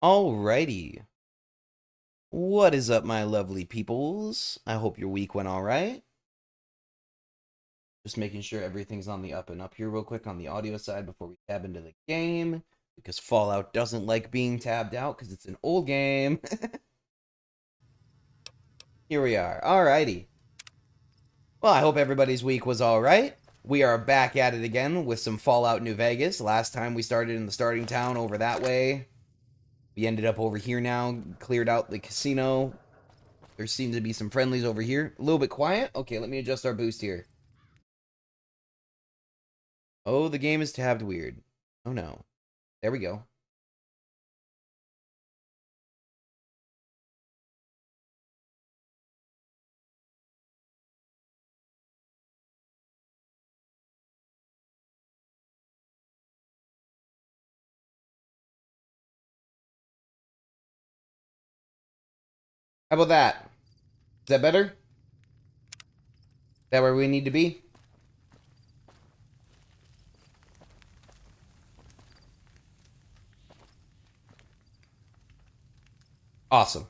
Alrighty. What is up, my lovely peoples? I hope your week went alright. Just making sure everything's on the up and up here real quick on the audio side before we tab into the game. Because Fallout doesn't like being tabbed out because it's an old game. Here we are. Alrighty. Well, I hope everybody's week was alright. We are back at it again with some Fallout New Vegas. Last time we started in the starting town over that way. We ended up over here now, cleared out the casino. There seems to be some friendlies over here. A little bit quiet. Okay, let me adjust our boost here. Oh, the game is tabbed weird. Oh no. There we go. How about that? Is that better? Is that where we need to be? Awesome.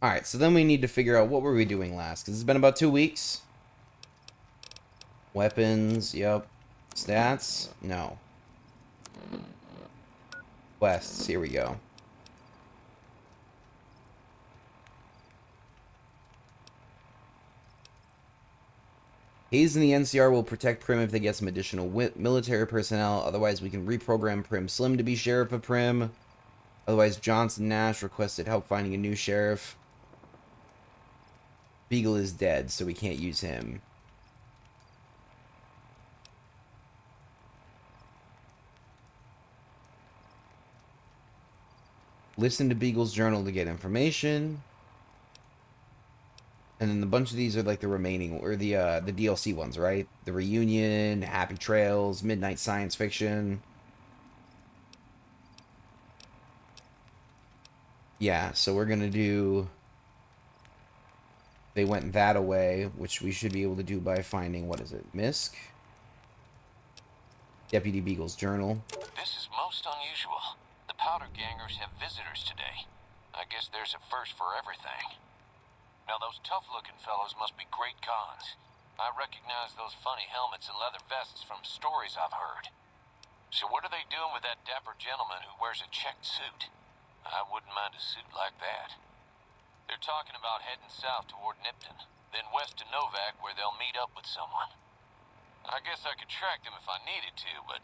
Alright, so then we need to figure out what were we doing last, because it's been about 2 weeks. Weapons, yep. Stats? No. Quests, here we go. Hayes and the NCR will protect Prim if they get some additional military personnel. Otherwise, we can reprogram Prim Slim to be Sheriff of Prim. Otherwise, Johnson Nash requested help finding a new sheriff. Beagle is dead, so we can't use him. Listen to Beagle's journal to get information. And then a bunch of these are like the remaining, or the DLC ones, right? The Reunion, Happy Trails, Midnight Science Fiction. Yeah, so we're gonna do... They went that away, which we should be able to do by finding, what is it, Misk? Deputy Beagle's journal. This is most unusual. The Powder Gangers have visitors today. I guess there's a first for everything. Now those tough-looking fellows must be great cons. I recognize those funny helmets and leather vests from stories I've heard. So what are they doing with that dapper gentleman who wears a checked suit? I wouldn't mind a suit like that. They're talking about heading south toward Nipton, then west to Novak where they'll meet up with someone. I guess I could track them if I needed to, but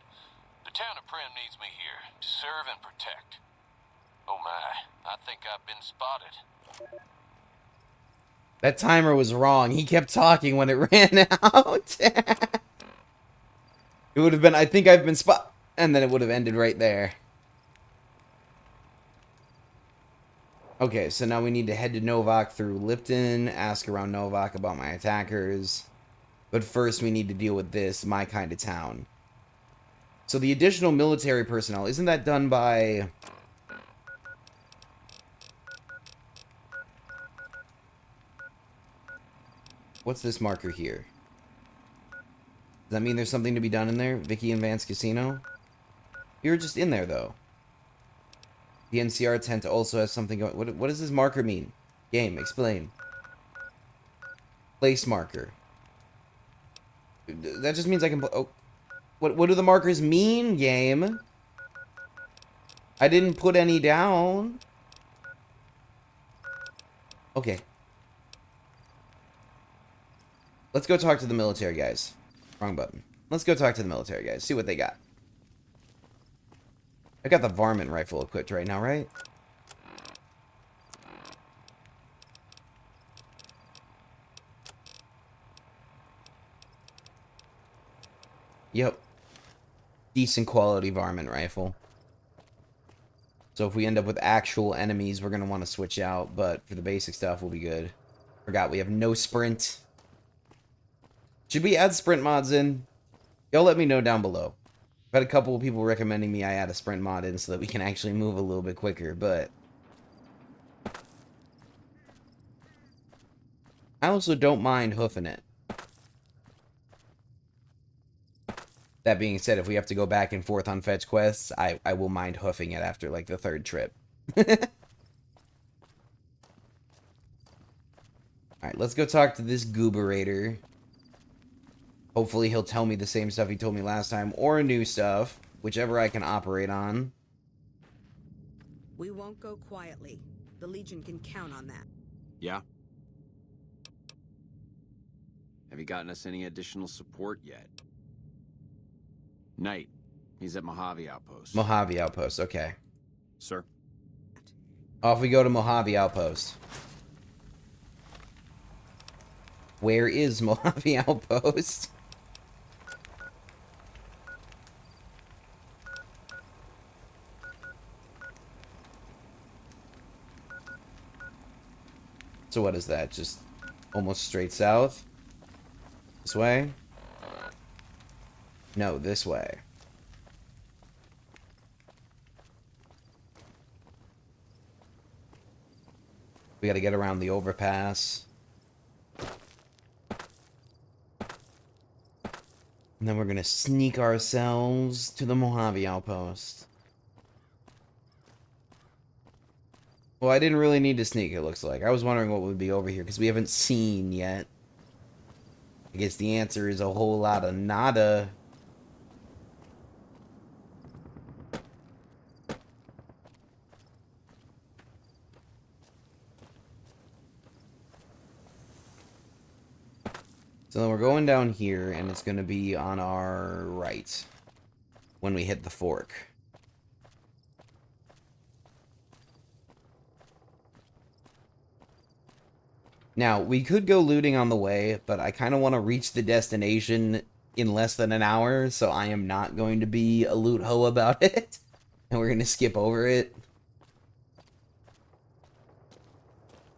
the town of Prim needs me here to serve and protect. Oh my, I think I've been spotted. That timer was wrong. He kept talking when it ran out. It would have been, I think I've been spot... And then it would have ended right there. Okay, so now we need to head to Novak through Lipton, ask around Novak about my attackers. But first we need to deal with this, my kind of town. So the additional military personnel, isn't that done by... What's this marker here? Does that mean there's something to be done in there? Vicky and Vance Casino? You're just in there, though. The NCR tent also has something going... What does this marker mean? Game, explain. Place marker. That just means I can... Oh, what do the markers mean, game? I didn't put any down. Okay. Let's go talk to the military guys. Wrong button. Let's go talk to the military guys. See what they got. I got the varmint rifle equipped right now, right? Yep. Decent quality varmint rifle. So if we end up with actual enemies, we're going to want to switch out. But for the basic stuff, we'll be good. Forgot we have no sprint. Should we add sprint mods in? Y'all let me know down below. I've had a couple of people recommending me I add a sprint mod in so that we can actually move a little bit quicker, but... I also don't mind hoofing it. That being said, if we have to go back and forth on fetch quests, I will mind hoofing it after, like, the third trip. Alright, let's go talk to this gooberator. Hopefully he'll tell me the same stuff he told me last time, or new stuff, whichever I can operate on. We won't go quietly. The Legion can count on that. Yeah? Have you gotten us any additional support yet? Knight. He's at Mojave Outpost. Mojave Outpost, okay. Sir? Off we go to Mojave Outpost. Where is Mojave Outpost? So what is that? Just almost straight south? This way? No, this way. We gotta get around the overpass. And then we're gonna sneak ourselves to the Mojave Outpost. Well, I didn't really need to sneak, it looks like. I was wondering what would be over here, because we haven't seen yet. I guess the answer is a whole lot of nada. So then we're going down here, and it's going to be on our right when we hit the fork. Now, we could go looting on the way, but I kind of want to reach the destination in less than an hour, so I am not going to be a loot hoe about it. And we're going to skip over it.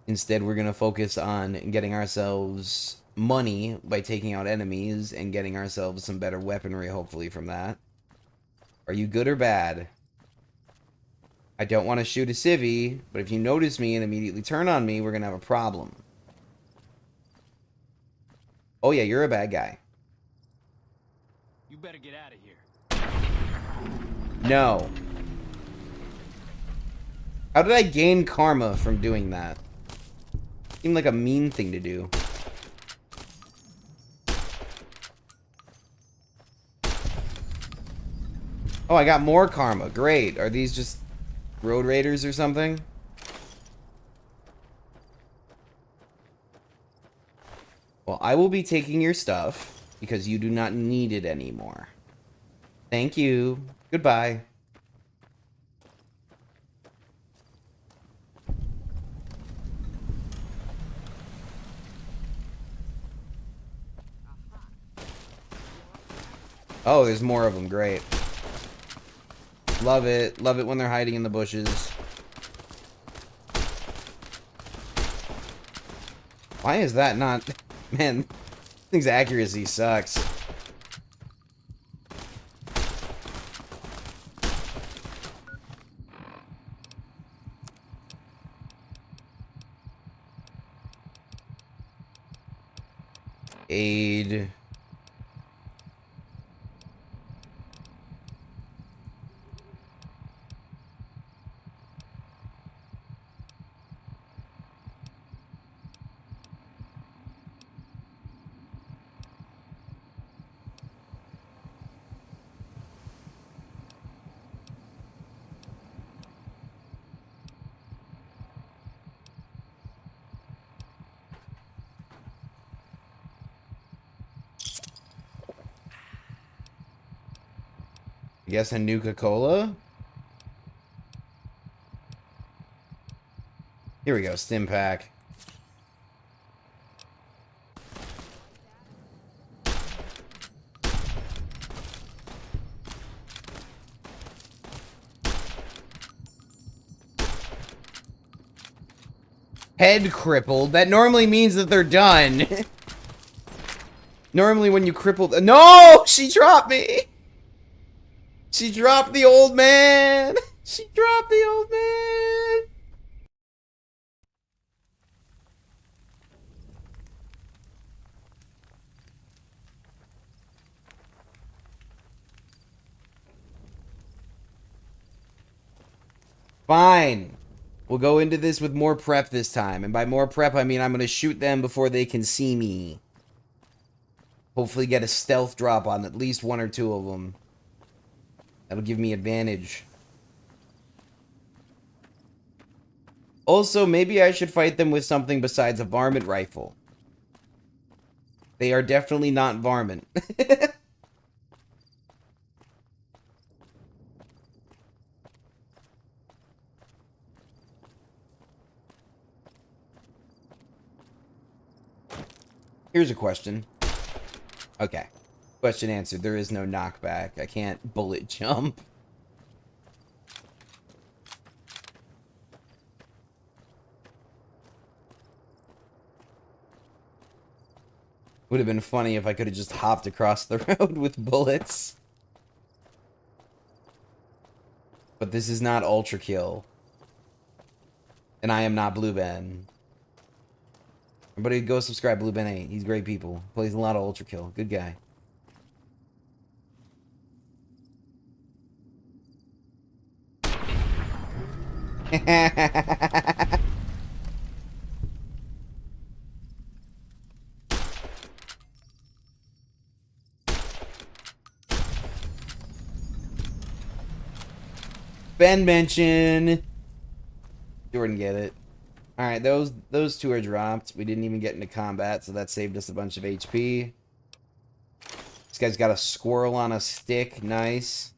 Instead, we're going to focus on getting ourselves money by taking out enemies and getting ourselves some better weaponry, hopefully, from that. Are you good or bad? I don't want to shoot a civvy, but if you notice me and immediately turn on me, we're going to have a problem. Oh yeah, you're a bad guy. You better get out of here. No. How did I gain karma from doing that? Seemed like a mean thing to do. Oh, I got more karma. Great. Are these just road raiders or something? Well, I will be taking your stuff because you do not need it anymore. Thank you. Goodbye. Oh, there's more of them. Great. Love it. Love it when they're hiding in the bushes. Why is that not... Man, this thing's accuracy sucks. Aid. I guess a Nuka-Cola? Here we go, stim pack. Head crippled? That normally means that they're done. Normally when you crippled... No! She dropped me! She dropped the old man! She dropped the old man! Fine. We'll go into this with more prep this time. And by more prep, I mean I'm going to shoot them before they can see me. Hopefully get a stealth drop on at least one or two of them. That'll give me advantage. Also, maybe I should fight them with something besides a varmint rifle. They are definitely not varmint. Here's a question. Okay. Question answered. There is no knockback. I can't bullet jump. Would have been funny if I could have just hopped across the road with bullets. But this is not Ultra Kill. And I am not Blue Ben. Everybody go subscribe Blue Ben 8. He's great people. Plays a lot of Ultra Kill. Good guy. Ben mention. Jordan get it. Alright, those two are dropped. We didn't even get into combat, so that saved us a bunch of HP. This guy's got a squirrel on a stick. Nice.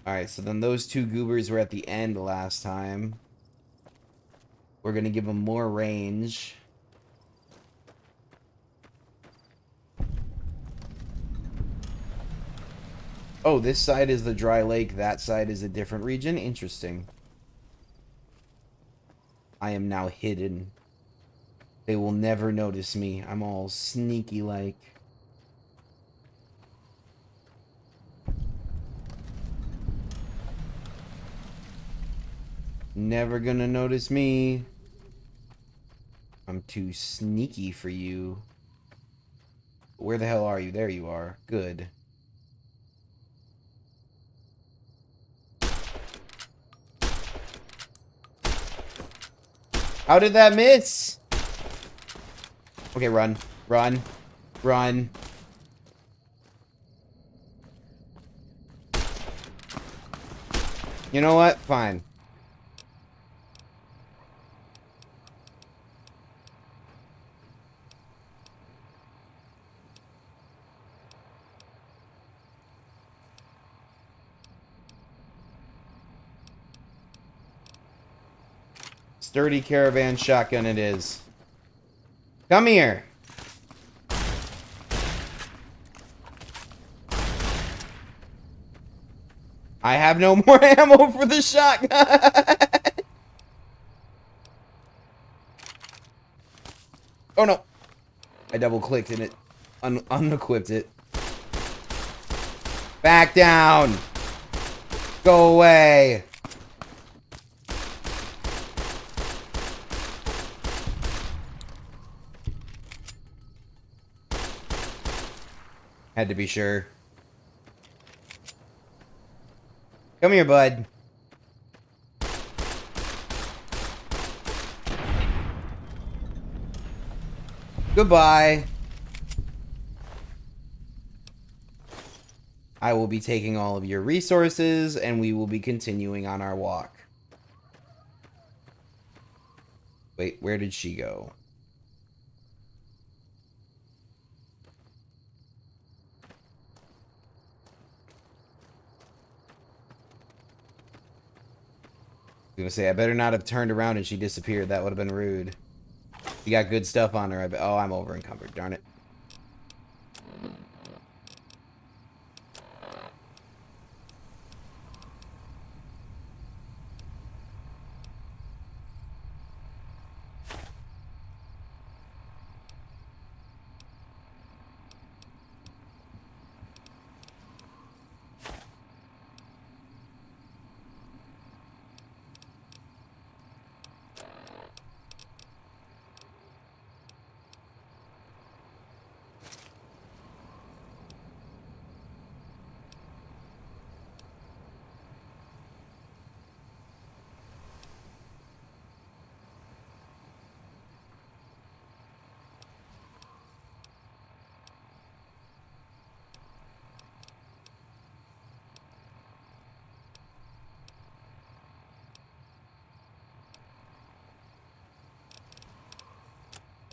Alright, so then those two goobers were at the end last time. We're gonna give them more range. Oh, this side is the dry lake, that side is a different region? Interesting. I am now hidden. They will never notice me. I'm all sneaky-like. Never gonna notice me. I'm too sneaky for you. Where the hell are you? There you are. Good. How did that miss? Okay, run. Run. Run. You know what? Fine. Sturdy caravan shotgun it is. Come here. I have no more ammo for the shotgun. Oh no. I double clicked and it unequipped it. Back down. Go away. Had to be sure. Come here, bud. Goodbye. I will be taking all of your resources, and we will be continuing on our walk. Wait, where did she go? I was gonna say, I better not have turned around and she disappeared. That would have been rude. You got good stuff on her. Oh, I'm over encumbered. Darn it.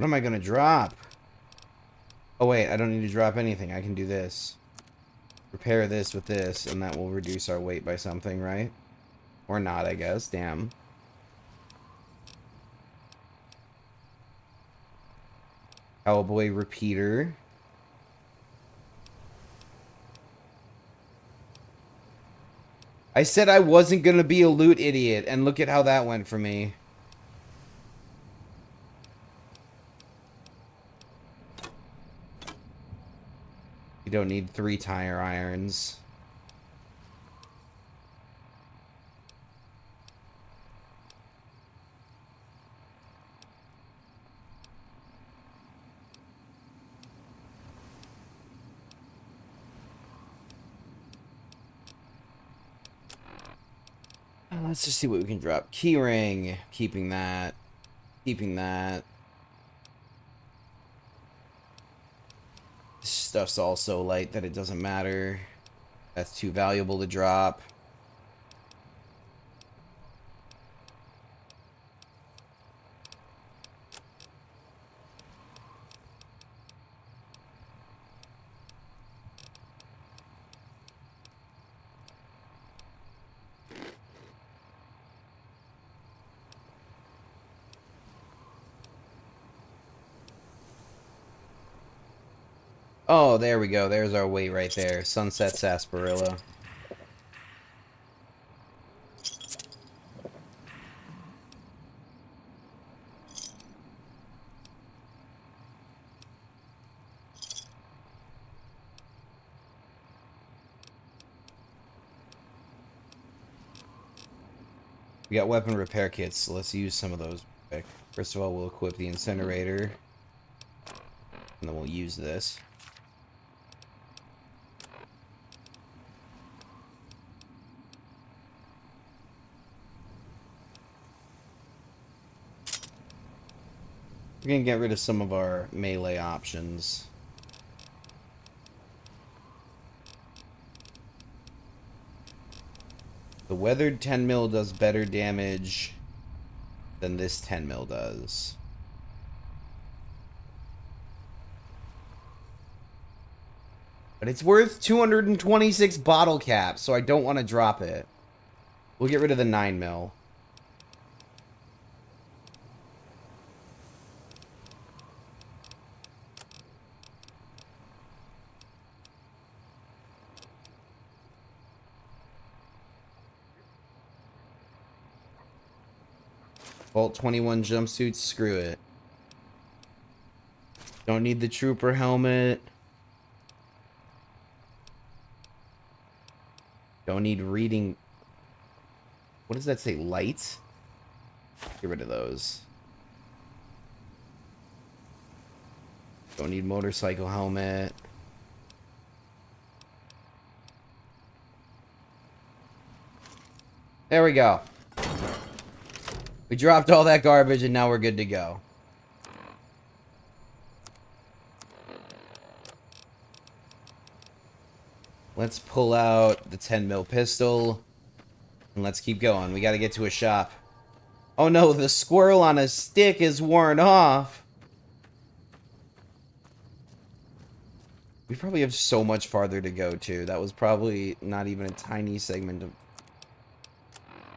What am I gonna drop? Oh wait, I don't need to drop anything. I can do this. Repair this with this, and that will reduce our weight by something, right? Or not, I guess. Damn. Cowboy repeater. I said I wasn't gonna be a loot idiot, and look at how that went for me. You don't need 3 tire irons. Let's just see what we can drop. Keyring. Keeping that. Keeping that. This stuff's all so light that it doesn't matter. That's too valuable to drop. Oh, there we go. There's our weight right there. Sunset sarsaparilla. We got weapon repair kits, so let's use some of those quick. First of all, we'll equip the incinerator. And then we'll use this. We're gonna get rid of some of our melee options. The weathered 10 mil does better damage than this 10 mil does. But it's worth 226 bottle caps, so I don't want to drop it. We'll get rid of the 9 mil. Vault 21 jumpsuits, screw it. Don't need the trooper helmet. Don't need reading. What does that say? Light? Get rid of those. Don't need motorcycle helmet. There we go. We dropped all that garbage and now we're good to go. Let's pull out the 10 mil pistol. And let's keep going. We gotta get to a shop. Oh no, the squirrel on a stick is worn off. We probably have so much farther to go too. That was probably not even a tiny segment of...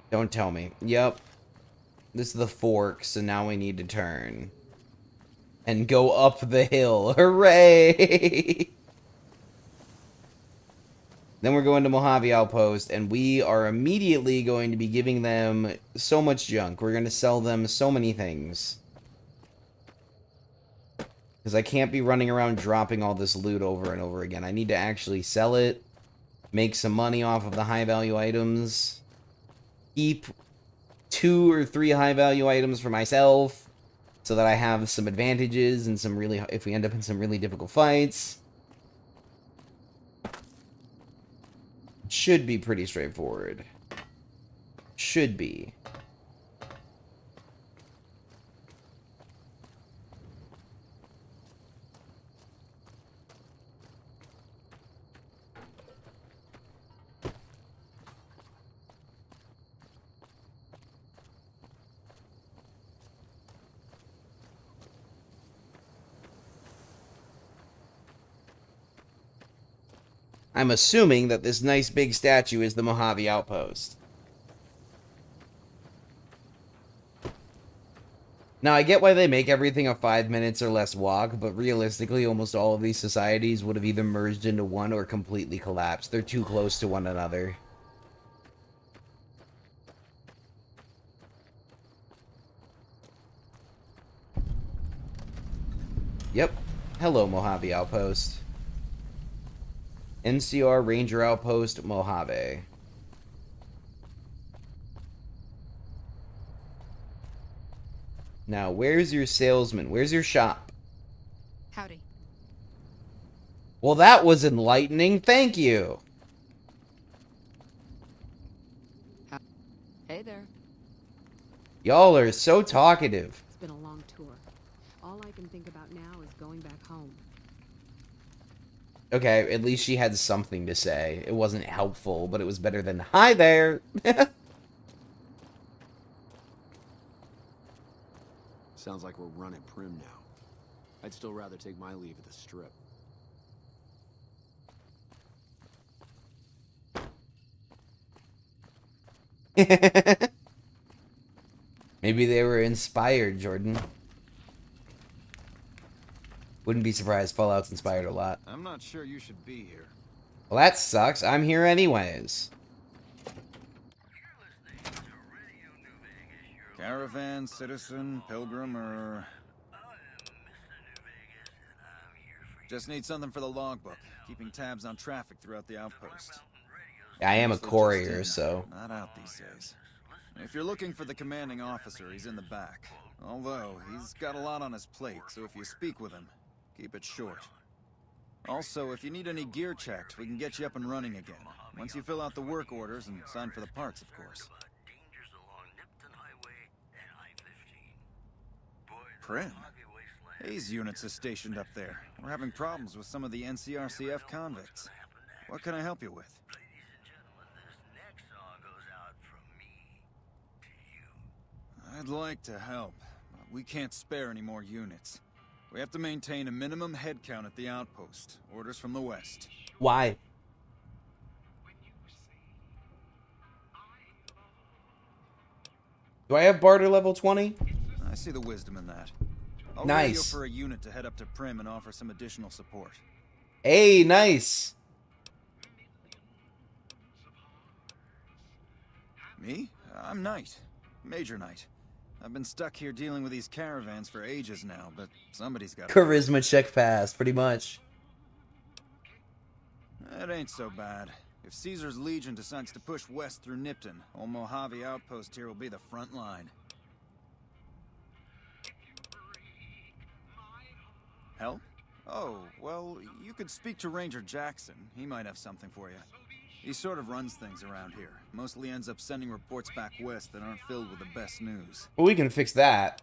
Don't tell me. Yep. This is the fork, so now we need to turn. And go up the hill. Hooray! Then we're going to Mojave Outpost, and we are immediately going to be giving them so much junk. We're going to sell them so many things. Because I can't be running around dropping all this loot over and over again. I need to actually sell it, make some money off of the high-value items, keep 2 or 3 high-value items for myself, so that I have some advantages and some really, if we end up in some really difficult fights. Should be pretty straightforward. Should be. I'm assuming that this nice big statue is the Mojave Outpost. Now, I get why they make everything a 5 minutes or less walk, but realistically, almost all of these societies would have either merged into one or completely collapsed. They're too close to one another. Yep. Hello, Mojave Outpost. NCR Ranger Outpost, Mojave. Now, where's your salesman? Where's your shop? Howdy. Well, that was enlightening. Thank you. Hey there. Y'all are so talkative. It's been a long tour. All I can think about now is going back home. Okay, at least she had something to say. It wasn't helpful, but it was better than, hi there. Sounds like we're running prim now. I'd still rather take my leave at the strip. Maybe they were inspired, Jordan. Wouldn't be surprised. Fallout's inspired a lot. I'm not sure you should be here. Well, that sucks. I'm here anyways. Caravan, citizen, pilgrim, or... Just need something for the logbook. Keeping tabs on traffic throughout the outpost. I am a Mostly just courier, in, so... Not out these days. If you're looking for the commanding officer, he's in the back. Although, he's got a lot on his plate, so if you speak with him, keep it short. Also, if you need any gear checked, we can get you up and running again. Once you fill out the work orders and sign for the parts, of course. Prim? Hayes units is stationed up there. We're having problems with some of the NCRCF convicts. What can I help you with? I'd like to help, but we can't spare any more units. We have to maintain a minimum head count at the outpost. Orders from the west. Why? Do I have barter level 20? I see the wisdom in that. I'll Nice. radio for a unit to head up to Prim and offer some additional support. Hey, nice. Me? I'm Knight. Major Knight. I've been stuck here dealing with these caravans for ages now, but somebody's got to... Charisma check passed, pretty much. That ain't so bad. If Caesar's Legion decides to push west through Nipton, old Mojave Outpost here will be the front line. Help? Oh, well, you could speak to Ranger Jackson. He might have something for you. He sort of runs things around here. Mostly ends up sending reports back west that aren't filled with the best news. Well, we can fix that.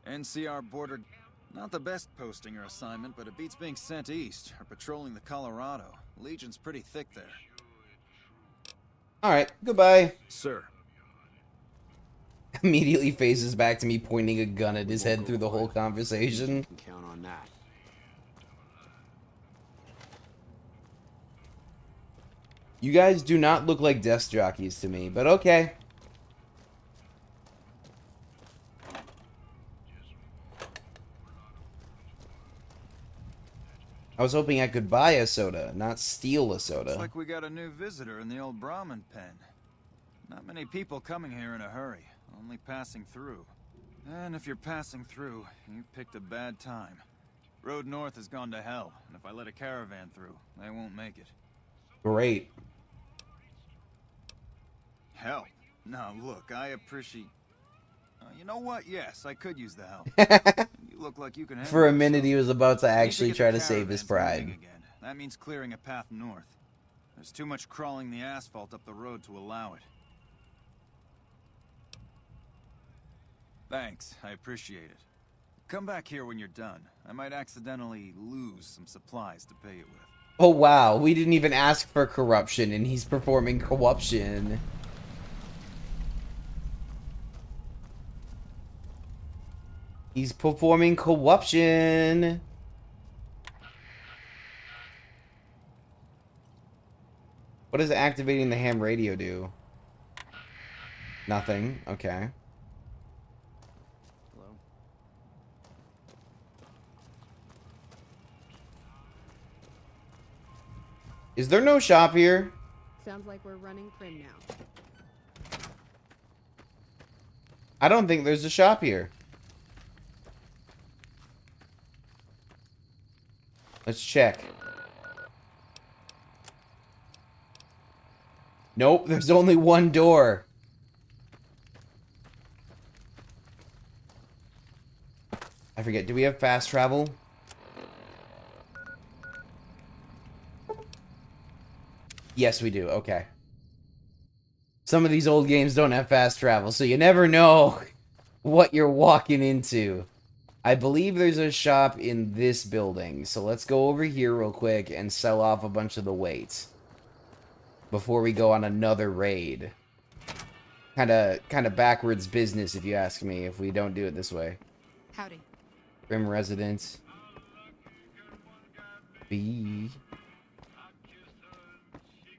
NCR border... Not the best posting or assignment, but it beats being sent east, or patrolling the Colorado. Legion's pretty thick there. Alright, goodbye. Sir. Immediately faces back to me pointing a gun at his head through the whole conversation. You can count on that. You guys do not look like desk jockeys to me, but okay. I was hoping I could buy a soda, not steal a soda. Looks like we got a new visitor in the old Brahmin pen. Not many people coming here in a hurry, only passing through. And if you're passing through, you picked a bad time. Road north has gone to hell, and if I let a caravan through, they won't make it. Great. Help? Now look, I appreciate... you know what? Yes, I could use the help. You look like you can handle For a it, minute, so- he was about to We need actually get try the to save his caravans moving pride. again. That means clearing a path north. There's too much crawling the asphalt up the road to allow it. Thanks, I appreciate it. Come back here when you're done. I might accidentally lose some supplies to pay you with. Oh wow, we didn't even ask for corruption, and he's performing corruption. He's performing corruption. What does activating the ham radio do? Nothing. Okay. Hello? Is there no shop here? Sounds like we're running prim now. I don't think there's a shop here. Let's check. Nope, there's only one door. I forget, do we have fast travel? Yes, we do. Okay. Some of these old games don't have fast travel, so you never know what you're walking into. I believe there's a shop in this building, so let's go over here real quick and sell off a bunch of the weights before we go on another raid. Kind of backwards business, if you ask me, if we don't do it this way. Howdy. Grim Residence. B.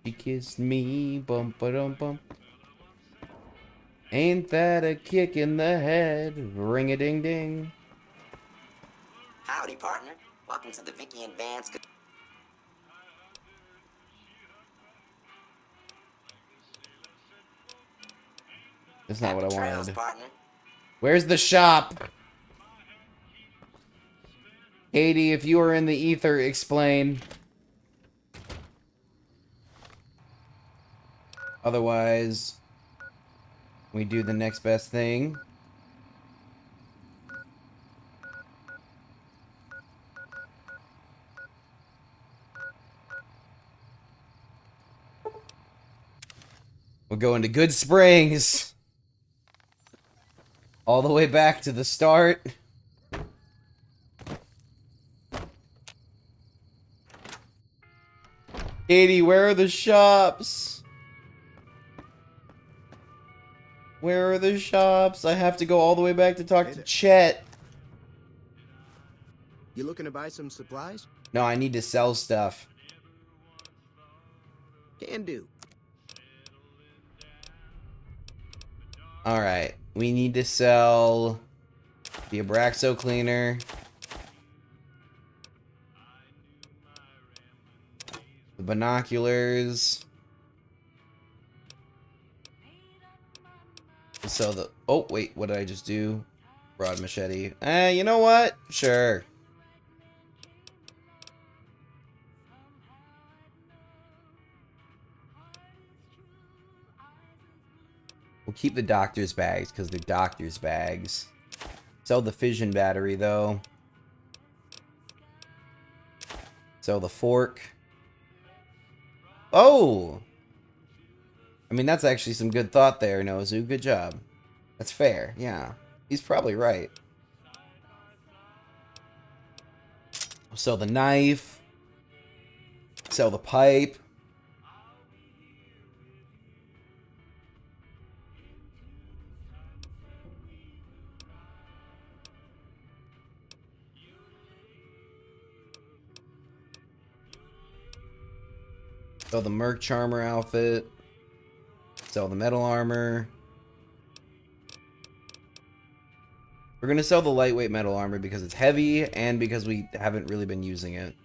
She kissed me, bum ba dum bum. Ain't that a kick in the head? Ring a ding ding. Howdy, partner. Welcome to the Vicky and Vance. That's not what I Trails, wanted. partner. Where's the shop? Katie, if you are in the ether, explain. Otherwise, we do the next best thing. We're going to Good Springs. All the way back to the start. Katie, where are the shops? Where are the shops? I have to go all the way back to talk to Chet. You looking to buy some supplies? No, I need to sell stuff. Can do. Alright, we need to sell the Abraxo cleaner. The binoculars. So the... Oh, wait, what did I just do? Broad machete. You know what? Sure. We'll keep the doctor's bags, because they're doctor's bags. Sell the fission battery, though. Sell the fork. Oh! I mean, that's actually some good thought there, Nozu. Good job. That's fair, yeah. He's probably right. Sell the knife. Sell the pipe. Sell the Merc Charmer outfit. Sell the metal armor. We're gonna sell the lightweight metal armor because it's heavy and because we haven't really been using it.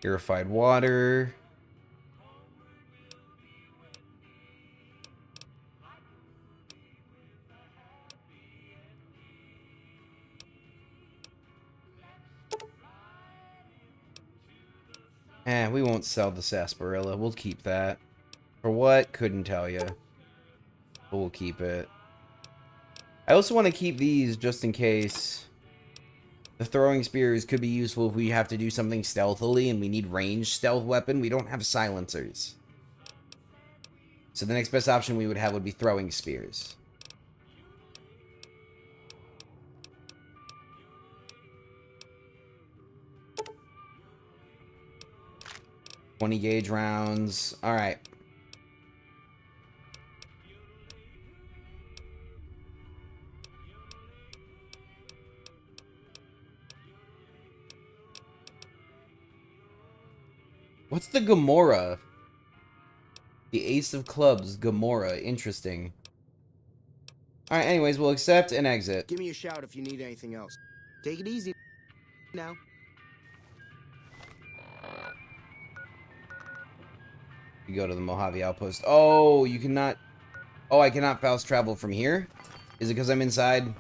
Purified water. We won't sell the sarsaparilla. We'll keep that. For what? Couldn't tell you. But we'll keep it. I also want to keep these just in case. The throwing spears could be useful if we have to do something stealthily and we need ranged stealth weapon. We don't have silencers. So the next best option we would have would be throwing spears. .20 gauge rounds. Alright. What's the Gamora? The Ace of Clubs, Gamora. Interesting. Alright, anyways, we'll accept and exit. Give me a shout if you need anything else. Take it easy now. You go to the Mojave Outpost. Oh, you cannot... Oh, I cannot fast travel from here? Is it because I'm inside?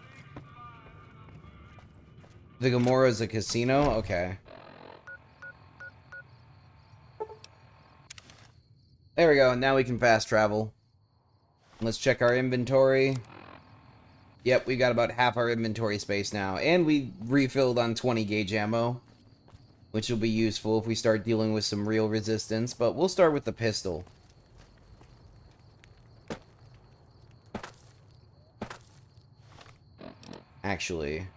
The Gamora is a casino? Okay. There we go. Now we can fast travel. Let's check our inventory. Yep, we got about half our inventory space now. And we refilled on 20 gauge ammo, which will be useful if we start dealing with some real resistance. But we'll start with the pistol. Actually...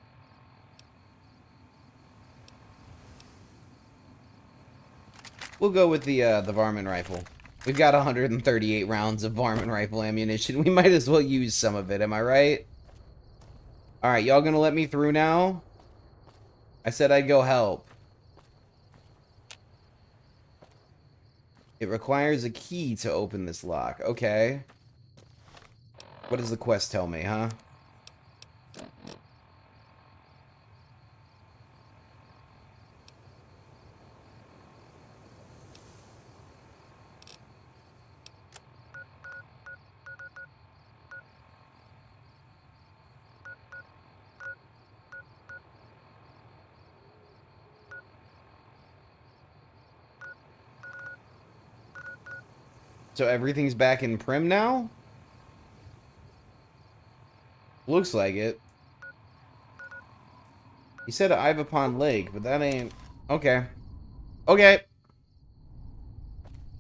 we'll go with the varmint rifle. We've got 138 rounds of varmint rifle ammunition. We might as well use some of it, am I right? Alright, y'all gonna let me through now? I said I'd go help. It requires a key to open this lock. Okay. What does the quest tell me, huh? So everything's back in Prim now? Looks like it. He said Ivapon Lake, but that ain't... Okay. Okay.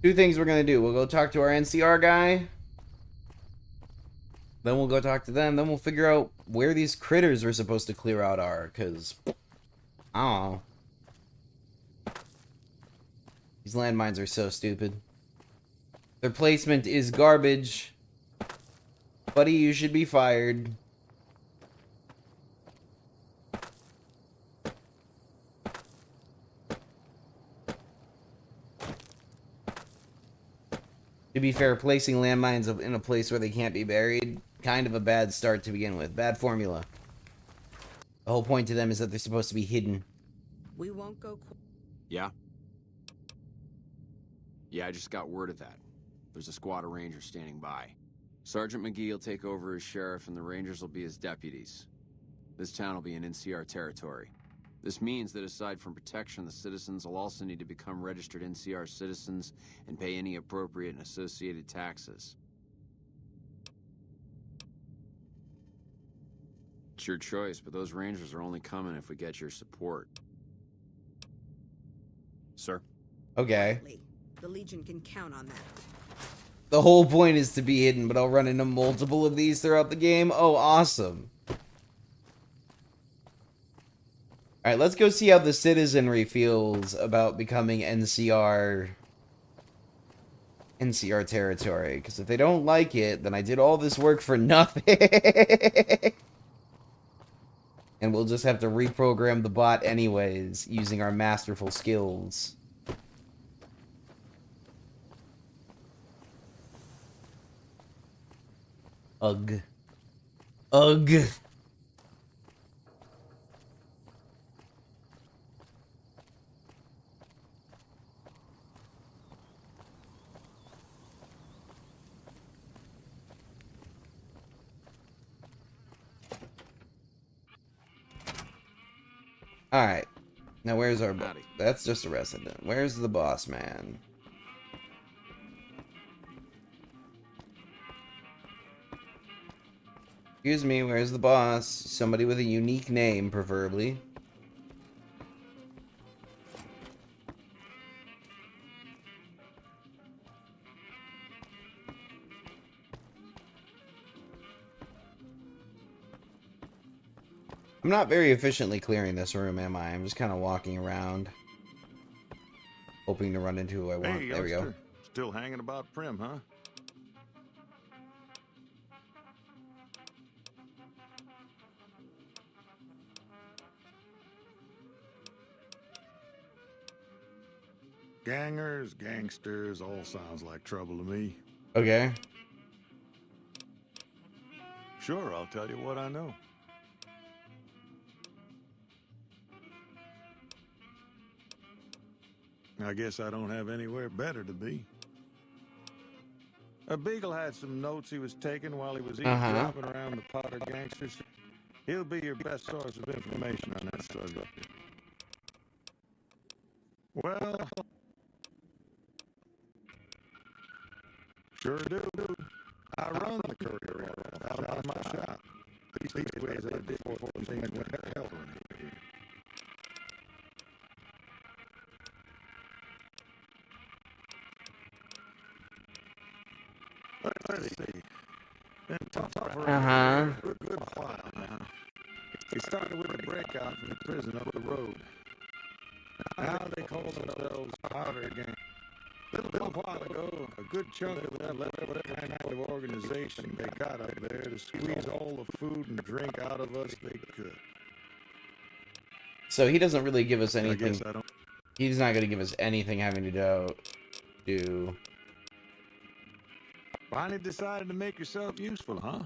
Two things we're gonna do. We'll go talk to our NCR guy. Then we'll go talk to them. Then we'll figure out where these critters we're supposed to clear out are, because... I don't know. These landmines are so stupid. Their placement is garbage. Buddy, you should be fired. To be fair, placing landmines in a place where they can't be buried, kind of a bad start to begin with. Bad formula. The whole point to them is that they're supposed to be hidden. We won't go. Yeah? Yeah, I just got word of that. There's a squad of rangers standing by. Sergeant McGee will take over as sheriff and the rangers will be his deputies. This town will be in NCR territory. This means that aside from protection, the citizens will also need to become registered NCR citizens and pay any appropriate and associated taxes. It's your choice, but those rangers are only coming if we get your support. Sir? Okay. The Legion can count on that. The whole point is to be hidden, but I'll run into multiple of these throughout the game. Oh, awesome. Alright, let's go see how the citizenry feels about becoming NCR territory. Because if they don't like it, then I did all this work for nothing. And we'll just have to reprogram the bot anyways, using our masterful skills. Ugh. Ugh. Alright. Now where's our... That's just a resident. Where's the boss man? Excuse me, where's the boss? Somebody with a unique name, preferably. I'm not very efficiently clearing this room, am I? I'm just kind of walking around, hoping to run into who I want. Hey, there we go. Still hanging about Prim, huh? Gangers, gangsters, all sounds like trouble to me. Okay. Sure, I'll tell you what I know. I guess I don't have anywhere better to be. A Beagle had some notes he was taking while he was eavesdropping around the Potter gangsters. He'll be your best source of information on that subject. Well, sure do. I run the courier out of my shop. These ways I did before things went to hell around here. Let's see. Been tough around here for a good while now. It started with a breakout from the prison up the road. Now they call themselves Powder Gang. A little while ago, a good chunk of them left what kind of organization they got up there to squeeze all the food and drink out of us they could. So he doesn't really give us anything. I guess I don't. He's not going to give us anything having to do. Finally decided to make yourself useful, huh?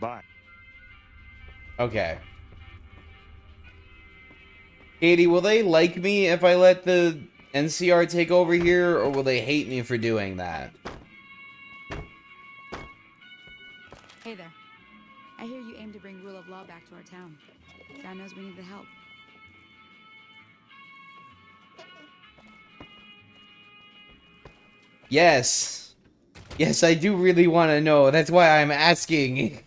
Bye. Okay. Katie, will they like me if I let the NCR take over here, or will they hate me for doing that? Hey there. I hear you aim to bring rule of law back to our town. God knows we need the help. Yes. Yes, I do really want to know. That's why I'm asking.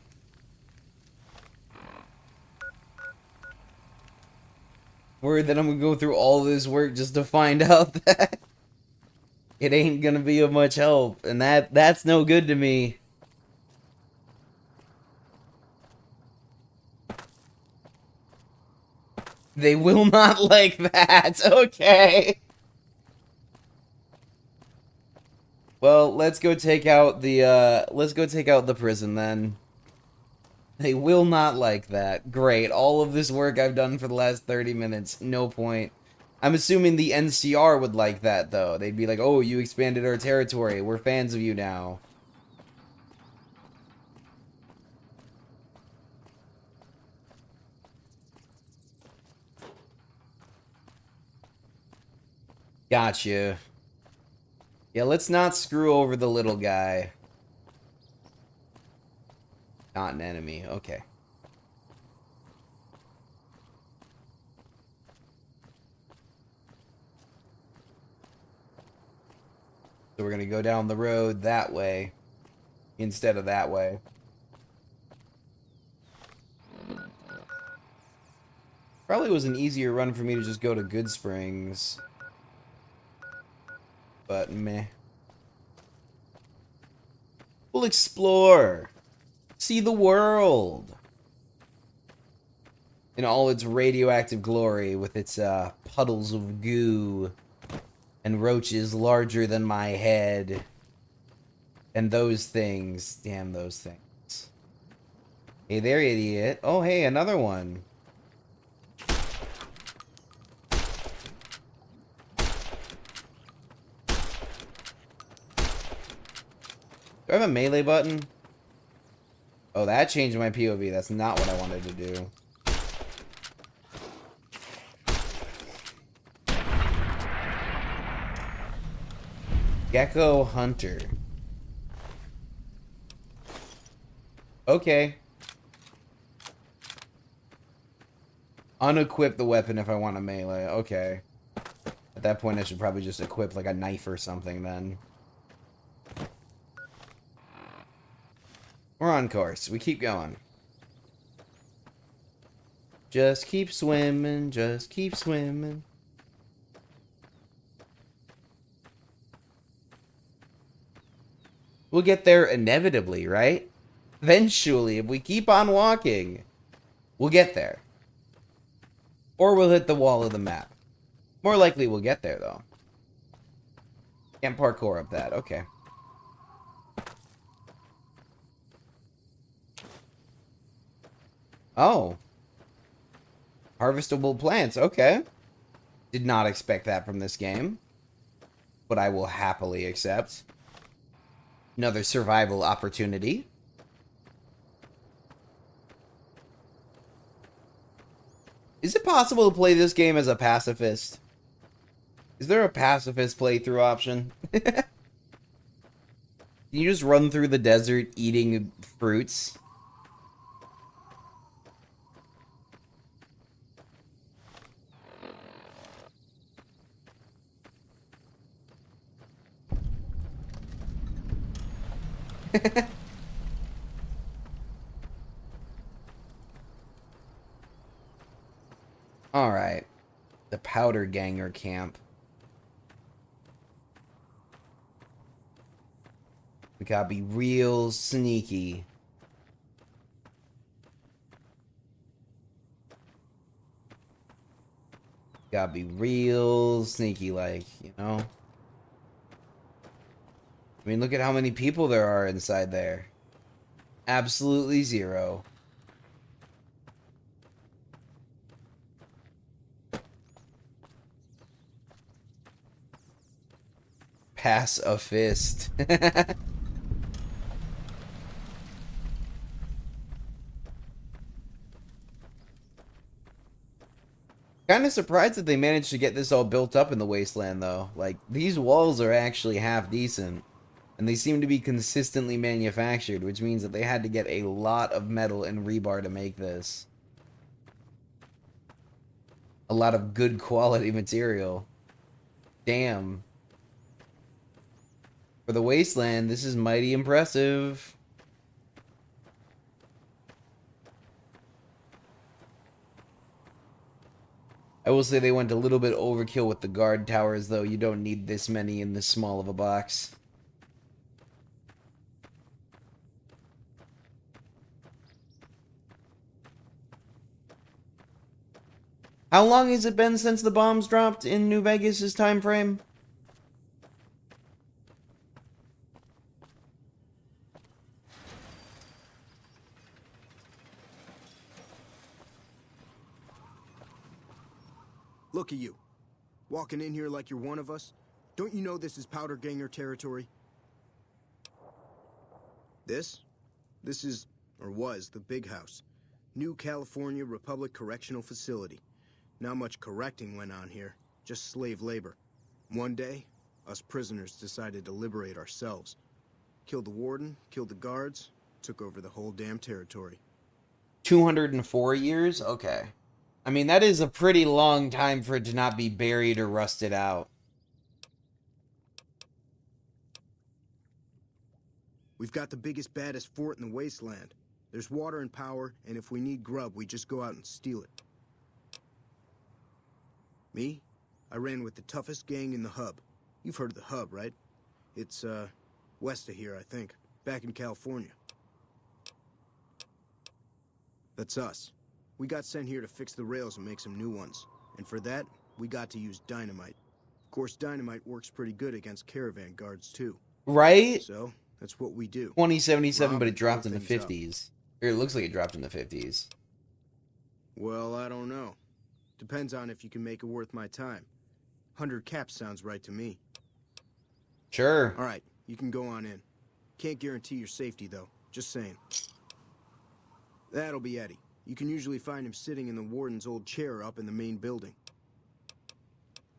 Worried that I'm gonna go through all this work just to find out that it ain't gonna be of much help, and that's no good to me. They will not like that. Okay. Well, let's go take out the prison then. They will not like that. Great. All of this work I've done for the last 30 minutes, no point. I'm assuming the NCR would like that though. They'd be like, "Oh, you expanded our territory. We're fans of you now." Gotcha. Yeah, let's not screw over the little guy. Not an enemy. Okay. So we're going to go down the road that way instead of that way. Probably was an easier run for me to just go to Good Springs. But meh. We'll explore. See the world. In all its radioactive glory with its puddles of goo and roaches larger than my head. And those things. Damn those things. Hey there, idiot. Oh, hey, another one. Do I have a melee button? Oh, that changed my POV. That's not what I wanted to do. Gecko Hunter. Okay. Unequip the weapon if I want a melee. Okay. At that point, I should probably just equip like a knife or something then. We're on course. We keep going. Just keep swimming. Just keep swimming. We'll get there inevitably, right? Eventually, if we keep on walking, we'll get there. Or we'll hit the wall of the map. More likely we'll get there, though. Can't parkour up that. Okay. Oh. Harvestable plants, okay. Did not expect that from this game. But I will happily accept. Another survival opportunity. Is it possible to play this game as a pacifist? Is there a pacifist playthrough option? Can you just run through the desert eating fruits? Alright. The Powder Ganger camp. We gotta be real sneaky. Gotta be real sneaky, like, you know? I mean, look at how many people there are inside there. Absolutely zero. Pass a fist. Kind of surprised that they managed to get this all built up in the wasteland, though. Like, these walls are actually half decent. And they seem to be consistently manufactured, which means that they had to get a lot of metal and rebar to make this. A lot of good quality material. Damn. For the wasteland, this is mighty impressive. I will say they went a little bit overkill with the guard towers, though. You don't need this many in this small of a box. How long has it been since the bombs dropped in New Vegas' time frame? Look at you. Walking in here like you're one of us. Don't you know this is Powder Ganger territory? This is, or was, the Big House. New California Republic Correctional Facility. Not much correcting went on here, just slave labor. One day, us prisoners decided to liberate ourselves. Killed the warden, killed the guards, took over the whole damn territory. 204 years? Okay. I mean, that is a pretty long time for it to not be buried or rusted out. We've got the biggest, baddest fort in the wasteland. There's water and power, and if we need grub, we just go out and steal it. Me? I ran with the toughest gang in the hub. You've heard of the hub, right? It's, west of here, I think. Back in California. That's us. We got sent here to fix the rails and make some new ones. And for that, we got to use dynamite. Of course, dynamite works pretty good against caravan guards, too. Right? So, that's what we do. 2077, but it Rob dropped in and the blow things 50s. Or it looks like it dropped in the 50s. Well, I don't know. Depends on if you can make it worth my time. 100 caps sounds right to me. Sure. All right, you can go on in. Can't guarantee your safety, though. Just saying. That'll be Eddie. You can usually find him sitting in the warden's old chair up in the main building.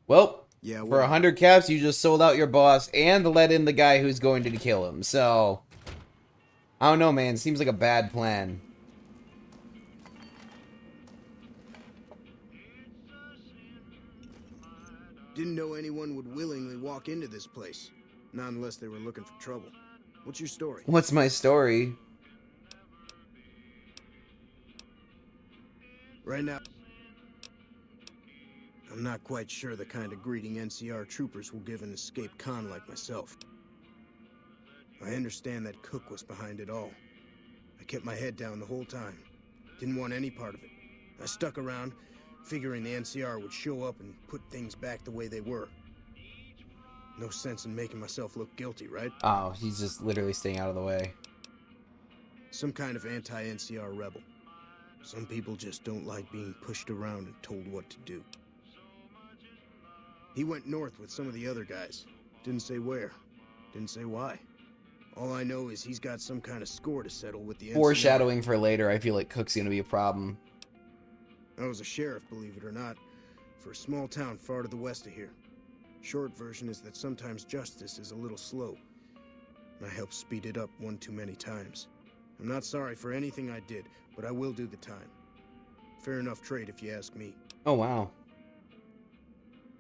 Well, Yeah, for 100 caps, you just sold out your boss and let in the guy who's going to kill him. So, I don't know, man. Seems like a bad plan. Didn't know anyone would willingly walk into this place. Not unless they were looking for trouble. What's your story? What's my story? Right now, I'm not quite sure the kind of greeting NCR troopers will give an escaped con like myself. I understand that Cook was behind it all. I kept my head down the whole time. Didn't want any part of it. I stuck around, figuring the NCR would show up and put things back the way they were. No sense in making myself look guilty, right? Oh, he's just literally staying out of the way. Some kind of anti-NCR rebel. Some people just don't like being pushed around and told what to do. He went north with some of the other guys. Didn't say where. Didn't say why. All I know is he's got some kind of score to settle with the NCR. Foreshadowing for later, I feel like Cook's gonna be a problem. I was a sheriff, believe it or not, for a small town far to the west of here. Short version is that sometimes justice is a little slow, and I helped speed it up one too many times. I'm not sorry for anything I did, but I will do the time. Fair enough trade if you ask me. Oh, wow.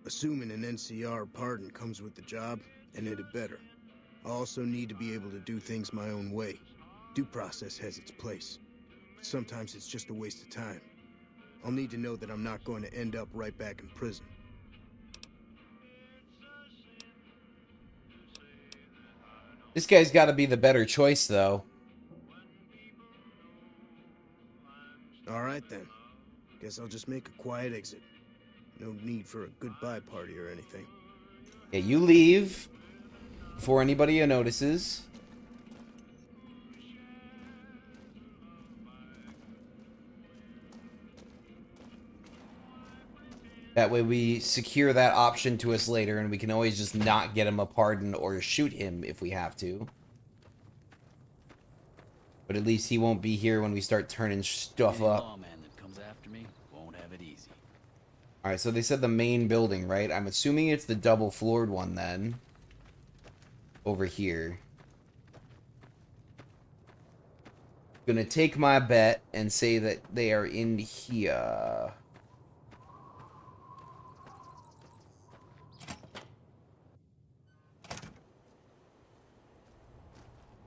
Assuming an NCR pardon comes with the job, and it had better. I also need to be able to do things my own way. Due process has its place, but sometimes it's just a waste of time. I'll need to know that I'm not going to end up right back in prison. This guy's got to be the better choice, though. All right, then. Guess I'll just make a quiet exit. No need for a goodbye party or anything. Yeah, you leave before anybody notices. That way we secure that option to us later, and we can always just not get him a pardon or shoot him if we have to. But at least he won't be here when we start turning stuff up. Lawman that comes after me won't have it easy. Alright, so they said the main building, right? I'm assuming it's the double-floored one, then. Over here. Gonna take my bet and say that they are in here.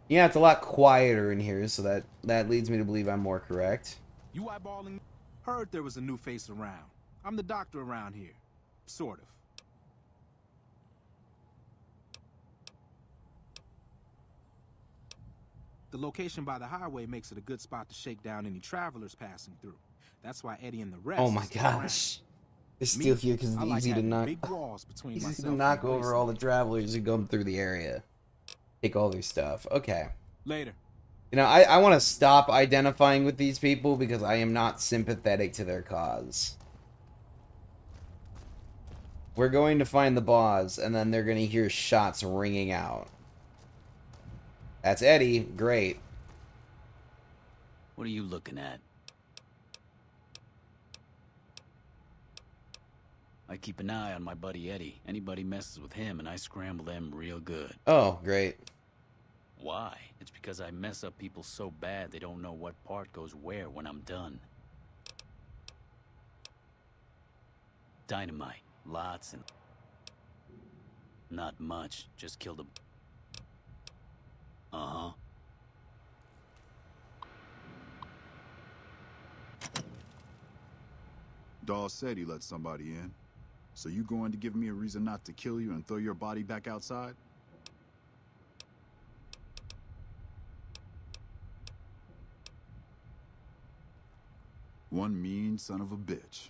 Yeah, it's a lot quieter in here, so that leads me to believe I'm more correct. You eyeballing? Heard there was a new face around. I'm the doctor around here. Sort of. The location by the highway makes it a good spot to shake down any travelers passing through. That's why Eddie and the rest. Oh my gosh. They're still here because it's easy to knock. Easy to knock over all the travelers who come through the area. Take all their stuff. Okay. Later. You know, I want to stop identifying with these people because I am not sympathetic to their cause. We're going to find the boss, and then they're going to hear shots ringing out. That's Eddie. Great. What are you looking at? I keep an eye on my buddy Eddie. Anybody messes with him and I scramble them real good. Oh, great. Why? It's because I mess up people so bad they don't know what part goes where when I'm done. Dynamite. Lots and... Not much. Just killed a... Uh-huh. Dawes said he let somebody in. So you going to give me a reason not to kill you and throw your body back outside? One mean son of a bitch.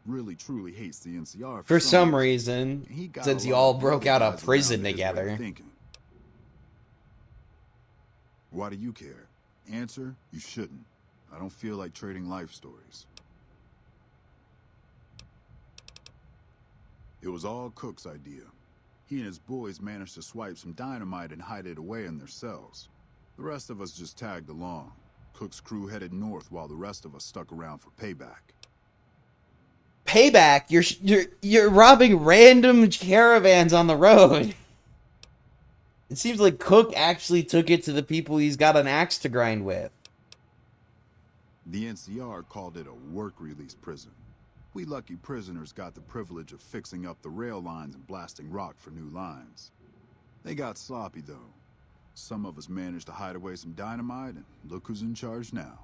Really truly hates the NCR for some reason, since you all broke out of prison together. Why do you care? Answer, you shouldn't. I don't feel like trading life stories. It was all Cook's idea. He and his boys managed to swipe some dynamite and hide it away in their cells. The rest of us just tagged along. Cook's crew headed north while the rest of us stuck around for payback. Payback? You're robbing random caravans on the road. It seems like Cook actually took it to the people he's got an axe to grind with. The NCR called it a work release prison. We lucky prisoners got the privilege of fixing up the rail lines and blasting rock for new lines. They got sloppy though. Some of us managed to hide away some dynamite, and look who's in charge now.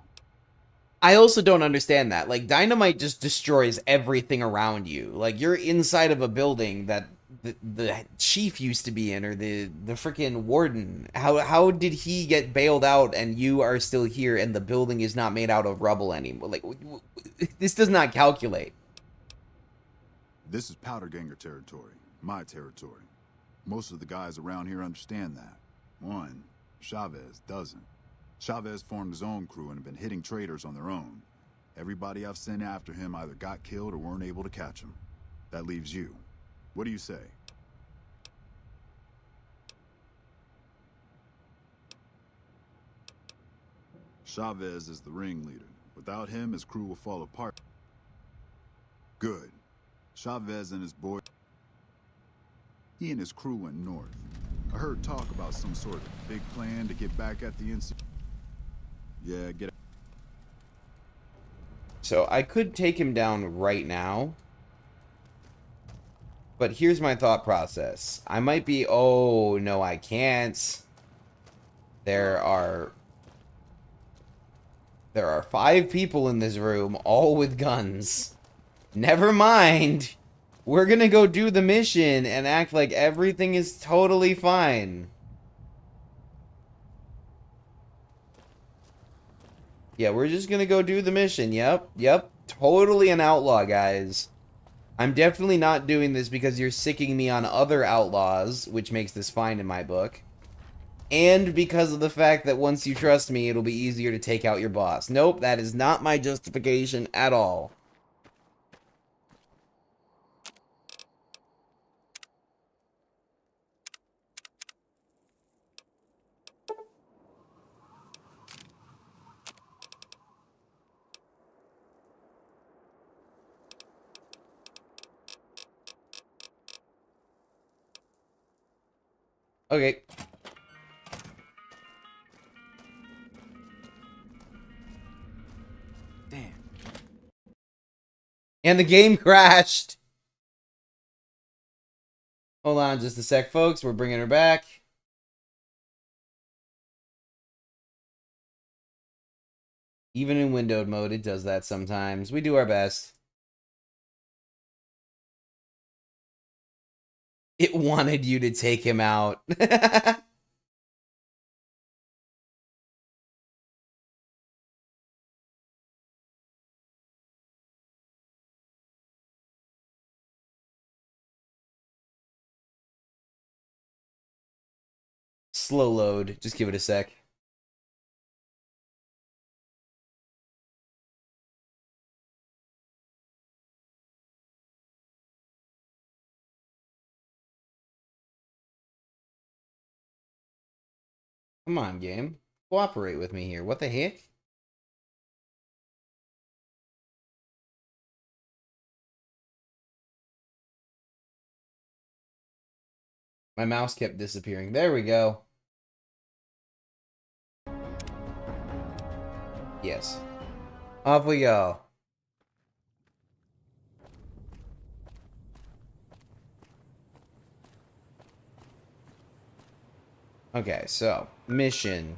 I also don't understand that. Like, dynamite just destroys everything around you. Like, you're inside of a building that the chief used to be in, or the freaking warden. How did he get bailed out and you are still here and the building is not made out of rubble anymore? Like, this does not calculate. This is Powder Ganger territory, my territory. Most of the guys around here understand that. One, Chavez doesn't. Chavez formed his own crew and had been hitting traders on their own. Everybody I've sent after him either got killed or weren't able to catch him. That leaves you. What do you say? Chavez is the ringleader. Without him, his crew will fall apart. Good. Chavez and his boy... He and his crew went north. I heard talk about some sort of big plan to get back at the NC... Yeah, get... So I could take him down right now. But here's my thought process. I might be... Oh, no, I can't. There are 5 people in this room, all with guns. Never mind. We're gonna go do the mission and act like everything is totally fine. Yeah, we're just gonna go do the mission. Yep. Totally an outlaw, guys. I'm definitely not doing this because you're sicking me on other outlaws, which makes this fine in my book. And because of the fact that once you trust me, it'll be easier to take out your boss. Nope, that is not my justification at all. Okay. Damn. And the game crashed. Hold on just a sec, folks. We're bringing her back. Even in windowed mode, it does that sometimes. We do our best. It wanted you to take him out. Slow load. Just give it a sec. Come on, game. Cooperate with me here. What the heck? My mouse kept disappearing. There we go. Yes. Off we go. Okay, so, mission.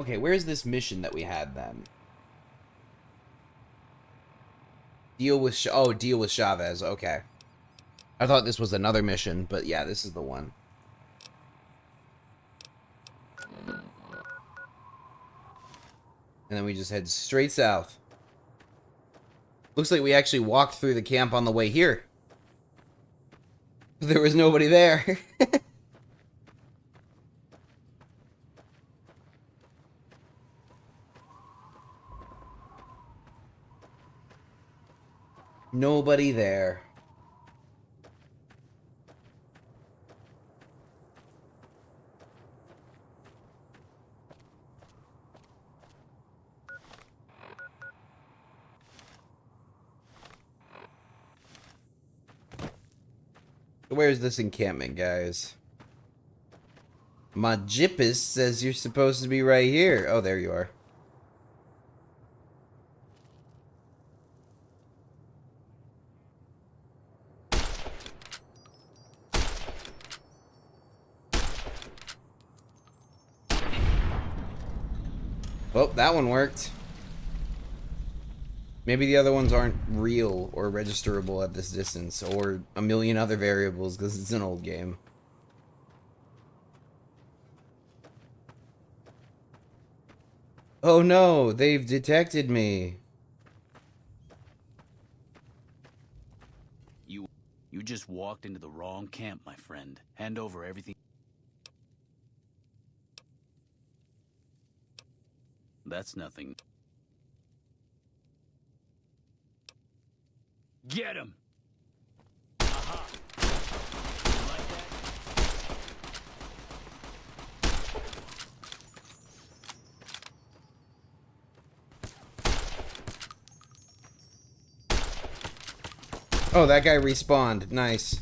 Okay, where's this mission that we had then? Deal with deal with Chavez. Okay. I thought this was another mission, but yeah, this is the one. And then we just head straight south. Looks like we actually walked through the camp on the way here. There was nobody there. Nobody there. Where's this encampment, guys? My Jippus says you're supposed to be right here. Oh, there you are. Well, that one worked. Maybe the other ones aren't real or registerable at this distance, or a million other variables because it's an old game. Oh no, they've detected me. You just walked into the wrong camp, my friend. Hand over everything. That's nothing. Get him! Aha! You like that? Oh, that guy respawned. Nice.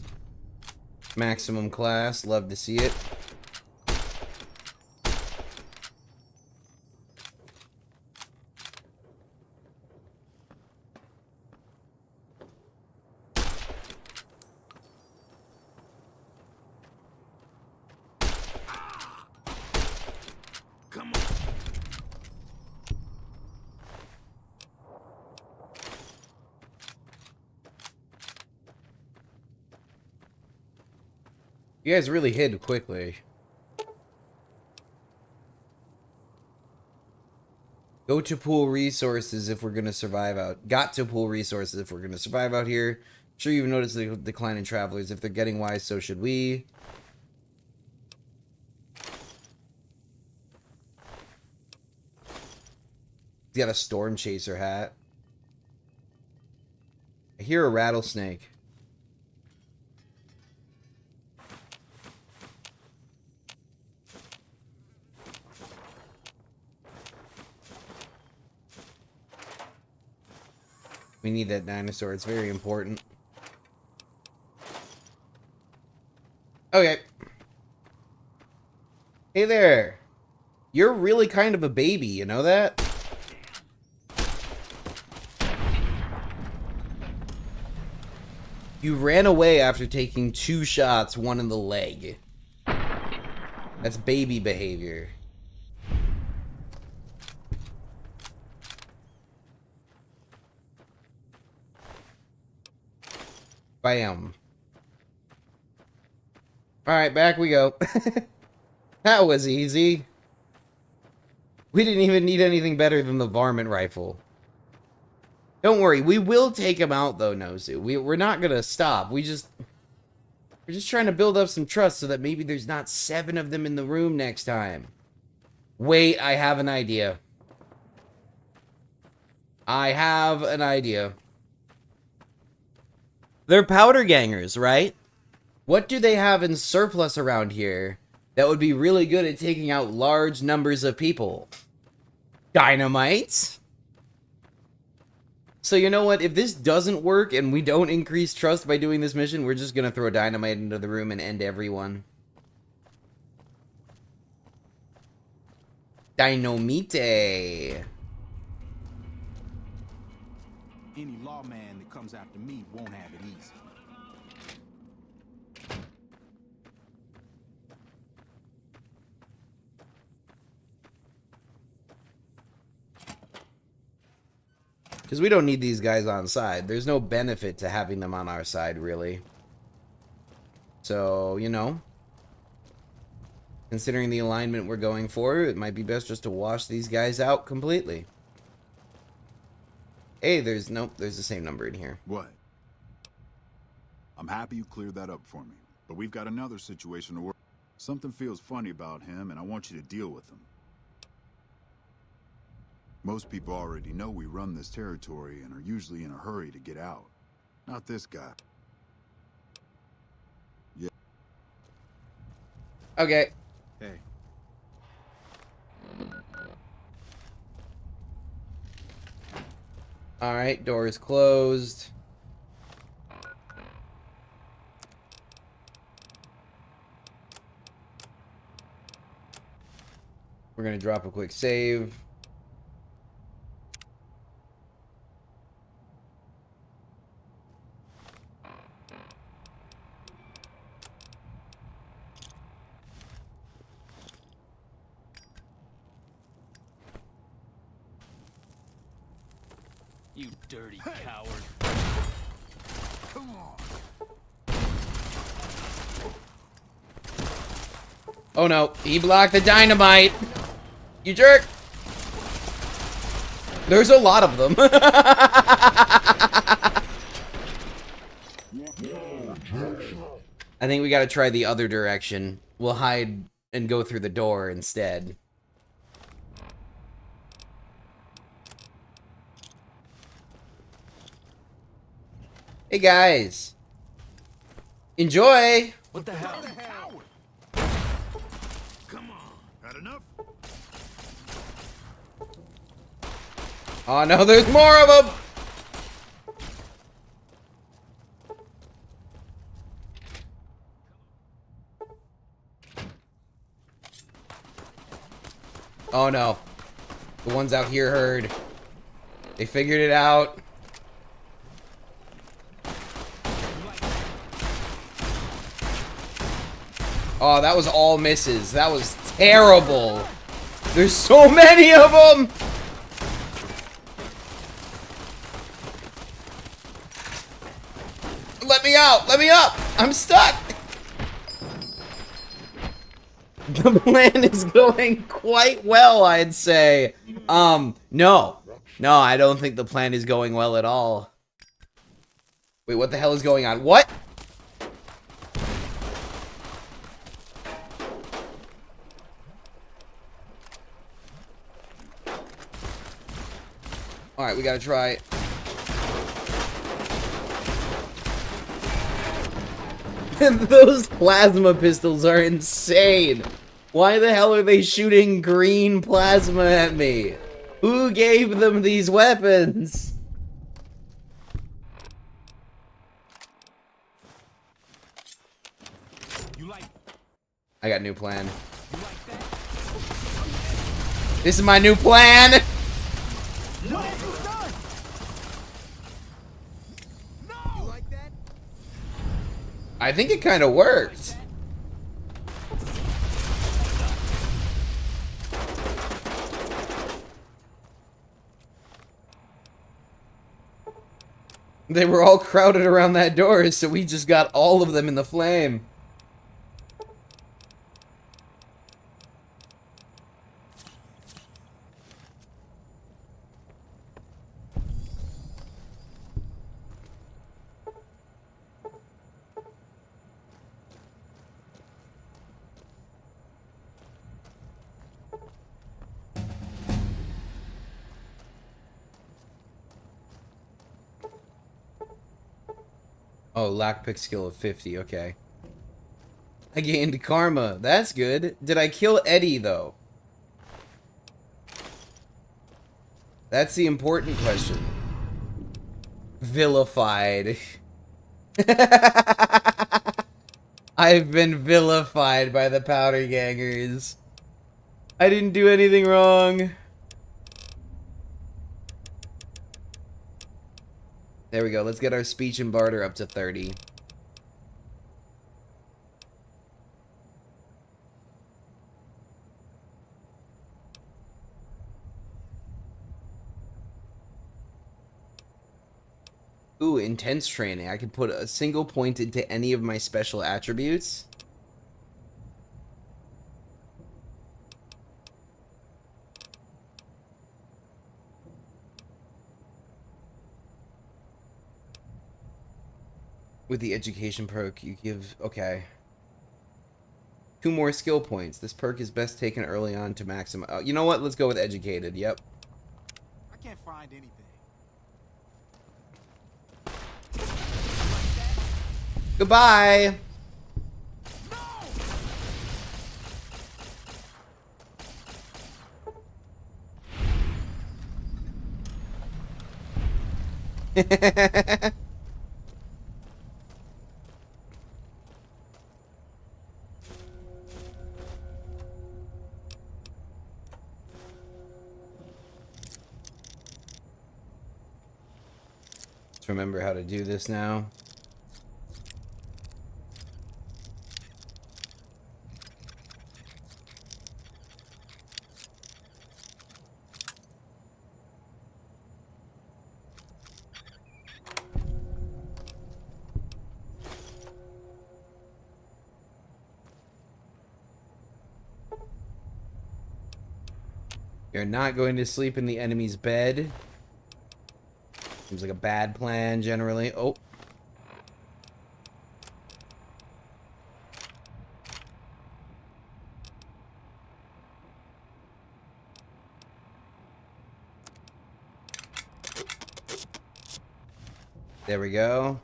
Maximum class. Love to see it. Come on. You guys really hid quickly. Go to pool resources if we're going to survive out. Got to pool resources if we're going to survive out here. Sure, you've noticed the decline in travelers. If they're getting wise, so should we. He's got a storm chaser hat. I hear a rattlesnake. We need that dinosaur. It's very important. Okay. Hey there. You're really kind of a baby, you know that? You ran away after taking 2 shots, 1 in the leg. That's baby behavior. Bam. Alright, back we go. That was easy. We didn't even need anything better than the varmint rifle. Don't worry, we will take him out though, Nozu. We're not gonna stop. We're just trying to build up some trust so that maybe there's not 7 of them in the room next time. Wait, I have an idea. I have an idea. They're powder gangers, right? What do they have in surplus around here that would be really good at taking out large numbers of people? Dynamite? So you know what? If this doesn't work and we don't increase trust by doing this mission, we're just gonna throw dynamite into the room and end everyone. Dynamite. Any lawman that comes after me won't have it easy. Because we don't need these guys on side. There's no benefit to having them on our side, really. So, you know, considering the alignment we're going for, it might be best just to wash these guys out completely. Hey, there's the same number in here. What? I'm happy you cleared that up for me, but we've got another situation to work. Something feels funny about him, and I want you to deal with him. Most people already know we run this territory and are usually in a hurry to get out. Not this guy. Yeah. Okay. Hey. Alright, door is closed. We're gonna drop a quick save. You dirty coward. Come on. Oh no, he blocked the dynamite. You jerk. There's a lot of them. I think we gotta try the other direction. We'll hide and go through the door instead. Hey guys. Enjoy. What the hell? Come on. Had enough? Oh no, there's more of them. Oh no. The ones out here heard. They figured it out. Oh, that was all misses. That was terrible. There's so many of them. Let me out. Let me up. I'm stuck. The plan is going quite well, I'd say. No. No, I don't think the plan is going well at all. Wait, what the hell is going on? What? Alright, we gotta try it. Those plasma pistols are insane. Why the hell are they shooting green plasma at me? Who gave them these weapons? I got a new plan. This is my new plan. I think it kind of worked. They were all crowded around that door, so we just got all of them in the flame. Oh, lockpick skill of 50, okay. I gained karma, that's good. Did I kill Eddie, though? That's the important question. Vilified. I've been vilified by the powder gangers. I didn't do anything wrong. There we go. Let's get our speech and barter up to 30. Ooh, intense training. I can put a single point into any of my special attributes. With the education perk, you give... Okay. 2 more skill points. This perk is best taken early on to maximize... Oh, you know what? Let's go with educated. Yep. I can't find anything. Goodbye! Let's remember how to do this now. You're not going to sleep in the enemy's bed. Seems like a bad plan, generally. Oh. There we go.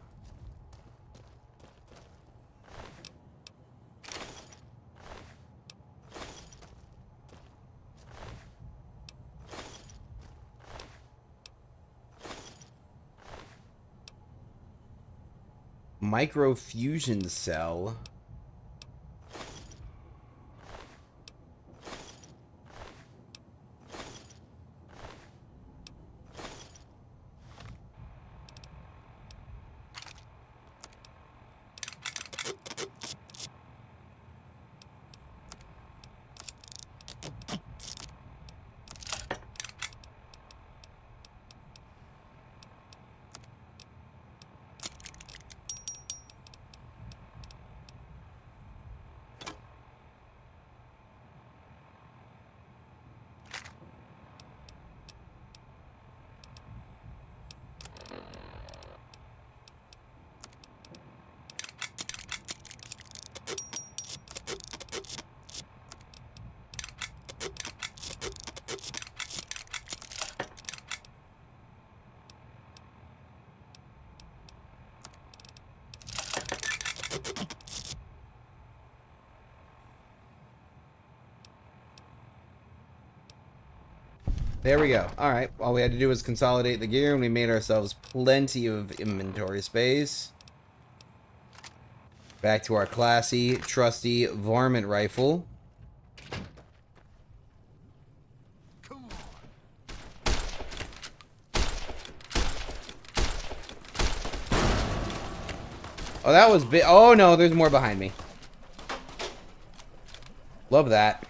Microfusion cell. There we go. Alright, all we had to do was consolidate the gear, and we made ourselves plenty of inventory space. Back to our classy, trusty varmint rifle. Oh, that was big. Oh, no, there's more behind me. Love that.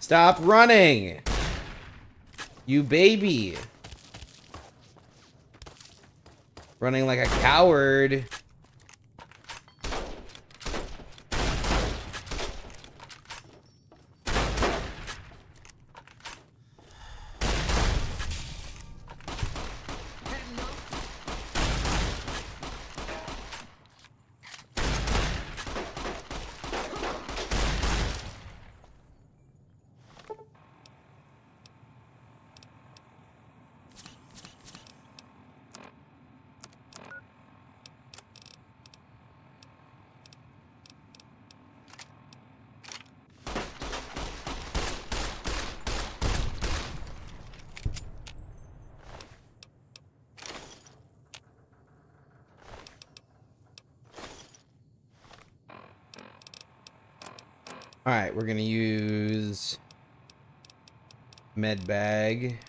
Stop running! You baby! Running like a coward. Alright, we're gonna use med bag.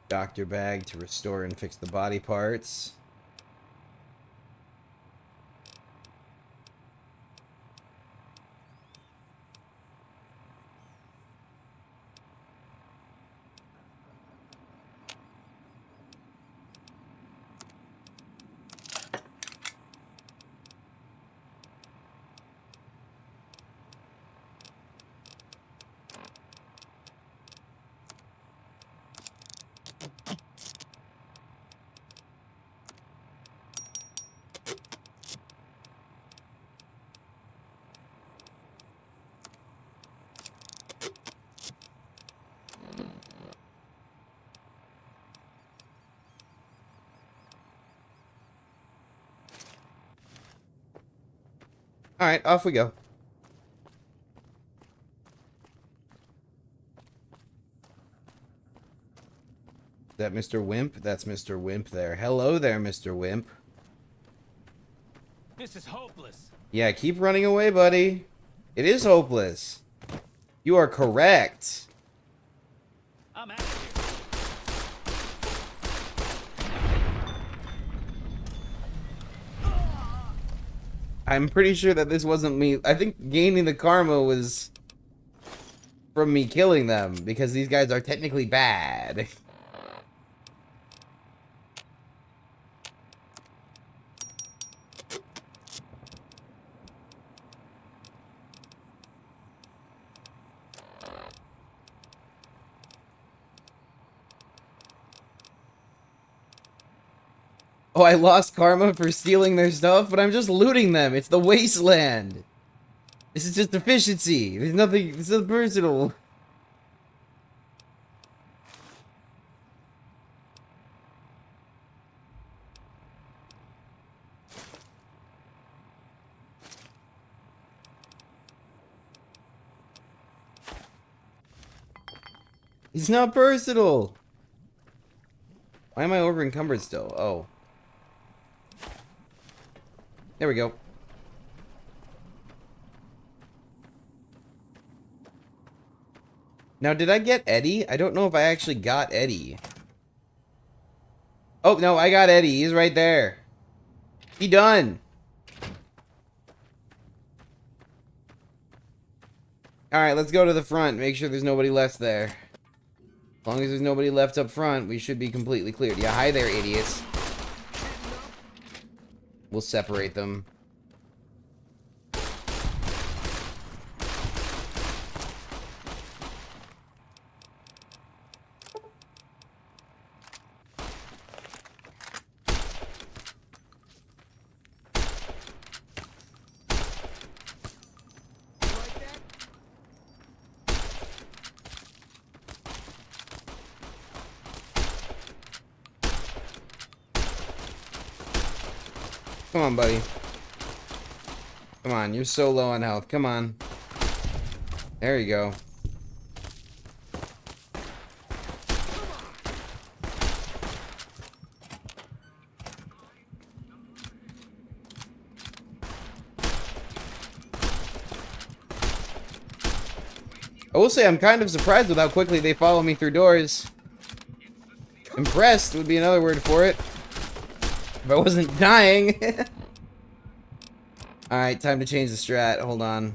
Doctor bag to restore and fix the body parts. Alright, off we go. Is that Mr. Wimp? That's Mr. Wimp there. Hello there, Mr. Wimp. This is hopeless. Yeah, keep running away, buddy. It is hopeless. You are correct. I'm out of here. I'm pretty sure that this wasn't me. I think gaining the karma was from me killing them, because these guys are technically bad. Oh, I lost karma for stealing their stuff, but I'm just looting them. It's the wasteland. This is just efficiency. There's nothing. It's not personal. It's not personal. Why am I over encumbered still? Oh. There we go. Now, did I get Eddie? I don't know if I actually got Eddie. Oh, no, I got Eddie. He's right there. He done. Alright, let's go to the front. Make sure there's nobody left there. As long as there's nobody left up front, we should be completely cleared. Yeah, hi there, idiots. We'll separate them. Come on, buddy. Come on, you're so low on health. Come on. There you go. I will say I'm kind of surprised with how quickly they follow me through doors. Impressed would be another word for it. If I wasn't dying. Alright, time to change the strat. Hold on.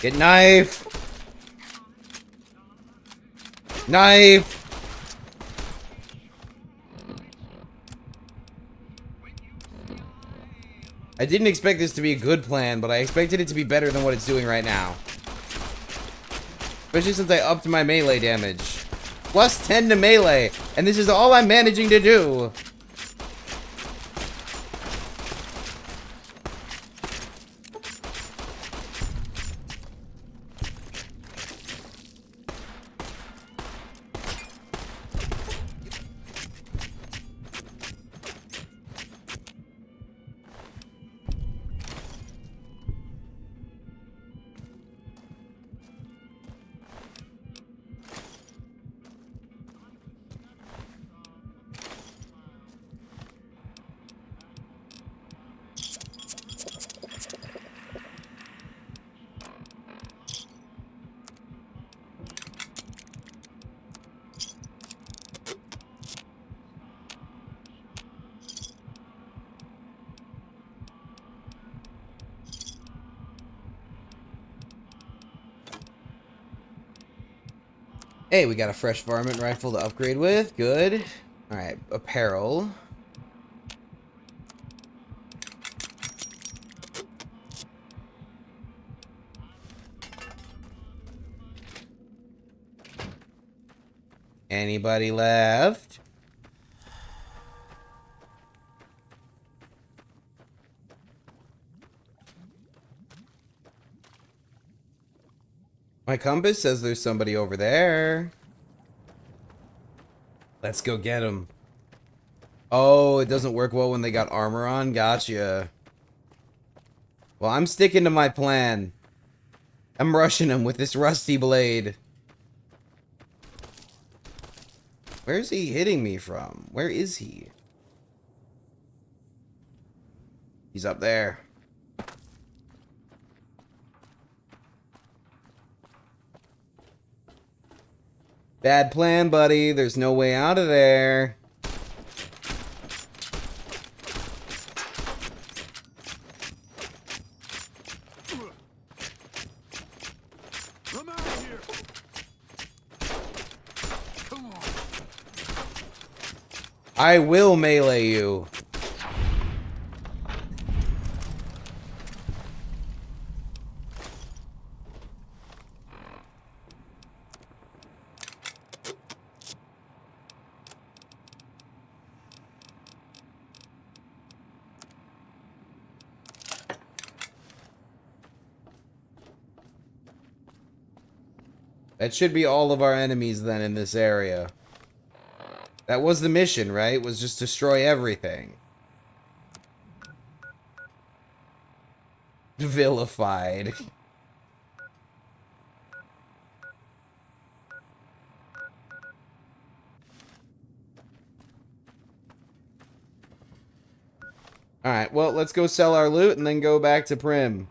Get knife! Knife! I didn't expect this to be a good plan, but I expected it to be better than what it's doing right now. Especially since I upped my melee damage. Plus 10 to melee, and this is all I'm managing to do. Hey, we got a fresh varmint rifle to upgrade with. Good. Alright, apparel. Anybody left? My compass says there's somebody over there. Let's go get him. Oh, it doesn't work well when they got armor on? Gotcha. Well, I'm sticking to my plan. I'm rushing him with this rusty blade. Where's he hitting me from? Where is he? He's up there. Bad plan, buddy. There's no way out of there. I'm out of here. Come on. I will melee you. That should be all of our enemies then in this area. That was the mission, right? Was just destroy everything. Vilified. Alright, well, let's go sell our loot and then go back to Prim.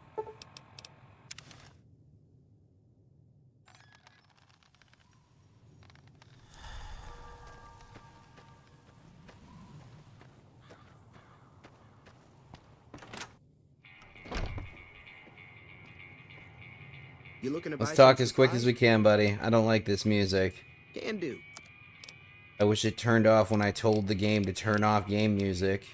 You looking to Let's buy talk some as quick as supplies? we can, buddy. I don't like this music. Can do. I wish it turned off when I told the game to turn off game music.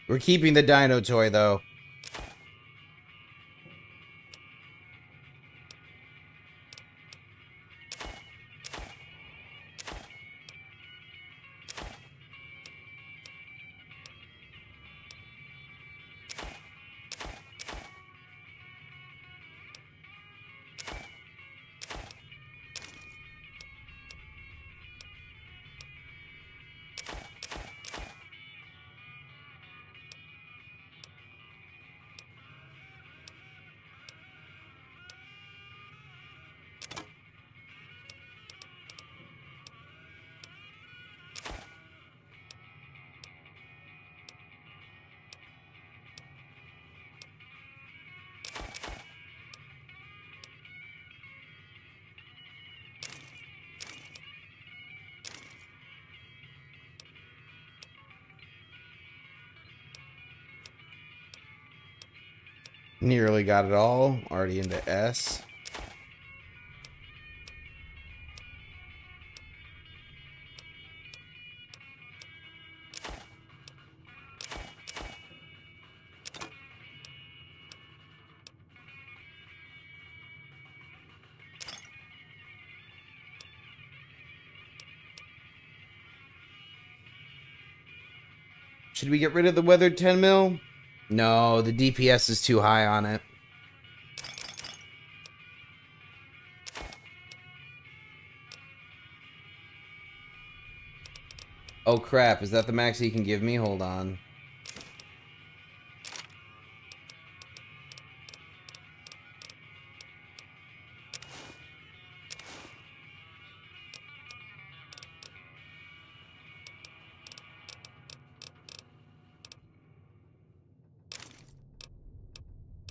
We're keeping the dino toy, though. Nearly got it all. Already into S. Should we get rid of the weathered 10 mil? No, the DPS is too high on it. Oh crap, is that the max he can give me? Hold on.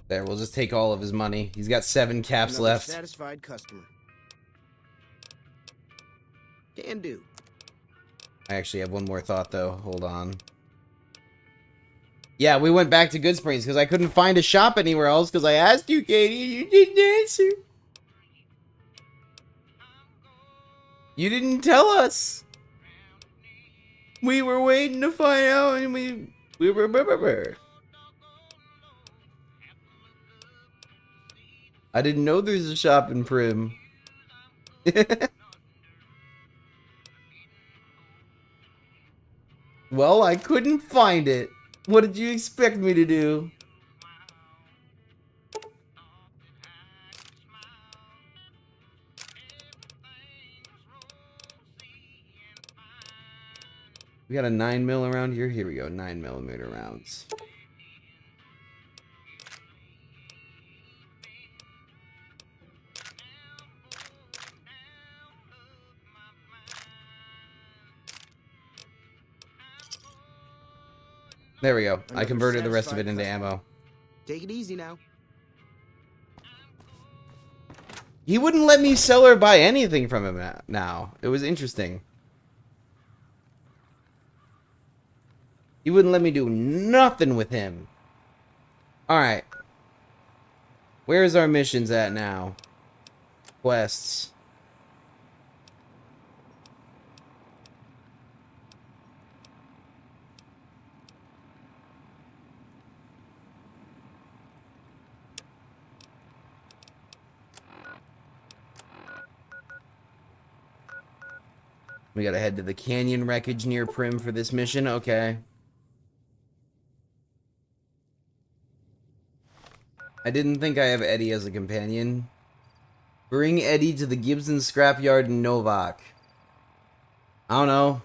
There, we'll just take all of his money. He's got 7 caps Another left. satisfied customer. Can do. I actually have one more thought, though. Hold on. Yeah, we went back to Goodsprings because I couldn't find a shop anywhere else because I asked you, Katie, and you didn't answer. You didn't tell us. We were waiting to find out, and we were. I didn't know there's a shop in Prim. Well, I couldn't find it. What did you expect me to do? We got a 9mm around here. Here we go, 9mm rounds. There we go. I converted the rest of it into ammo. Take it easy now. He wouldn't let me sell or buy anything from him now. It was interesting. He wouldn't let me do nothing with him. Alright. Where's our missions at now? Quests. We gotta head to the canyon wreckage near Prim for this mission. Okay. I didn't think I have Eddie as a companion. Bring Eddie to the Gibson scrapyard in Novak. I don't know.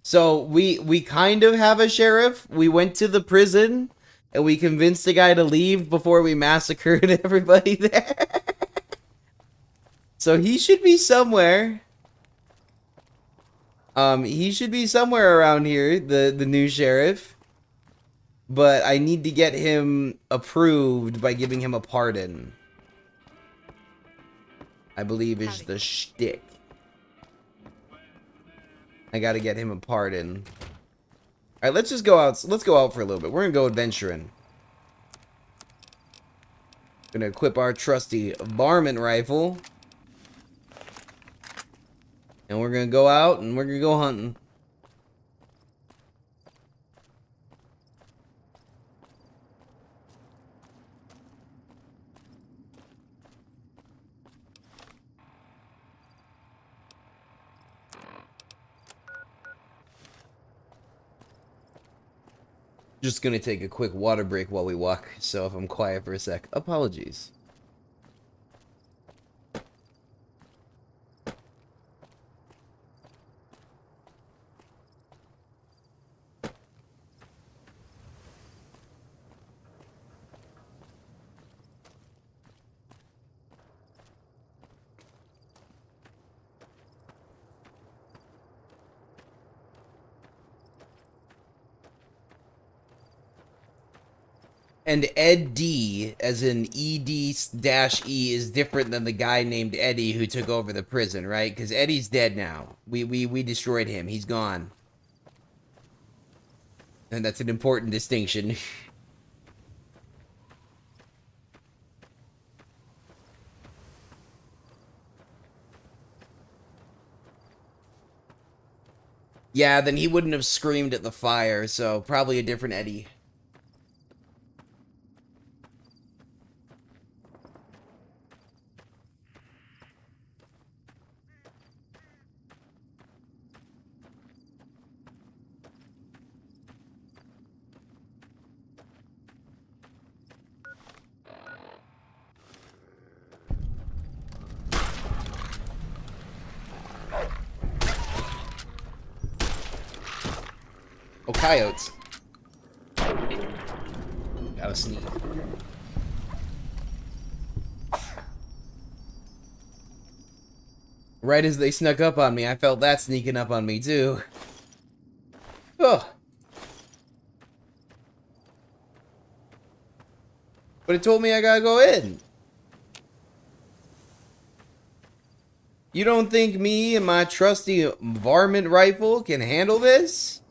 So we kind of have a sheriff. We went to the prison and we convinced the guy to leave before we massacred everybody there. So he should be somewhere. He should be somewhere around here, the new sheriff. But I need to get him approved by giving him a pardon. I believe is the shtick. I gotta get him a pardon. Alright, let's just go out. Let's go out for a little bit. We're gonna go adventuring. Gonna equip our trusty varmint rifle. And we're gonna go out and we're gonna go hunting. Just gonna take a quick water break while we walk, so if I'm quiet for a sec, apologies. And Ed D, as in ED-E, is different than the guy named Eddie who took over the prison, right? Because Eddie's dead now. We destroyed him. He's gone. And that's an important distinction. Yeah, then he wouldn't have screamed at the fire, so probably a different Eddie. Oh, coyotes. Gotta sneak. Right as they snuck up on me, I felt that sneaking up on me, too. Oh. But it told me I gotta go in. You don't think me and my trusty varmint rifle can handle this?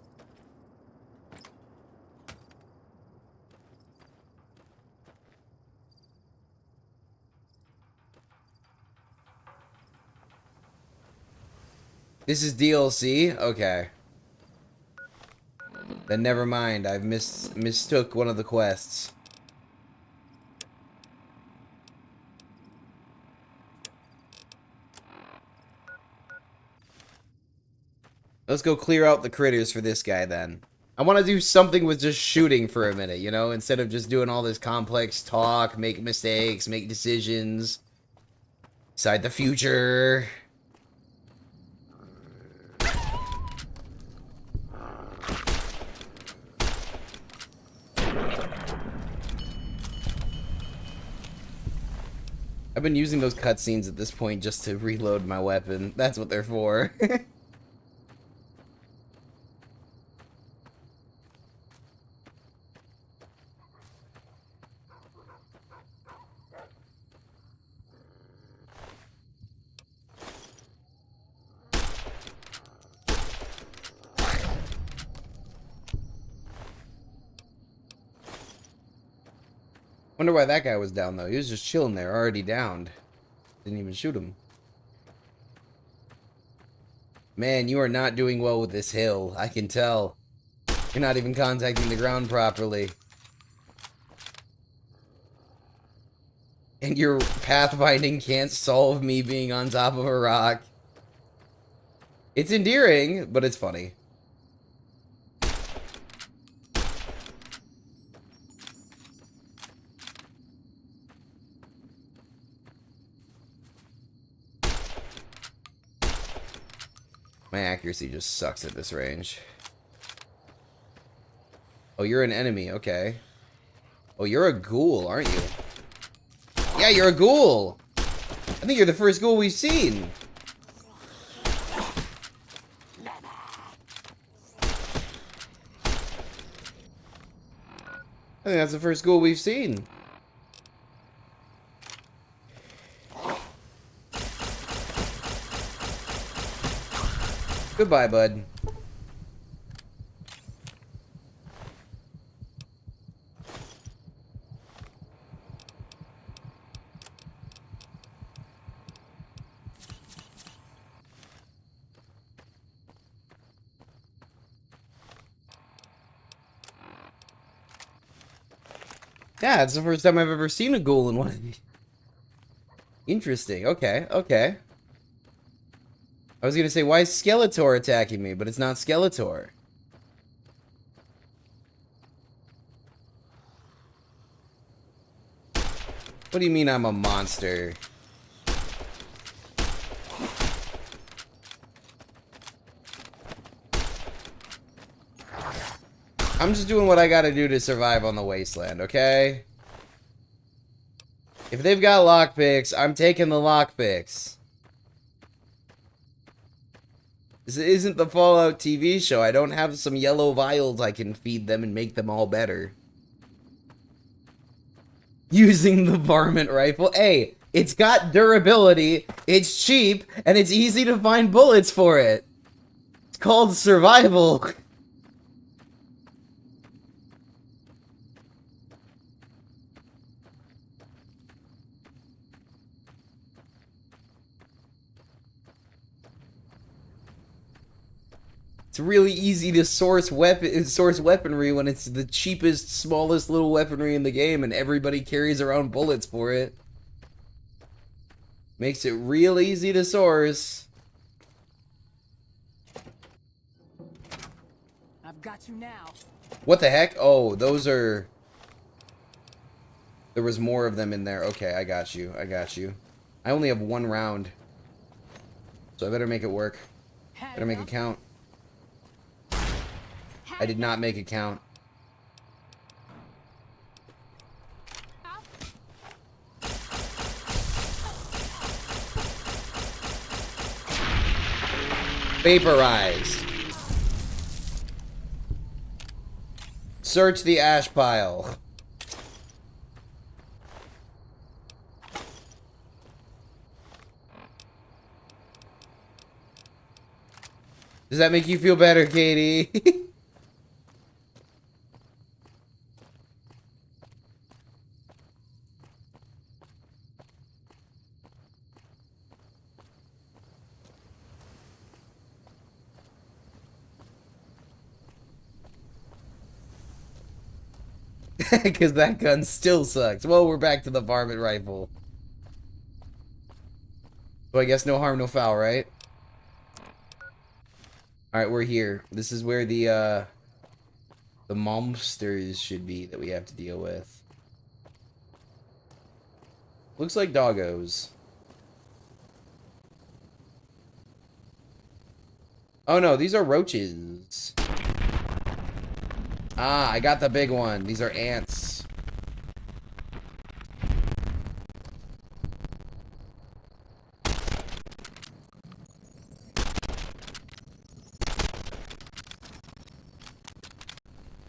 This is DLC? Okay. Then never mind. I've mistook one of the quests. Let's go clear out the critters for this guy then. I want to do something with just shooting for a minute, you know? Instead of just doing all this complex talk, make mistakes, make decisions. Decide the future. I've been using those cutscenes at this point just to reload my weapon. That's what they're for. Wonder why that guy was down, though. He was just chilling there, already downed. Didn't even shoot him. Man, you are not doing well with this hill. I can tell. You're not even contacting the ground properly. And your pathfinding can't solve me being on top of a rock. It's endearing, but it's funny. My accuracy just sucks at this range. Oh, you're an enemy. Okay. Oh, you're a ghoul, aren't you? Yeah, you're a ghoul. I think you're the first ghoul we've seen. I think that's the first ghoul we've seen. Goodbye, bud. Yeah, it's the first time I've ever seen a ghoul in one of these. Interesting. Okay, okay. I was gonna say, why is Skeletor attacking me? But it's not Skeletor. What do you mean I'm a monster? I'm just doing what I gotta do to survive on the wasteland, okay? If they've got lockpicks, I'm taking the lockpicks. This isn't the Fallout TV show. I don't have some yellow vials I can feed them and make them all better. Using the varmint rifle. Hey, it's got durability, it's cheap, and it's easy to find bullets for it. It's called survival. It's really easy to source weaponry when it's the cheapest, smallest little weaponry in the game and everybody carries around bullets for it. Makes it real easy to source. I've got you now. What the heck? Oh, those are... There was more of them in there. Okay, I got you. I got you. I only have one round. So I better make it work. Better make it count. I did not make it count. Vaporized. Search the ash pile. Does that make you feel better, Katie? Because that gun still sucks. Well, we're back to the varmint rifle. So I guess no harm, no foul, right? Alright, we're here. This is where the monsters should be that we have to deal with. Looks like doggos. Oh no, these are roaches. Ah, I got the big one. These are ants.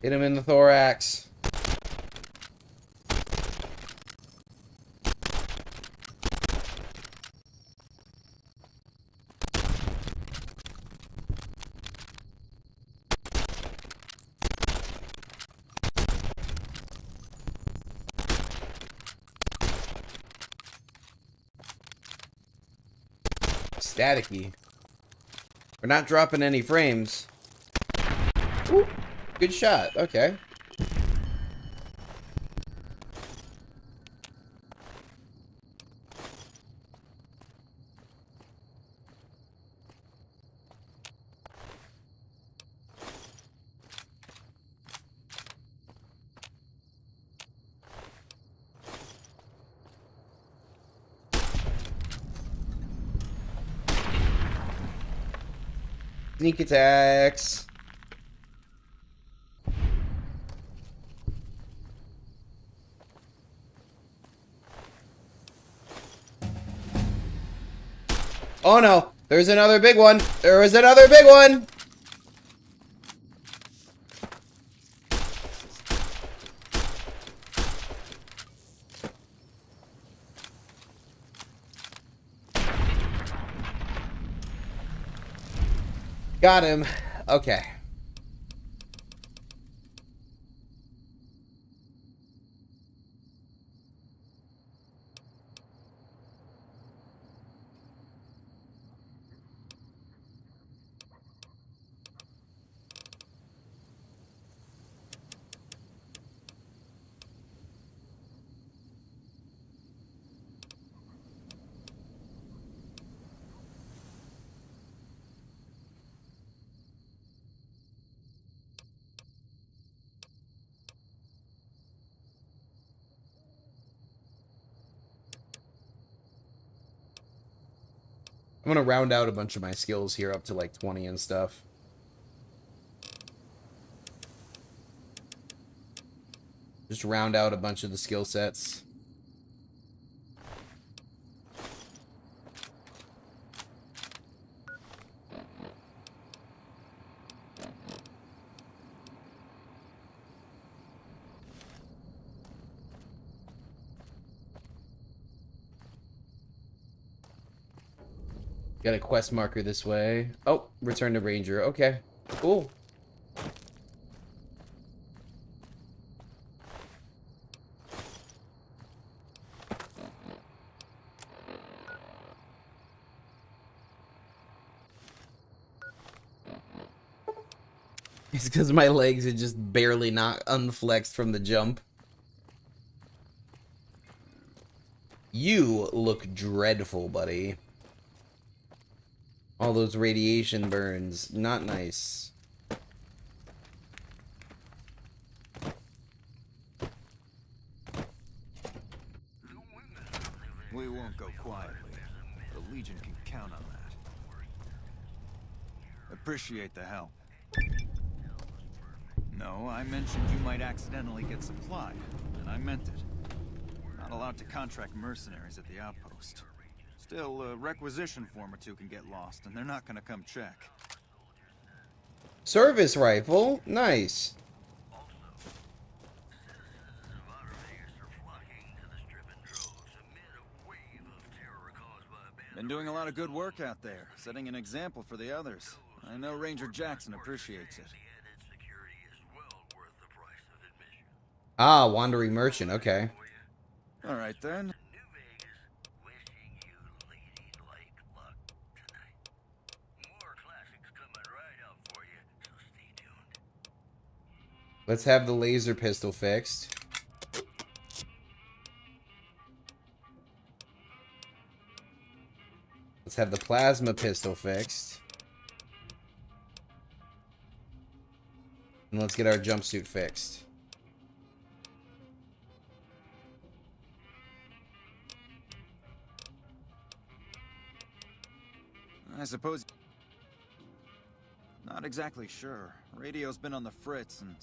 Hit him in the thorax. Staticky. We're not dropping any frames. Ooh, good shot. Okay. Sneak attacks. Oh no, there's another big one. There was another big one. Got him. Okay. I'm gonna round out a bunch of my skills here up to like 20 and stuff. Just round out a bunch of the skill sets. Got a quest marker this way. Oh, return to Ranger. Okay, cool. It's because my legs are just barely not unflexed from the jump. You look dreadful, buddy. All those radiation burns. Not nice. We won't go quietly. The Legion can count on that. Appreciate the help. No, I mentioned you might accidentally get supplied, and I meant it. Not allowed to contract mercenaries at the outpost. Still, a requisition form or two can get lost, and they're not gonna come check. Service rifle? Nice. Been doing a lot of good work out there, setting an example for the others. I know Ranger Jackson appreciates it. Ah, wandering merchant. Okay. All right, then. Let's have the laser pistol fixed. Let's have the plasma pistol fixed. And let's get our jumpsuit fixed. I suppose... Not exactly sure. Radio's been on the fritz and...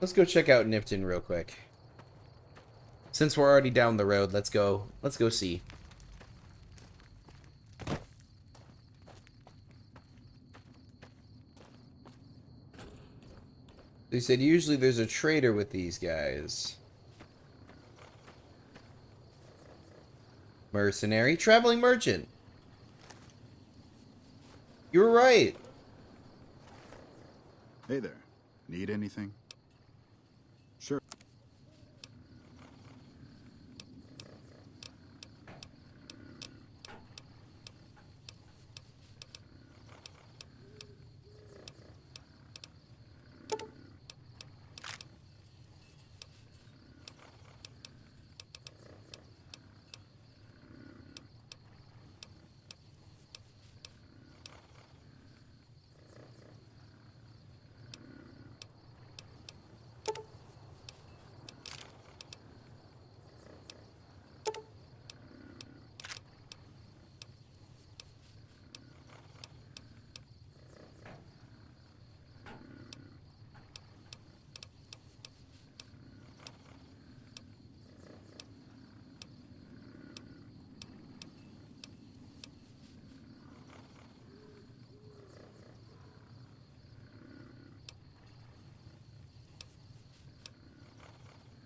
Let's go check out Nipton real quick. Since we're already down the road, let's go see. They said usually there's a trader with these guys. Mercenary, traveling merchant. You were right. Hey there. Need anything? Sure.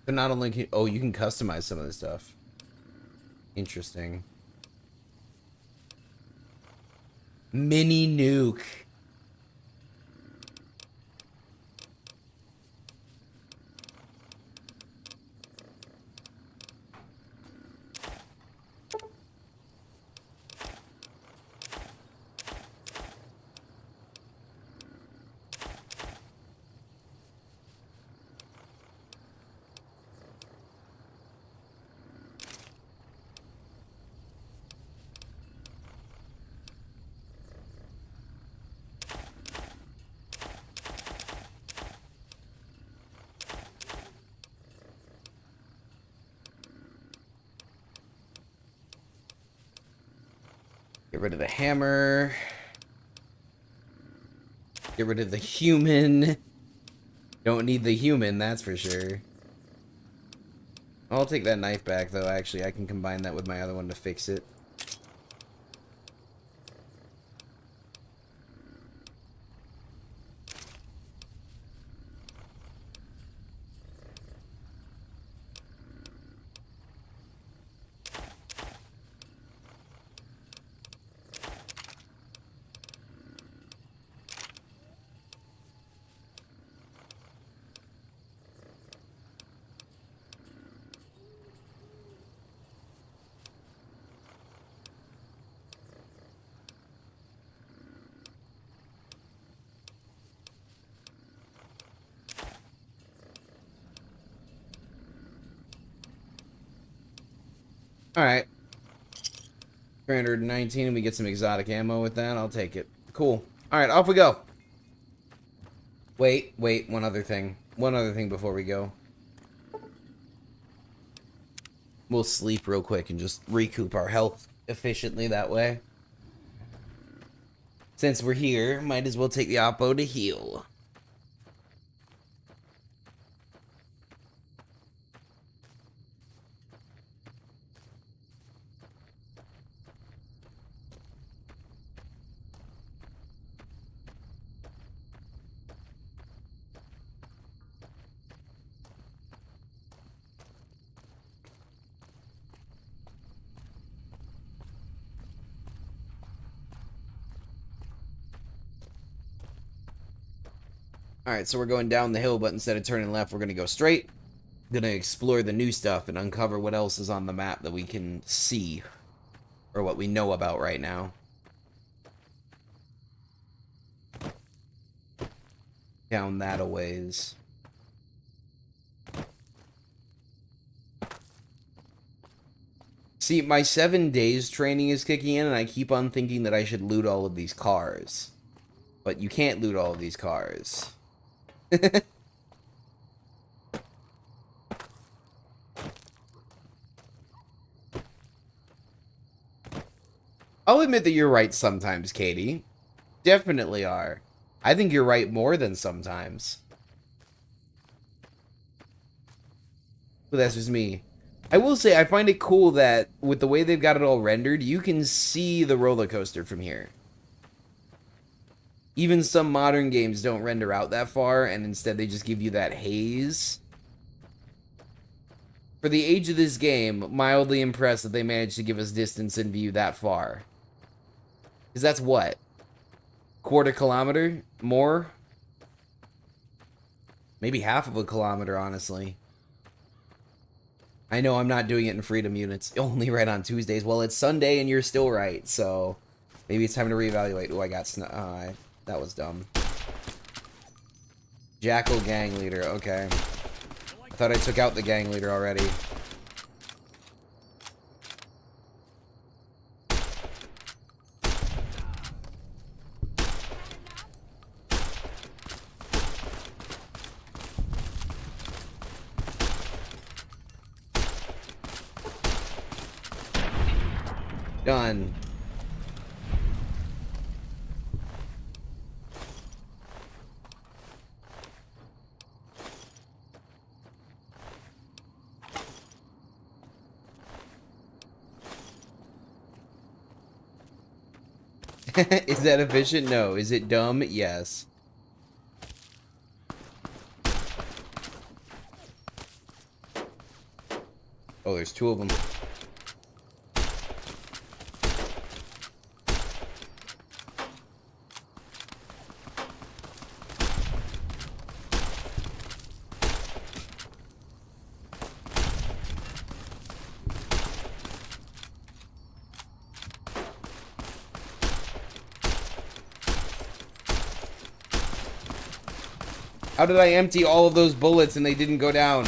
But not only can, oh, you can customize some of this stuff. Interesting. Mini nuke. Get rid of the hammer. Get rid of the human. Don't need the human, that's for sure. I'll take that knife back, though. Actually, I can combine that with my other one to fix it. Alright. 319 and we get some exotic ammo with that. I'll take it. Cool. Alright, off we go. Wait, one other thing. One other thing before we go. We'll sleep real quick and just recoup our health efficiently that way. Since we're here, might as well take the oppo to heal. Alright, so we're going down the hill, but instead of turning left, we're going to go straight. Going to explore the new stuff and uncover what else is on the map that we can see. Or what we know about right now. Down that a ways. See, my 7 days training is kicking in, and I keep on thinking that I should loot all of these cars. But you can't loot all of these cars. I'll admit that you're right sometimes, Katie. Definitely are. I think you're right more than sometimes. But that's just me. I will say, I find it cool that with the way they've got it all rendered, you can see the roller coaster from here. Even some modern games don't render out that far, and instead they just give you that haze. For the age of this game, mildly impressed that they managed to give us distance and view that far. Because that's what? Quarter kilometer? More? Maybe half of a kilometer, honestly. I know I'm not doing it in freedom units. Only right on Tuesdays. Well, it's Sunday and you're still right, so... Maybe it's time to reevaluate. Oh, I got that was dumb. Jackal gang leader. Okay. I thought I took out the gang leader already. Done. Is that efficient? No. Is it dumb? Yes. Oh, there's 2 of them. How did I empty all of those bullets and they didn't go down?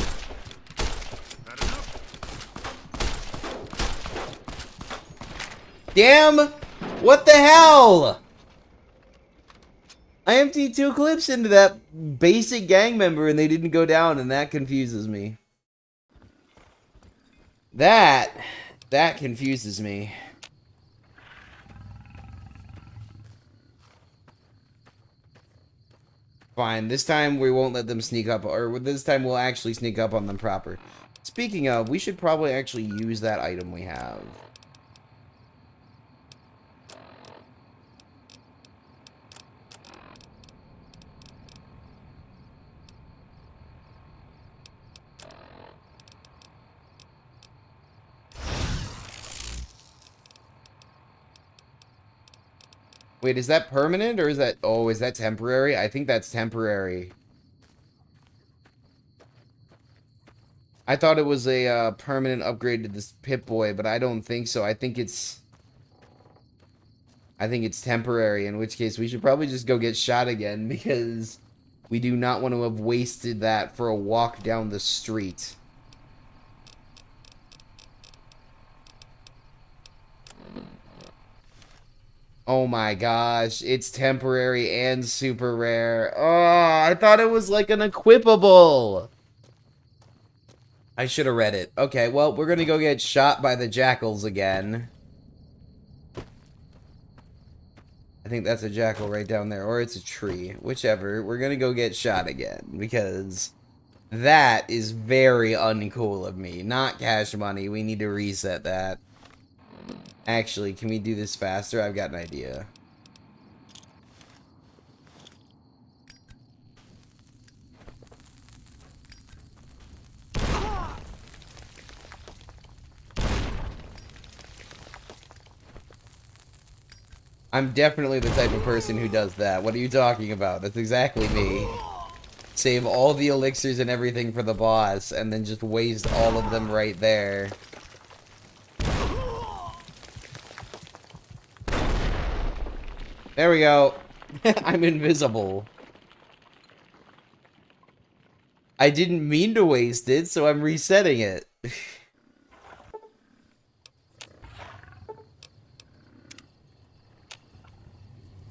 Damn! What the hell? I emptied 2 clips into that basic gang member and they didn't go down, and that confuses me. That confuses me. Fine, this time we won't let them sneak up, or this time we'll actually sneak up on them proper. Speaking of, we should probably actually use that item we have. Wait, is that permanent or is that... Oh, is that temporary? I think that's temporary. I thought it was a permanent upgrade to this Pip-Boy, but I don't think so. I think it's temporary, in which case we should probably just go get shot again, because we do not want to have wasted that for a walk down the street. Oh my gosh, it's temporary and super rare. Oh, I thought it was like an equipable. I should have read it. Okay, well, we're gonna go get shot by the jackals again. I think that's a jackal right down there, or it's a tree. Whichever, we're gonna go get shot again, because that is very uncool of me. Not cash money, we need to reset that. Actually, can we do this faster? I've got an idea. I'm definitely the type of person who does that. What are you talking about? That's exactly me. save all the elixirs and everything for the boss, and then just waste all of them right there. There we go. I'm invisible. I didn't mean to waste it, so I'm resetting it.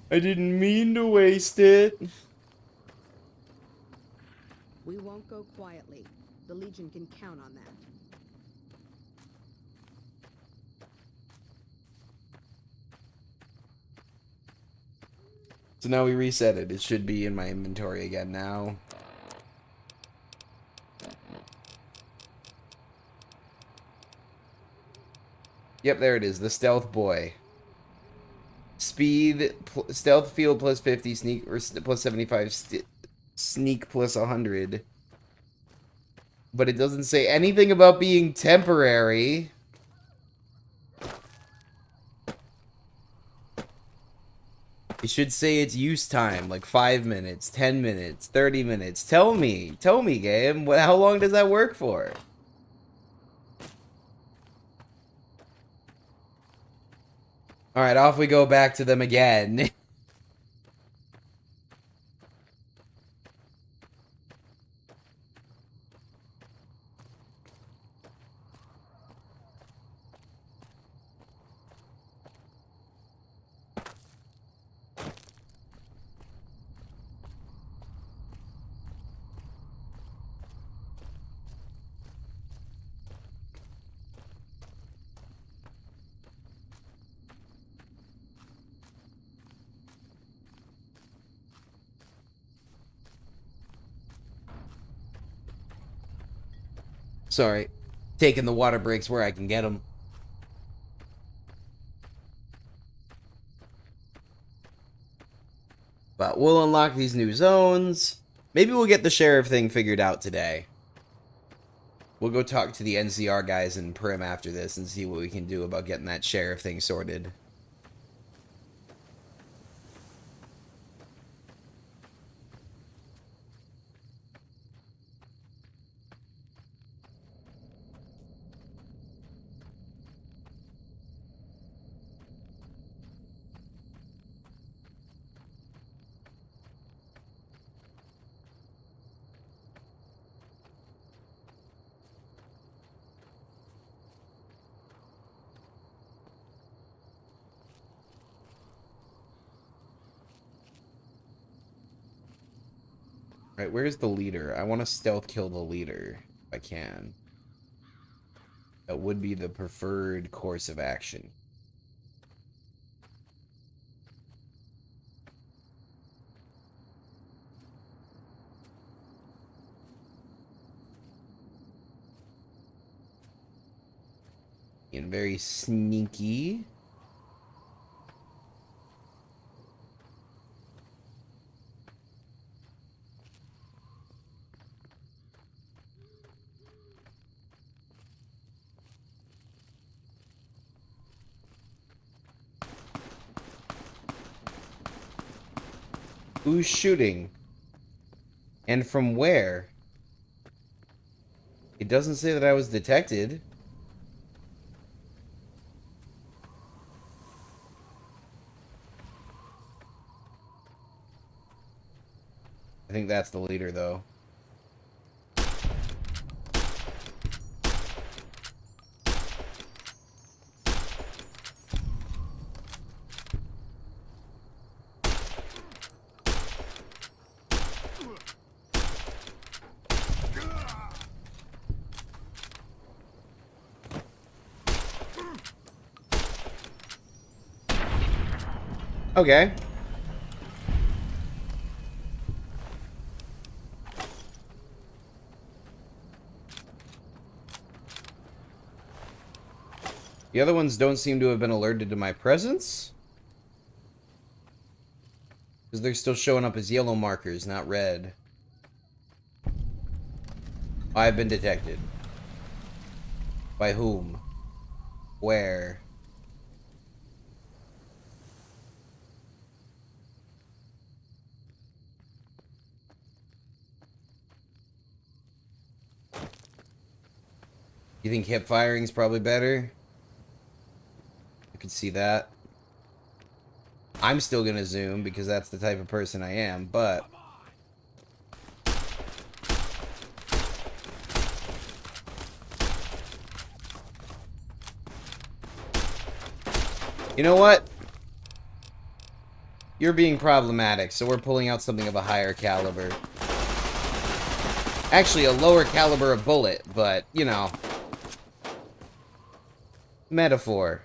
I didn't mean to waste it. We won't go quietly. The Legion can count on that. So now we reset it. It should be in my inventory again now. Yep, there it is. The stealth boy. Speed, stealth field plus 50, sneak or plus 75, sneak plus 100. But it doesn't say anything about being temporary. It should say its use time, like 5 minutes, 10 minutes, 30 minutes. Tell me, game. How long does that work for? Alright, off we go back to them again. Sorry. Taking the water breaks where I can get them. But we'll unlock these new zones. Maybe we'll get the sheriff thing figured out today. We'll go talk to the NCR guys in Prim after this and see what we can do about getting that sheriff thing sorted. Right, where's the leader? I want to stealth kill the leader, if I can. That would be the preferred course of action. And very sneaky. Who's shooting? And from where? It doesn't say that I was detected. I think that's the leader, though. Okay. The other ones don't seem to have been alerted to my presence. Because they're still showing up as yellow markers, not red. I've been detected. By whom? Where? You think hip firing's probably better? I could see that. I'm still gonna zoom because that's the type of person I am, but... You know what? You're being problematic, so we're pulling out something of a higher caliber. Actually, a lower caliber of bullet, but, you know. Metaphor.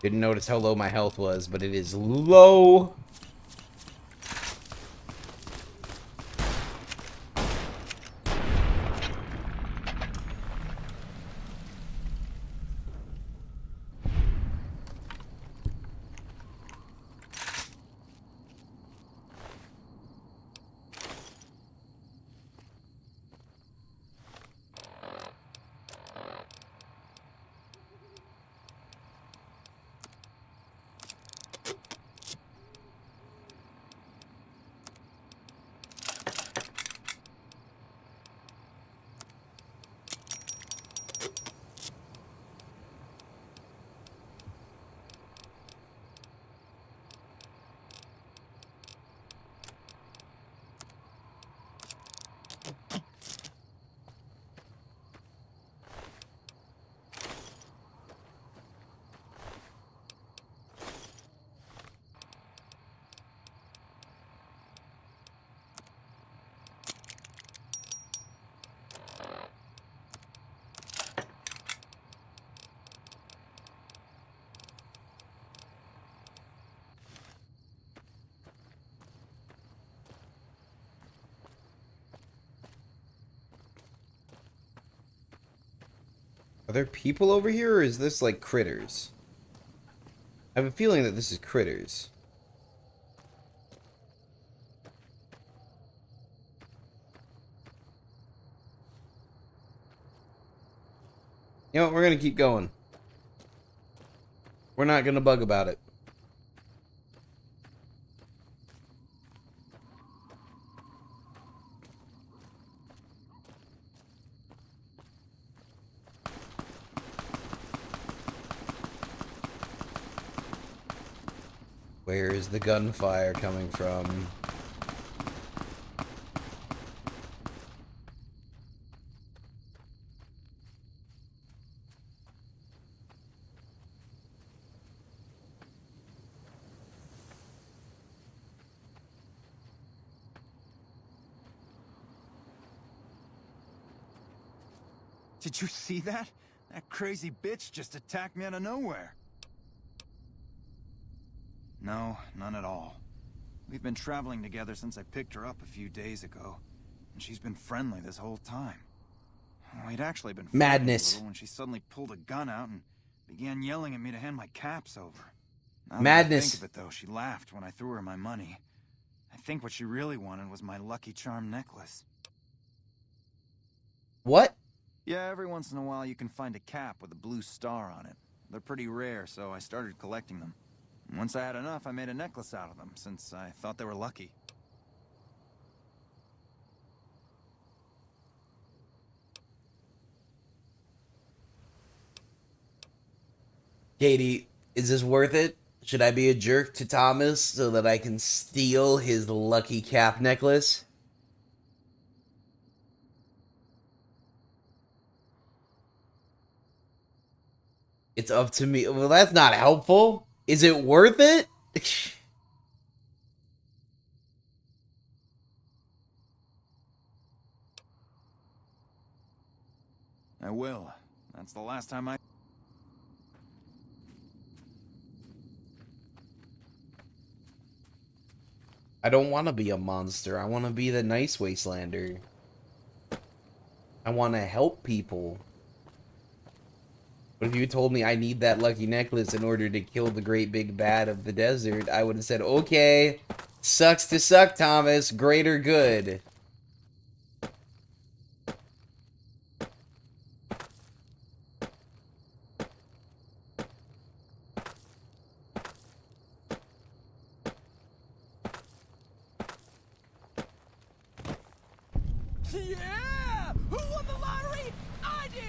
Didn't notice how low my health was, but it is low. Are there people over here, or is this like critters? I have a feeling that this is critters. You know what, we're gonna keep going. We're not gonna bug about it. Where is the gunfire coming from? Did you see that? That crazy bitch just attacked me out of nowhere. No, none at all. We've been traveling together since I picked her up a few days ago, and she's been friendly this whole time. We'd actually been Madness. a little when she suddenly pulled a gun out and began yelling at me to hand my caps over. Now Madness. that I think of it, though, she laughed when I threw her my money. I think what she really wanted was my Lucky Charm necklace. What? Yeah, every once in a while you can find a cap with a blue star on it. They're pretty rare, so I started collecting them. Once I had enough, I made a necklace out of them, since I thought they were lucky. Katie, is this worth it? Should I be a jerk to Thomas so that I can steal his lucky cap necklace? It's up to me. Well, that's not helpful. Is it worth it? I will. That's the last time I... I don't want to be a monster. I want to be the nice wastelander. I want to help people. But if you told me I need that lucky necklace in order to kill the great big bad of the desert, I would have said, okay, sucks to suck, Thomas. Greater good. Yeah! Who won the lottery? I did!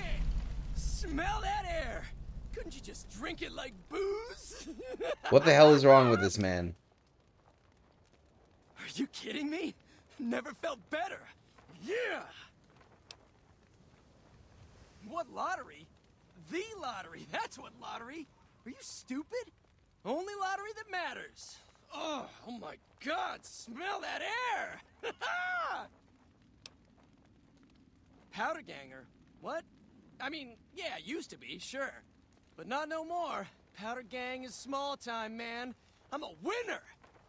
Smell that air! Couldn't you just drink it like booze? What the hell is wrong with this man? Are you kidding me? Never felt better. Yeah! What lottery? The lottery, that's what lottery. Are you stupid? Only lottery that matters. Oh my God, smell that air! Powder ganger? What? I mean, yeah, used to be, sure. But not no more. Powder gang is small time, man. I'm a winner!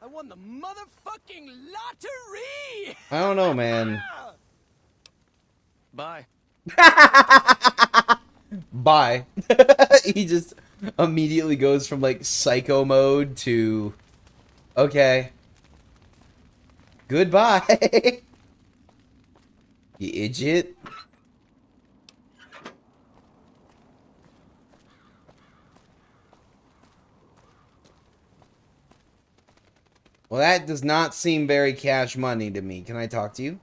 I won the motherfucking lottery! I don't know, man. Bye. Bye. He just immediately goes from, like, psycho mode to... Okay. Goodbye. You idiot. Well, that does not seem very cash money to me. Can I talk to you?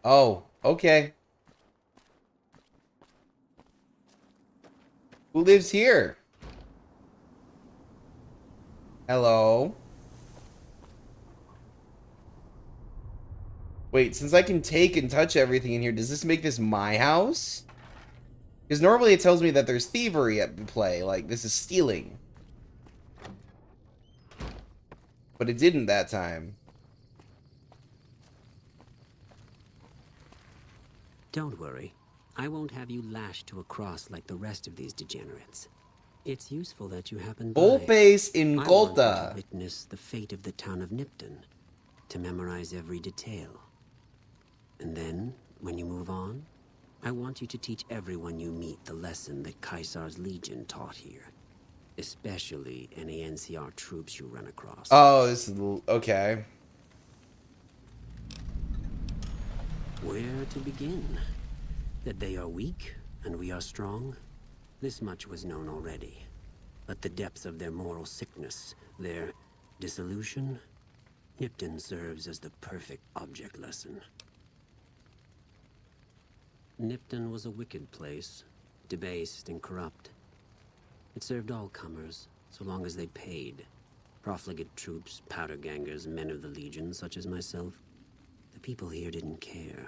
Oh, okay. Who lives here? Hello? Wait, since I can take and touch everything in here, does this make this my house? Because normally it tells me that there's thievery at play, like this is stealing. But it didn't that time. Don't worry. I won't have you lashed to a cross like the rest of these degenerates. It's useful that you happen by. Bullface in I want you Golta. to witness the fate of the town of Nipton, to memorize every detail. And then, when you move on, I want you to teach everyone you meet the lesson that Caesar's Legion taught here. Especially any NCR troops you run across. Oh, this is... okay. Where to begin? That they are weak, and we are strong? This much was known already. But the depths of their moral sickness, their dissolution, Nipton serves as the perfect object lesson. Nipton was a wicked place, debased and corrupt. It served all comers, so long as they paid. Profligate troops, powder gangers, men of the Legion, such as myself. The people here didn't care.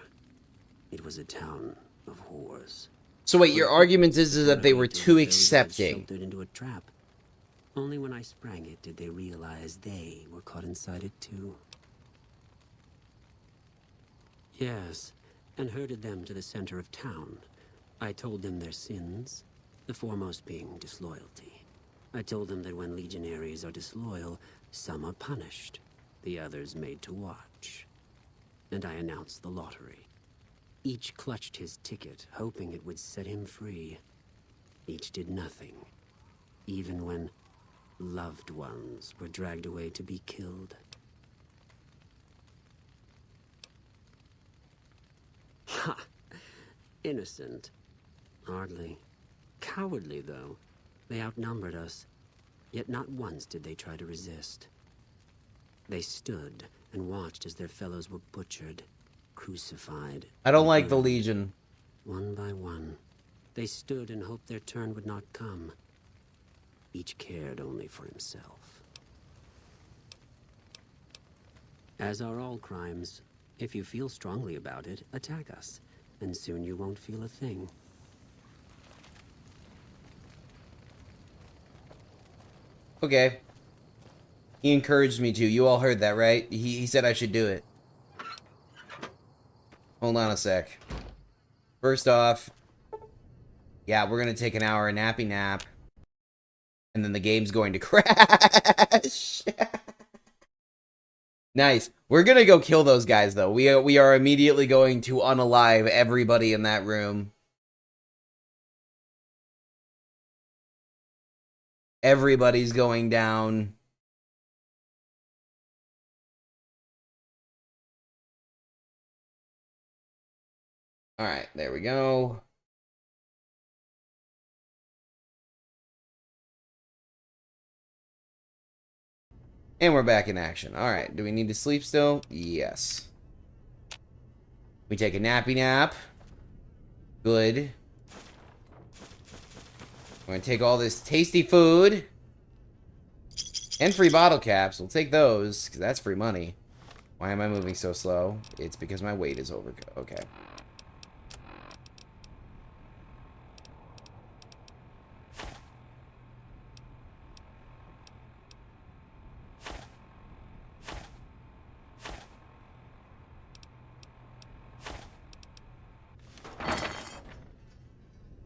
It was a town of whores. So wait, your argument is that they were too accepting. Sheltered into a trap. Only when I sprang it did they realize they were caught inside it too. Yes, and herded them to the center of town. I told them their sins, the foremost being disloyalty. I told them that when legionaries are disloyal, some are punished, the others made to watch. And I announced the lottery. Each clutched his ticket, hoping it would set him free. Each did nothing, even when loved ones were dragged away to be killed. Ha! Innocent. Hardly. Cowardly, though. They outnumbered us, yet not once did they try to resist. They stood and watched as their fellows were butchered, crucified. I don't like the Legion. One by one, they stood and hoped their turn would not come. Each cared only for himself. As are all crimes, if you feel strongly about it, attack us, and soon you won't feel a thing. Okay. He encouraged me to. You all heard that, right? He said I should do it. Hold on a sec. First off, Yeah, we're gonna take an hour nappy nap. And then the game's going to crash. Nice. We're gonna go kill those guys, though. We are immediately going to unalive everybody in that room. Everybody's going down. Alright, there we go. And we're back in action. Alright, do we need to sleep still? Yes. We take a nappy nap. Good. We're gonna take all this tasty food. And free bottle caps. We'll take those, because that's free money. Why am I moving so slow? It's because my weight is over. Okay.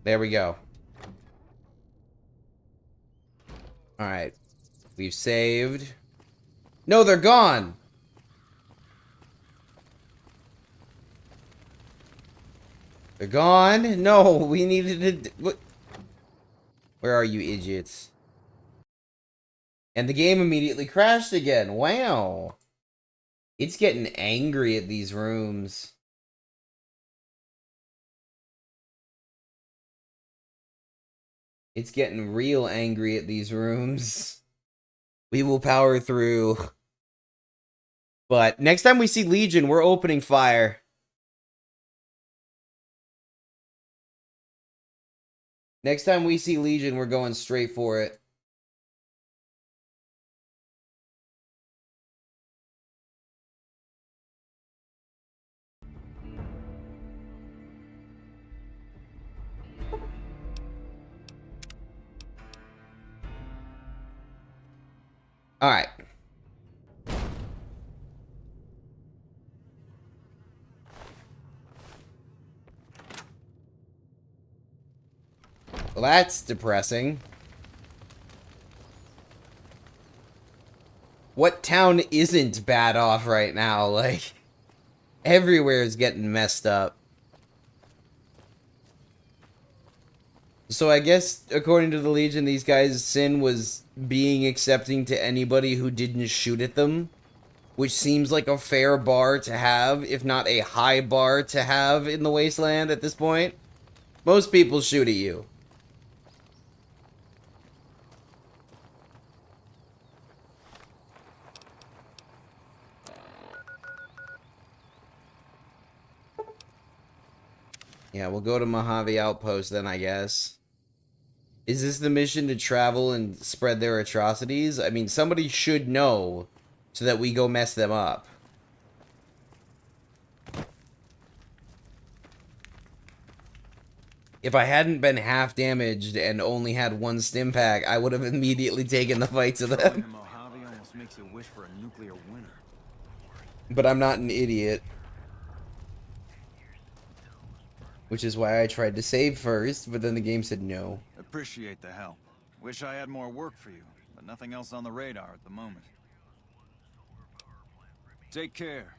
There we go. Alright. We've saved. No, they're gone! They're gone? No, we needed to... What? Where are you, idiots? And the game immediately crashed again. Wow. It's getting angry at these rooms. It's getting real angry at these rooms. We will power through. But next time we see Legion, we're opening fire. Next time we see Legion, we're going straight for it. Alright. Well, that's depressing. What town isn't bad off right now? Like, everywhere is getting messed up. So I guess, according to the Legion, these guys' sin was being accepting to anybody who didn't shoot at them. Which seems like a fair bar to have, if not a high bar to have in the wasteland at this point. Most people shoot at you. Yeah, we'll go to Mojave Outpost then, I guess. Is this the mission to travel and spread their atrocities? I mean, somebody should know so that we go mess them up. If I hadn't been half damaged and only had one stim pack, I would have immediately taken the fight to them. Mojave almost makes you wish for a nuclear winter. But I'm not an idiot. Which is why I tried to save first, but then the game said no. Appreciate the help. Wish I had more work for you, but nothing else on the radar at the moment. Take care.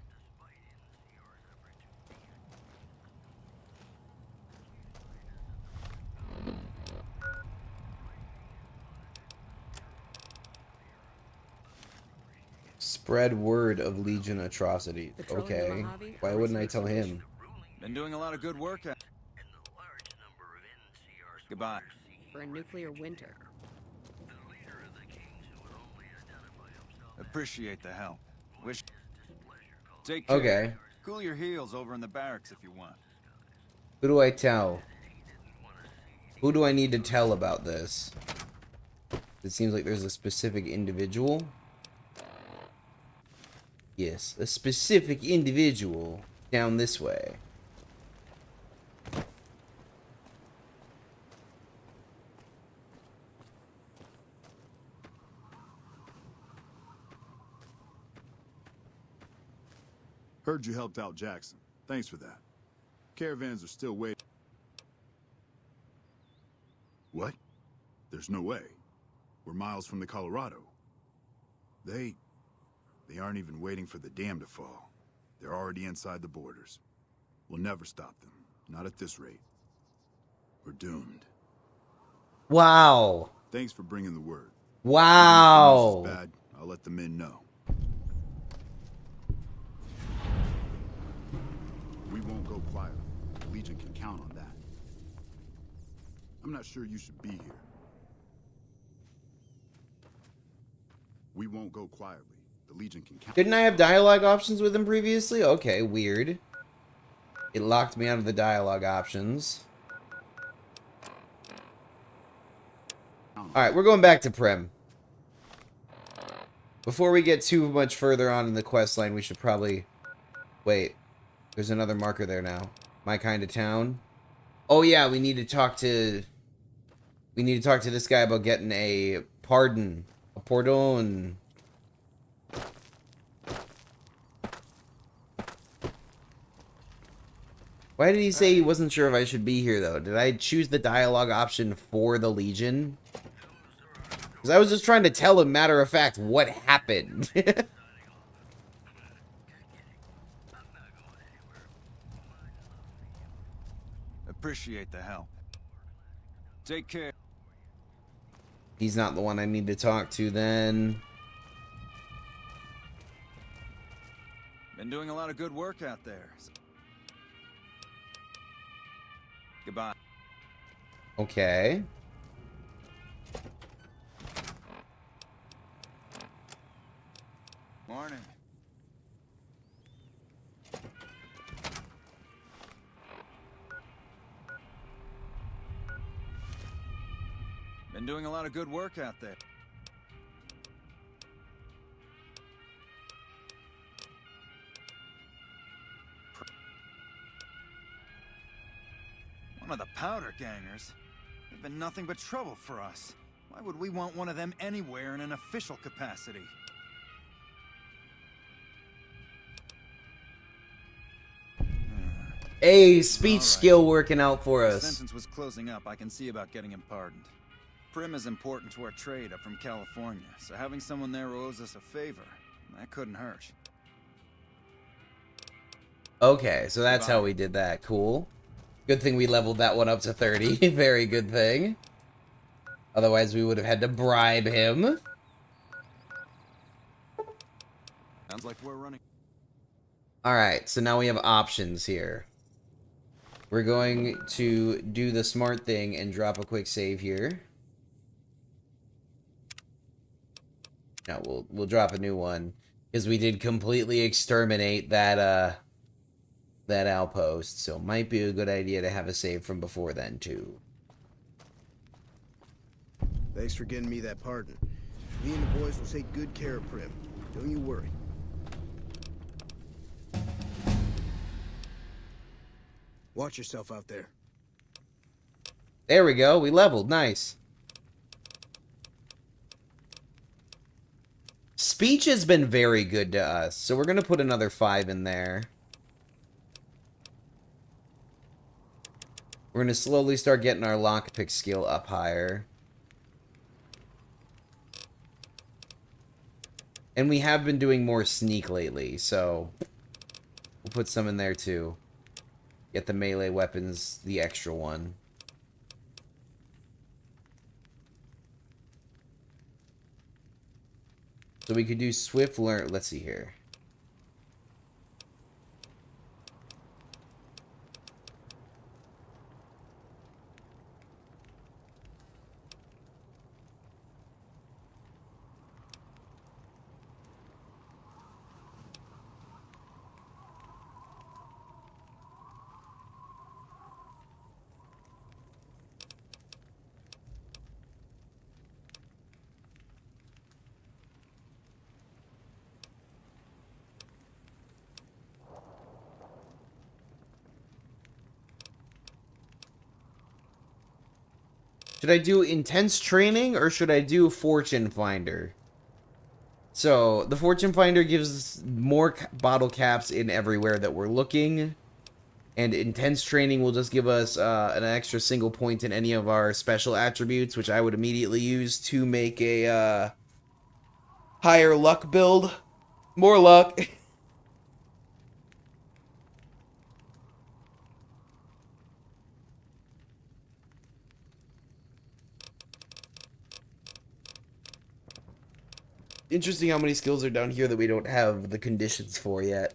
Spread word of Legion atrocities. Patrolling the Okay. Mojave Why wouldn't I tell him? Been doing a lot of good work. Goodbye. For a nuclear winter. Appreciate the help. Wish. Take care. Okay. Cool your heels over in the barracks if you want. Who do I tell? Who do I need to tell about this? It seems like there's a specific individual. Yes, a specific individual down this way. Heard you helped out Jackson. Thanks for that. Caravans are still waiting. What? There's no way. We're miles from the Colorado. They aren't even waiting for the dam to fall. They're already inside the borders. We'll never stop them. Not at this rate. We're doomed. Wow. Thanks for bringing the word. Wow. If the news is bad, I'll let the men know. We won't go quietly. The Legion can count on that. I'm not sure you should be here. We won't go quietly. The Legion can count. Didn't I have dialogue options with him previously? Okay, weird. It locked me out of the dialogue options. Alright, we're going back to Prim. Before we get too much further on in the quest line, we should probably... Wait. There's another marker there now. My kind of town. Oh yeah, we need to talk to... We need to talk to this guy about getting a pardon. A pardon. Why did he say he wasn't sure if I should be here, though? Did I choose the dialogue option for the Legion? Because I was just trying to tell him, matter of fact, what happened. Appreciate the help. Take care. He's not the one I need to talk to, then. Been doing a lot of good work out there. Goodbye. Okay. Morning. Been doing a lot of good work out there. One of the powder gangers. They've been nothing but trouble for us. Why would we want one of them anywhere in an official capacity? Hey, speech skill working out for The us. sentence was closing up. I can see about getting him pardoned. Prim is important to our trade up from California, so having someone there who owes us a favor, that couldn't hurt. Okay, so that's how we did that. Cool. Good thing we leveled that one up to 30. Very good thing. Otherwise, we would have had to bribe him. Sounds like we're running. Alright, so now we have options here. We're going to do the smart thing and drop a quick save here. No, we'll drop a new one. Because we did completely exterminate that outpost. So it might be a good idea to have a save from before then, too. Thanks for getting me that pardon. Me and the boys will take good care of Prim. Don't you worry. Watch yourself out there. There we go. We leveled. Nice. Speech has been very good to us, so we're going to put another 5 in there. We're going to slowly start getting our lockpick skill up higher. And we have been doing more sneak lately, so we'll put some in there too. Get the melee weapons, the extra one. So we could do swift learn. Let's see here. Should I do intense training or should I do fortune finder? So the fortune finder gives more bottle caps in everywhere that we're looking, And intense training will just give us an extra single point in any of our special attributes, which I would immediately use to make a higher luck build. More luck. Interesting how many skills are down here that we don't have the conditions for yet.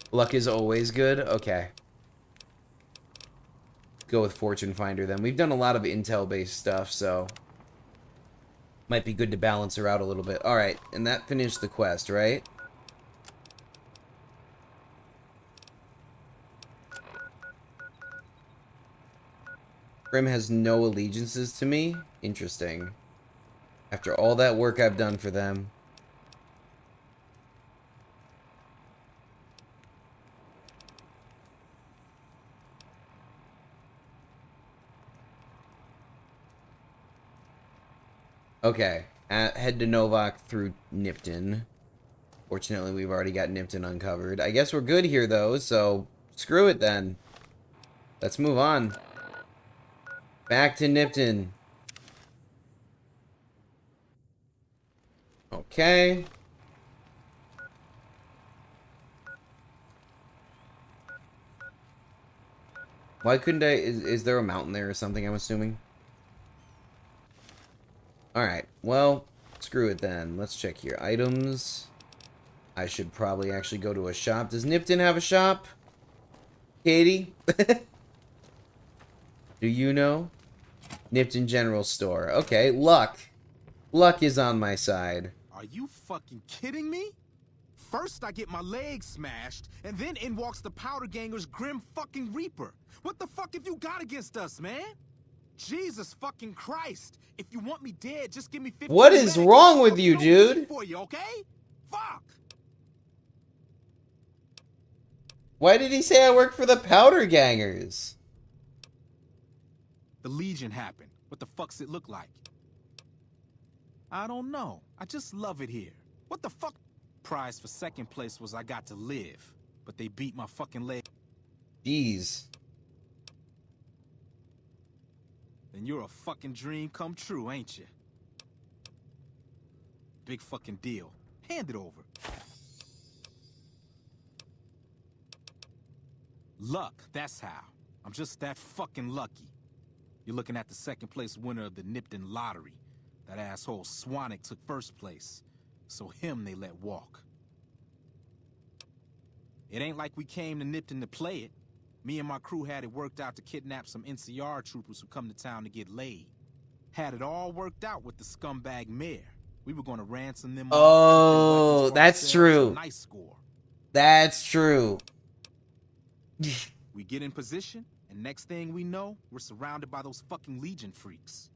Luck is always good? Okay. Go with Fortune Finder then. We've done a lot of intel-based stuff, so might be good to balance her out a little bit. Alright, and that finished the quest, right? Grim has no allegiances to me? Interesting. After all that work I've done for them. Okay, head to Novak through Nipton. Fortunately, we've already got Nipton uncovered. I guess we're good here, though, so screw it then. Let's move on. Back to Nipton. Okay. Why couldn't I... Is there a mountain there or something, I'm assuming? Alright, well, screw it then. Let's check here. Items. I should probably actually go to a shop. Does Nipton have a shop? Katie? Do you know? Nipton General Store. Okay, luck. Luck is on my side. Are you fucking kidding me? First I get my leg smashed, and then in walks the Powder Ganger's Grim fucking Reaper. What the fuck have you got against us, man? Jesus fucking Christ. If you want me dead, just give me 15 What is minutes. wrong with you, dude? For you, okay? Fuck. Why did he say I work for the Powder Gangers? The Legion happened. What the fuck's it look like? I don't know. I just love it here. What the fuck? Prize for second place was I got to live, but they beat my fucking leg. Jeez. Then you're a fucking dream come true, ain't you? Big fucking deal. Hand it over. Luck, that's how. I'm just that fucking lucky. You're looking at the second place winner of the Nipton lottery. That asshole Swanick took first place, so him they let walk. It ain't like we came to Nipton to play it. Me and my crew had it worked out to kidnap some NCR troopers who come to town to get laid. Had it all worked out with the scumbag mayor. We were gonna ransom them. Oh, that's true. Nice score. That's true. We get in position, and next thing we know, we're surrounded by those fucking Legion freaks.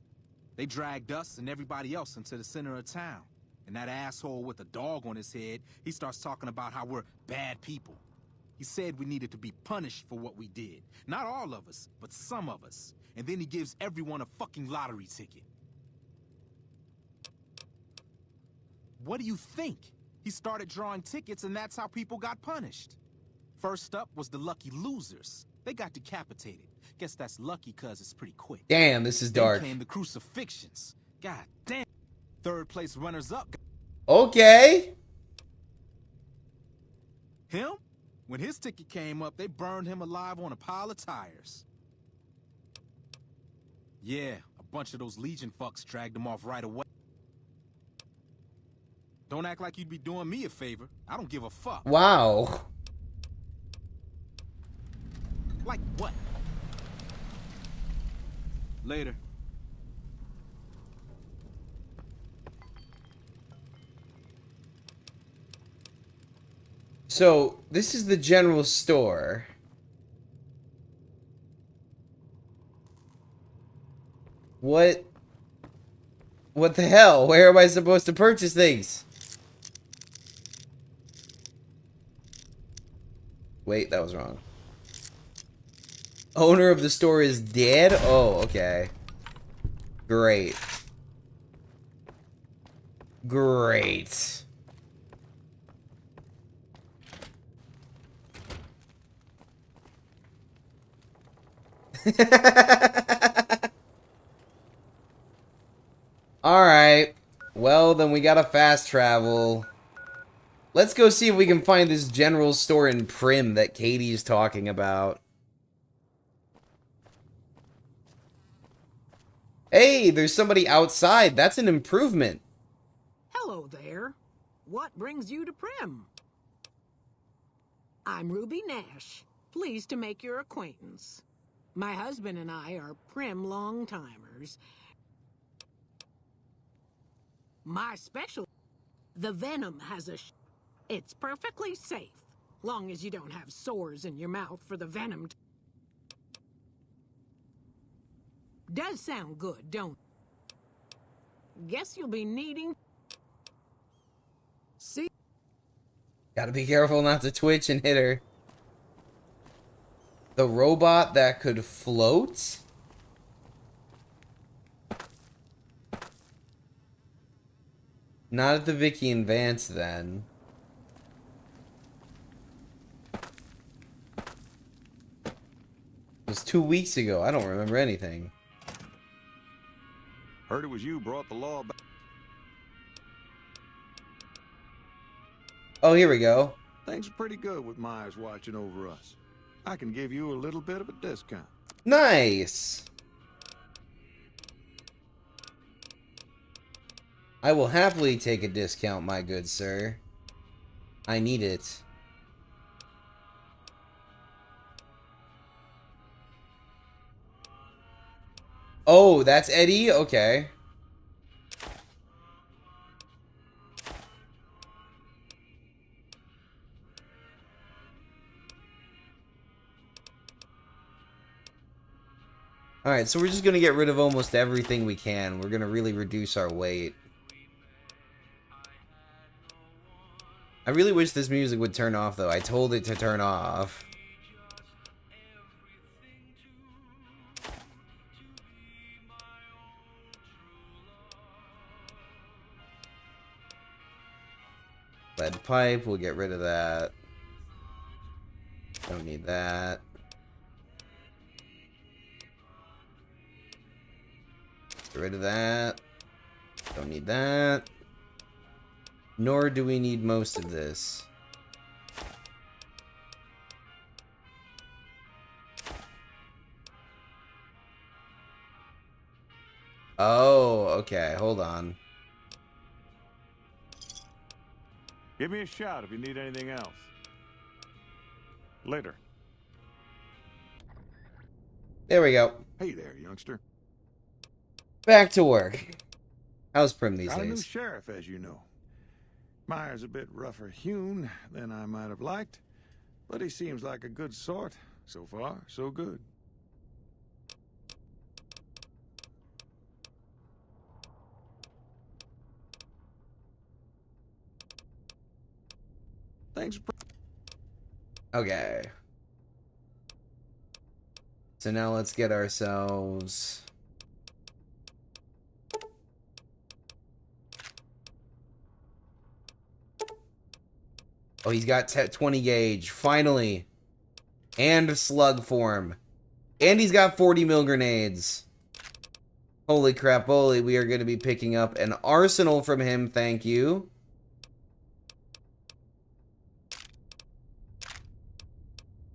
They dragged us and everybody else into the center of town. And that asshole with a dog on his head, he starts talking about how we're bad people. He said we needed to be punished for what we did. Not all of us, but some of us. And then he gives everyone a fucking lottery ticket. What do you think? He started drawing tickets and that's how people got punished. First up was the lucky losers. They got decapitated. Guess that's lucky cause it's pretty quick. Damn, this is dark. Then came the crucifixions. God damn. Third place runners up. Okay. Him? When his ticket came up, they burned him alive on a pile of tires. Yeah, a bunch of those Legion fucks dragged him off right away. Don't act like you'd be doing me a favor. I don't give a fuck. Wow. Like what? Later. So, this is the general store. What the hell? Where am I supposed to purchase things? Wait, that was wrong. Owner of the store is dead? Oh, okay. Great. Great. Alright. Well, then we gotta fast travel. Let's go see if we can find this general store in Prim that Katie's talking about. Hey, there's somebody outside. That's an improvement. Hello there. What brings you to Prim? I'm Ruby Nash. Pleased to make your acquaintance. My husband and I are Prim long-timers. My special... The venom has a... It's perfectly safe, long as you don't have sores in your mouth for the venom to... Does sound good, don't it? Guess you'll be needing... See? Gotta be careful not to twitch and hit her. The robot that could float? Not at the Vicky and Vance, then. It was 2 weeks ago. I don't remember anything. Heard it was you brought the law back. Oh, here we go. Things are pretty good with Myers watching over us. I can give you a little bit of a discount. Nice. I will happily take a discount, my good sir. I need it. Oh, that's Eddie? Okay. Alright, so we're just gonna get rid of almost everything we can. We're gonna really reduce our weight. I really wish this music would turn off, though. I told it to turn off. Lead pipe, we'll get rid of that. Don't need that. Get rid of that. Don't need that. Nor do we need most of this. Oh, okay. Hold on. Give me a shout if you need anything else. Later. There we go. Hey there, youngster. Back to work. How's Prim these Got a new days? sheriff, as you know. Myers a bit rougher hewn than I might have liked, but he seems like a good sort. So far, so good. Thanks. Okay. So now let's get ourselves... Oh, he's got 20 gauge. Finally. And slug form. And he's got 40 mil grenades. Holy crap, holy. We are going to be picking up an arsenal from him. Thank you.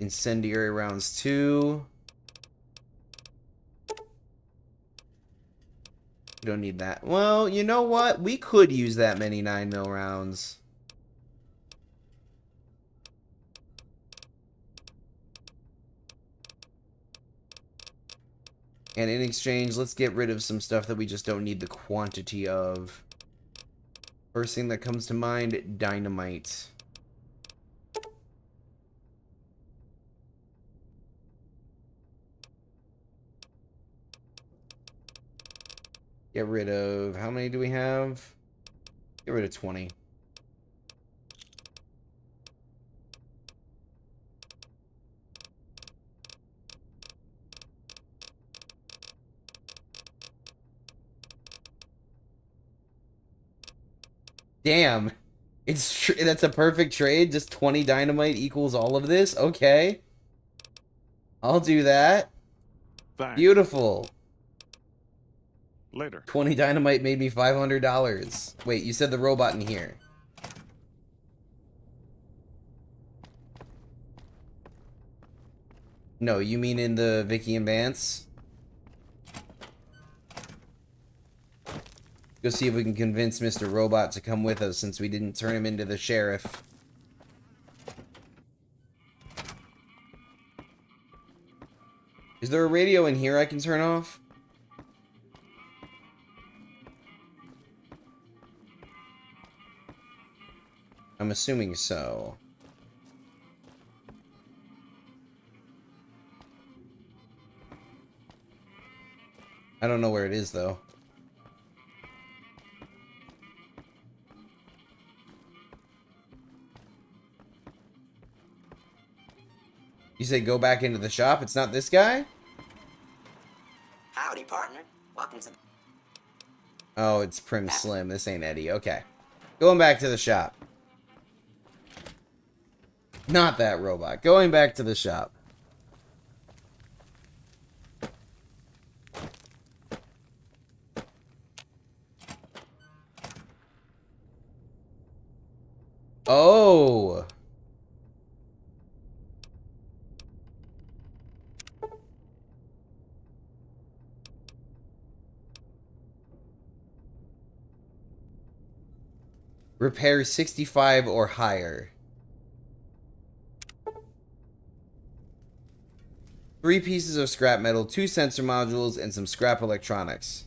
Incendiary rounds 2. We don't need that. Well, you know what? We could use that many 9mm rounds. And in exchange, let's get rid of some stuff that we just don't need the quantity of. First thing that comes to mind, dynamite. Get rid of... How many do we have? Get rid of 20. Damn. That's a perfect trade. Just 20 dynamite equals all of this? Okay. I'll do that. Thanks. Beautiful. Later. 20 dynamite made me $500. Wait, you said the robot in here. No, you mean in the Vicky and Vance? Go see if we can convince Mr. Robot to come with us since we didn't turn him into the sheriff. Is there a radio in here I can turn off? I'm assuming so. I don't know where it is, though. You say go back into the shop? It's not this guy? Howdy, partner. Welcome to... Oh, it's Prim Slim. This ain't Eddie. Okay. Going back to the shop. Not that robot. Going back to the shop. Oh! Repair 65 or higher. 3 pieces of scrap metal, 2 sensor modules, and some scrap electronics.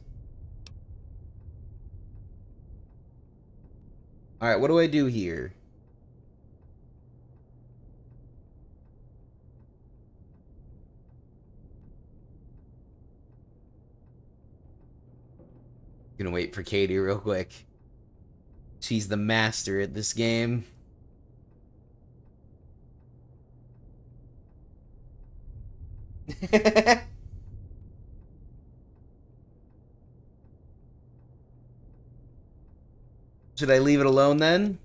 Alright, what do I do here? Gonna wait for Katie real quick. She's the master at this game. Should I leave it alone then?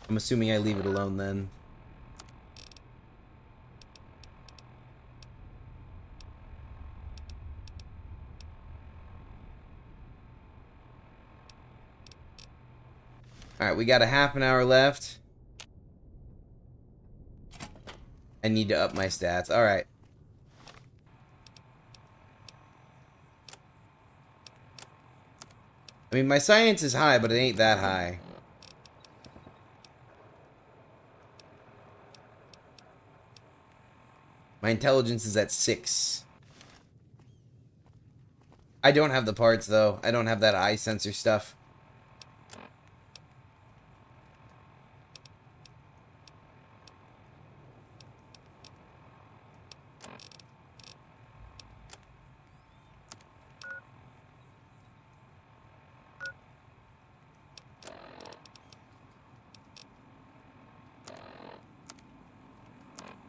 I'm assuming I leave it alone then. Alright, we got a half an hour left. I need to up my stats. Alright. I mean, my science is high, but it ain't that high. My intelligence is at 6. I don't have the parts, though. I don't have that eye sensor stuff.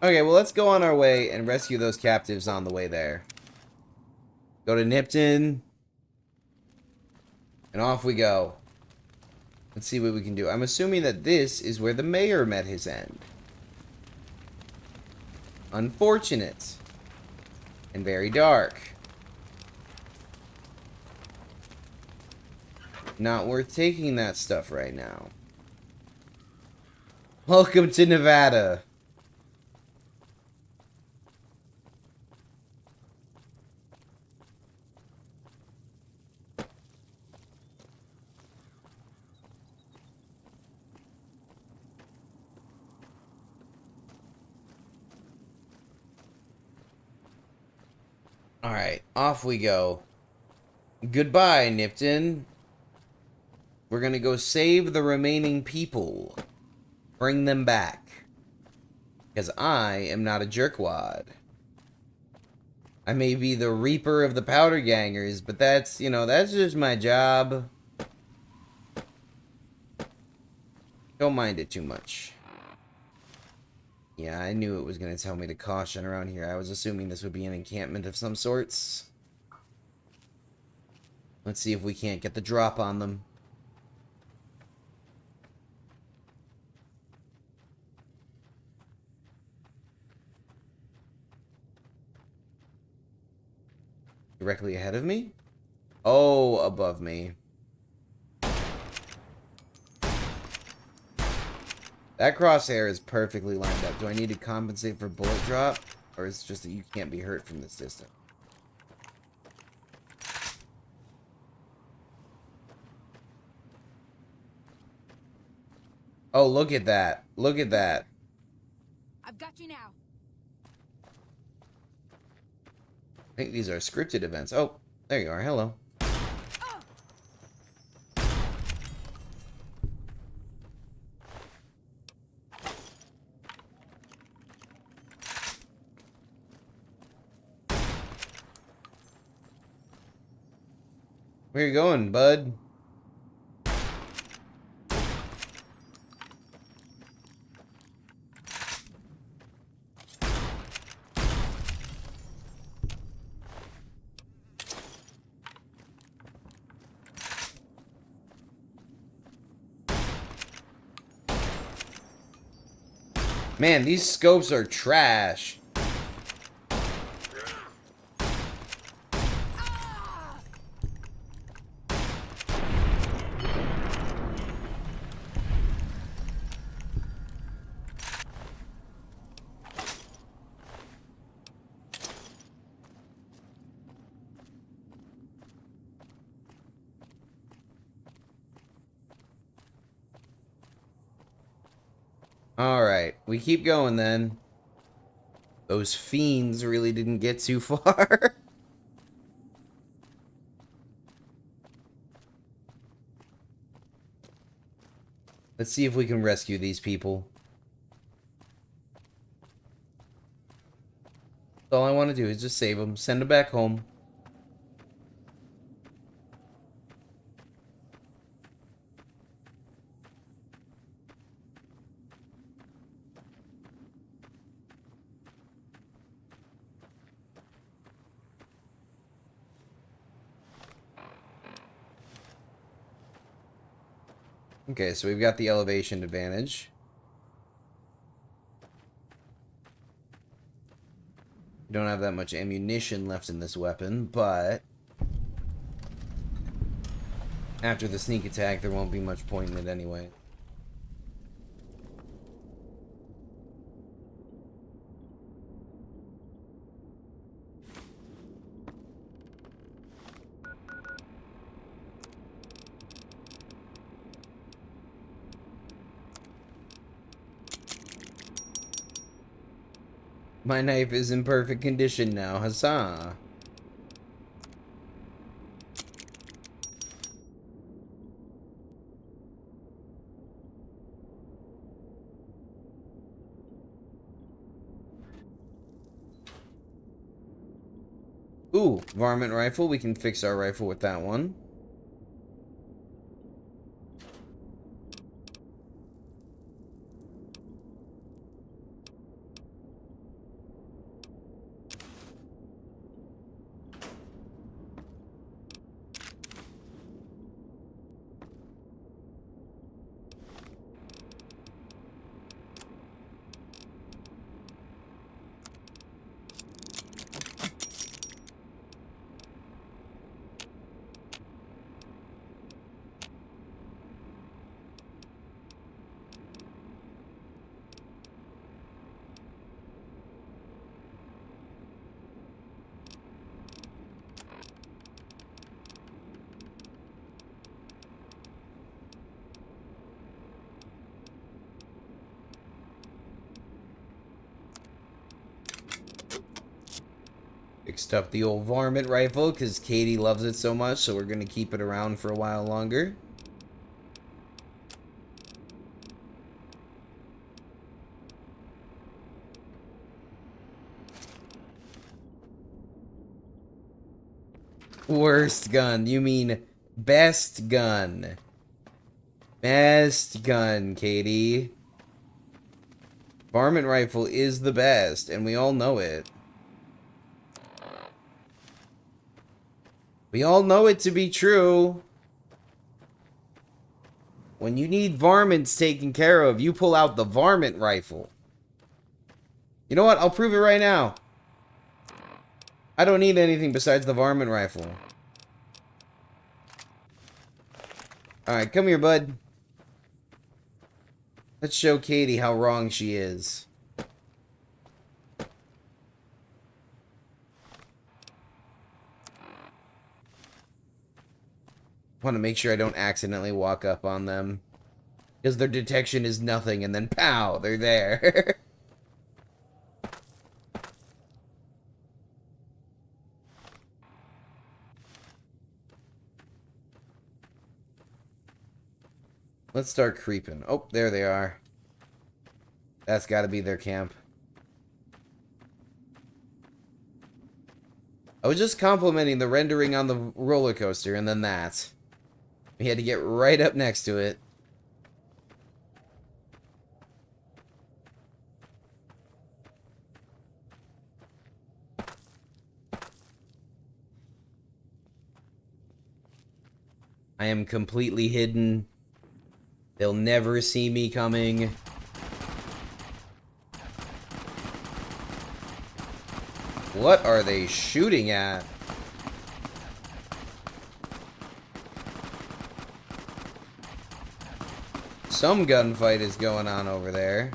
Okay, well, let's go on our way and rescue those captives on the way there. Go to Nipton. And off we go. Let's see what we can do. I'm assuming that this is where the mayor met his end. Unfortunate. And very dark. Not worth taking that stuff right now. Welcome to Nevada. Alright, off we go. Goodbye, Nipton. We're gonna go save the remaining people. Bring them back. Because I am not a jerkwad. I may be the reaper of the powder gangers, but that's, you know, that's just my job. Don't mind it too much. Yeah, I knew it was going to tell me to caution around here. I was assuming this would be an encampment of some sorts. Let's see if we can't get the drop on them. Directly ahead of me? Oh, above me. That crosshair is perfectly lined up. Do I need to compensate for bullet drop? Or is it just that you can't be hurt from this distance? Oh, look at that. Look at that. I've got you now. I think these are scripted events. Oh, there you are. Hello. Where you going, bud? Man, these scopes are trash. Alright, we keep going then. Those fiends really didn't get too far. Let's see if we can rescue these people. All I want to do is just save them, send them back home. Okay, so we've got the elevation advantage. We don't have that much ammunition left in this weapon, but after the sneak attack, there won't be much point in it anyway. My knife is in perfect condition now, huzzah! Ooh, varmint rifle. We can fix our rifle with that one. Fixed up the old varmint rifle because Katie loves it so much, so we're going to keep it around for a while longer. Worst gun. You mean best gun. Best gun, Katie. Varmint rifle is the best, and we all know it. We all know it to be true. When you need varmints taken care of, you pull out the varmint rifle. You know what? I'll prove it right now. I don't need anything besides the varmint rifle. Alright, come here, bud. Let's show Katie how wrong she is. Want to make sure I don't accidentally walk up on them. Because their detection is nothing, and then pow, they're there. Let's start creeping. Oh, there they are. That's got to be their camp. I was just complimenting the rendering on the roller coaster, and then that. We had to get right up next to it. I am completely hidden. They'll never see me coming. What are they shooting at? Some gunfight is going on over there.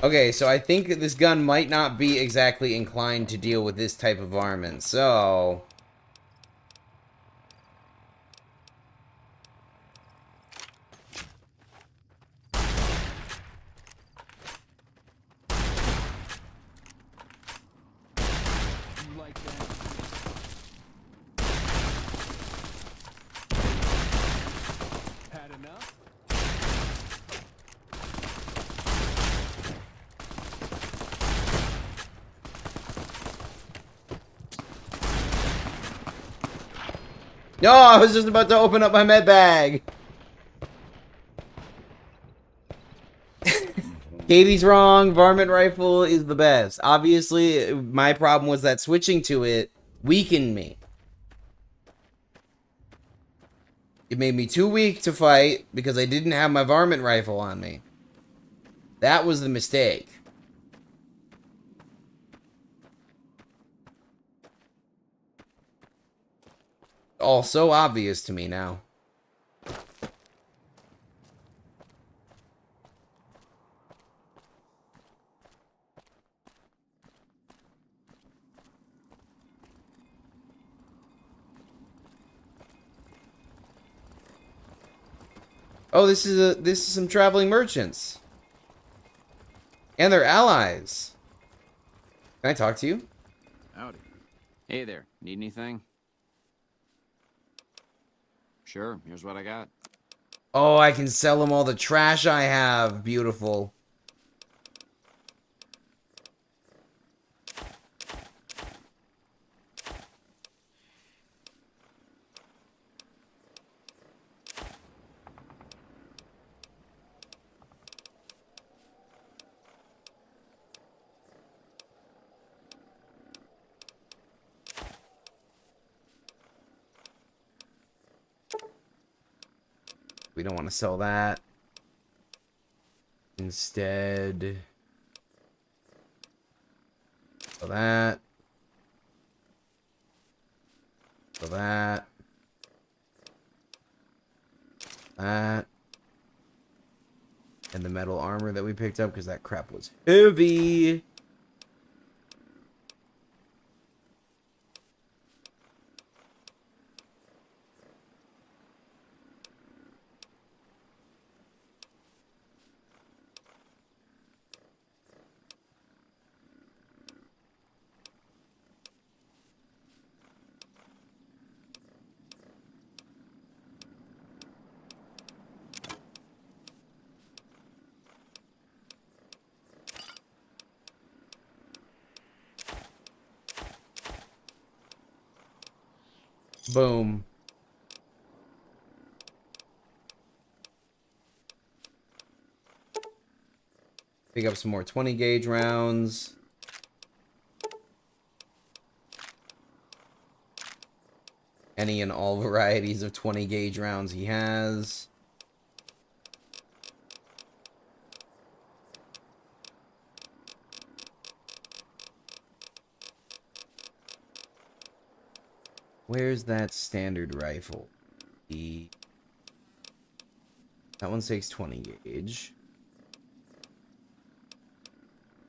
Okay, so I think that this gun might not be exactly inclined to deal with this type of varmint, so... No, I was just about to open up my med bag. Katie's wrong. Varmint rifle is the best. Obviously, my problem was that switching to it weakened me. It made me too weak to fight because I didn't have my varmint rifle on me. That was the mistake. All so obvious to me now. Oh, this is some traveling merchants. And their allies. Can I talk to you? Howdy. Hey there. Need anything? Sure, here's what I got. Oh, I can sell them all the trash I have. Beautiful. We don't want to sell that. Instead, sell that. Sell that. That. And the metal armor that we picked up because that crap was heavy. Boom. Pick up some more 20 gauge rounds. Any and all varieties of 20 gauge rounds he has. Where's that standard rifle? That one takes 20 gauge.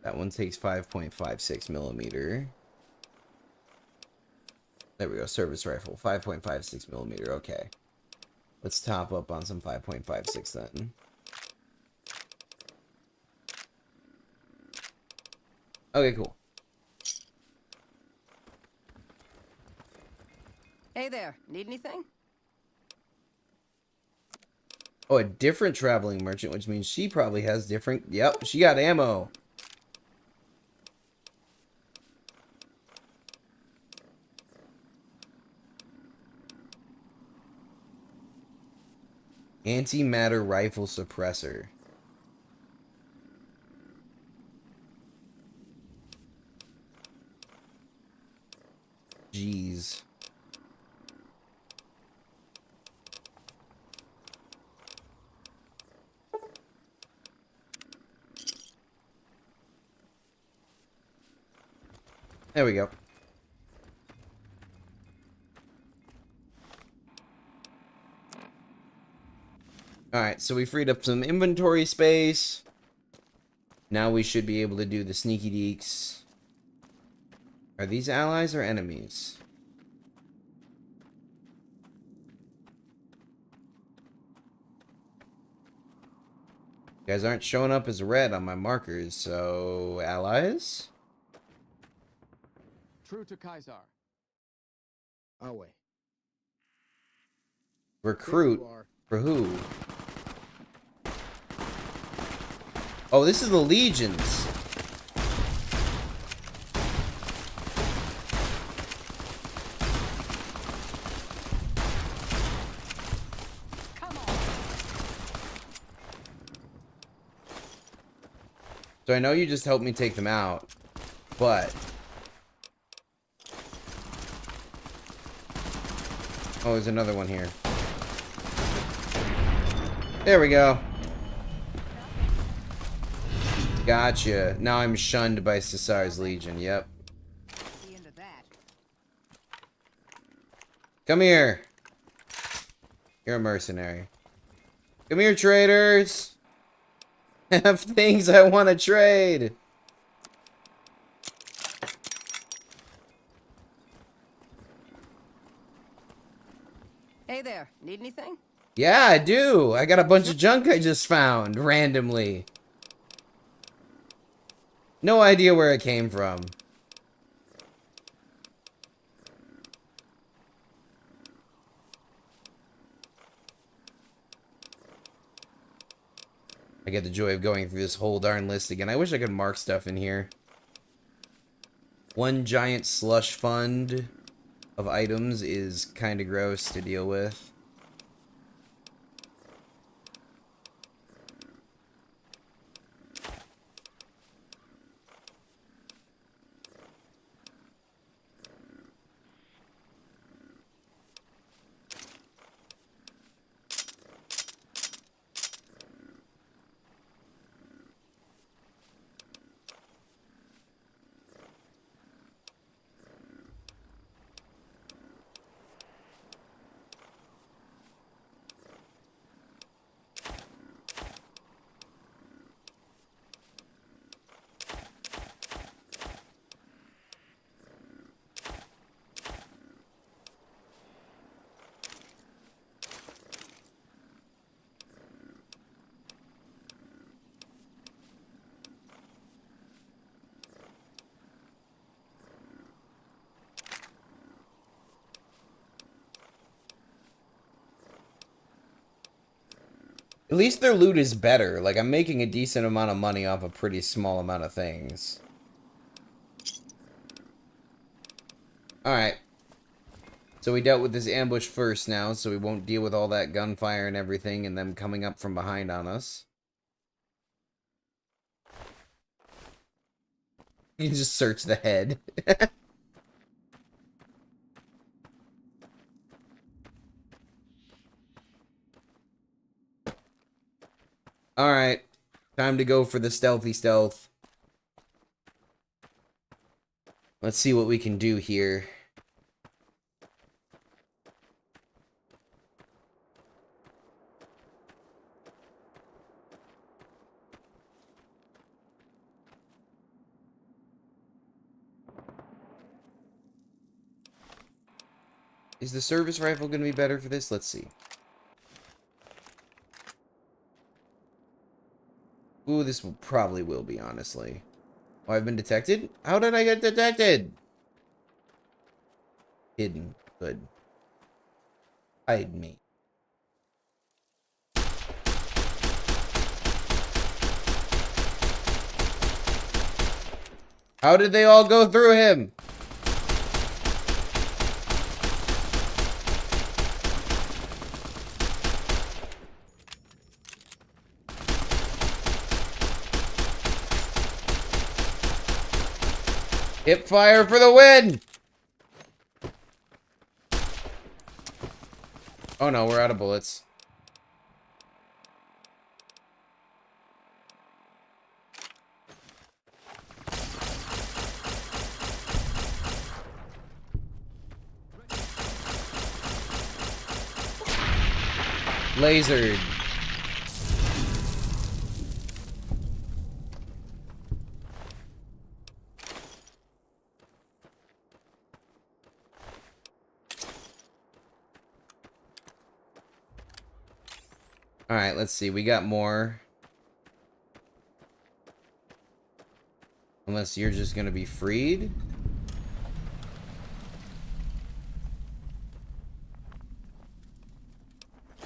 That one takes 5.56 millimeter. There we go, service rifle, 5.56 millimeter, okay. Let's top up on some 5.56 then. Okay, cool. Hey there, need anything? Oh, a different traveling merchant, which means she probably has different... Yep, she got ammo. Antimatter rifle suppressor. Jeez. There we go. Alright, so we freed up some inventory space. Now we should be able to do the sneaky deeks. Are these allies or enemies? You guys aren't showing up as red on my markers, so allies? True to Kaiser. Awe. Recruit? For who? Oh, this is the legions. So I know you just helped me take them out, but... Oh, there's another one here. There we go. Gotcha. Now I'm shunned by Caesar's Legion, yep. Come here. You're a mercenary. Come here, traders. I have things I want to trade. Hey there, need anything? Yeah, I do. I got a bunch of junk I just found randomly. No idea where it came from. I get the joy of going through this whole darn list again. I wish I could mark stuff in here. One giant slush fund of items is kind of gross to deal with. At least their loot is better. Like, I'm making a decent amount of money off a pretty small amount of things. Alright. So we dealt with this ambush first now, so we won't deal with all that gunfire and everything and them coming up from behind on us. You can just search the head. Alright. Time to go for the stealthy stealth. Let's see what we can do here. Is the service rifle going to be better for this? Let's see. Ooh, this probably will be, honestly. Oh, I've been detected? How did I get detected? Hidden. Good. Hide me. How did they all go through him? Hip fire for the win! Oh no, we're out of bullets. Lasered. Alright, let's see. We got more. Unless you're just gonna be freed.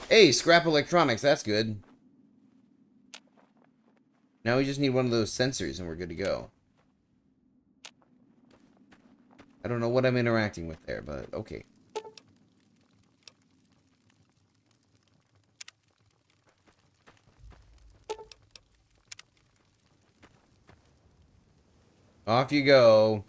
Hey, scrap electronics. That's good. Now we just need one of those sensors and we're good to go. I don't know what I'm interacting with there, but okay. Off you go.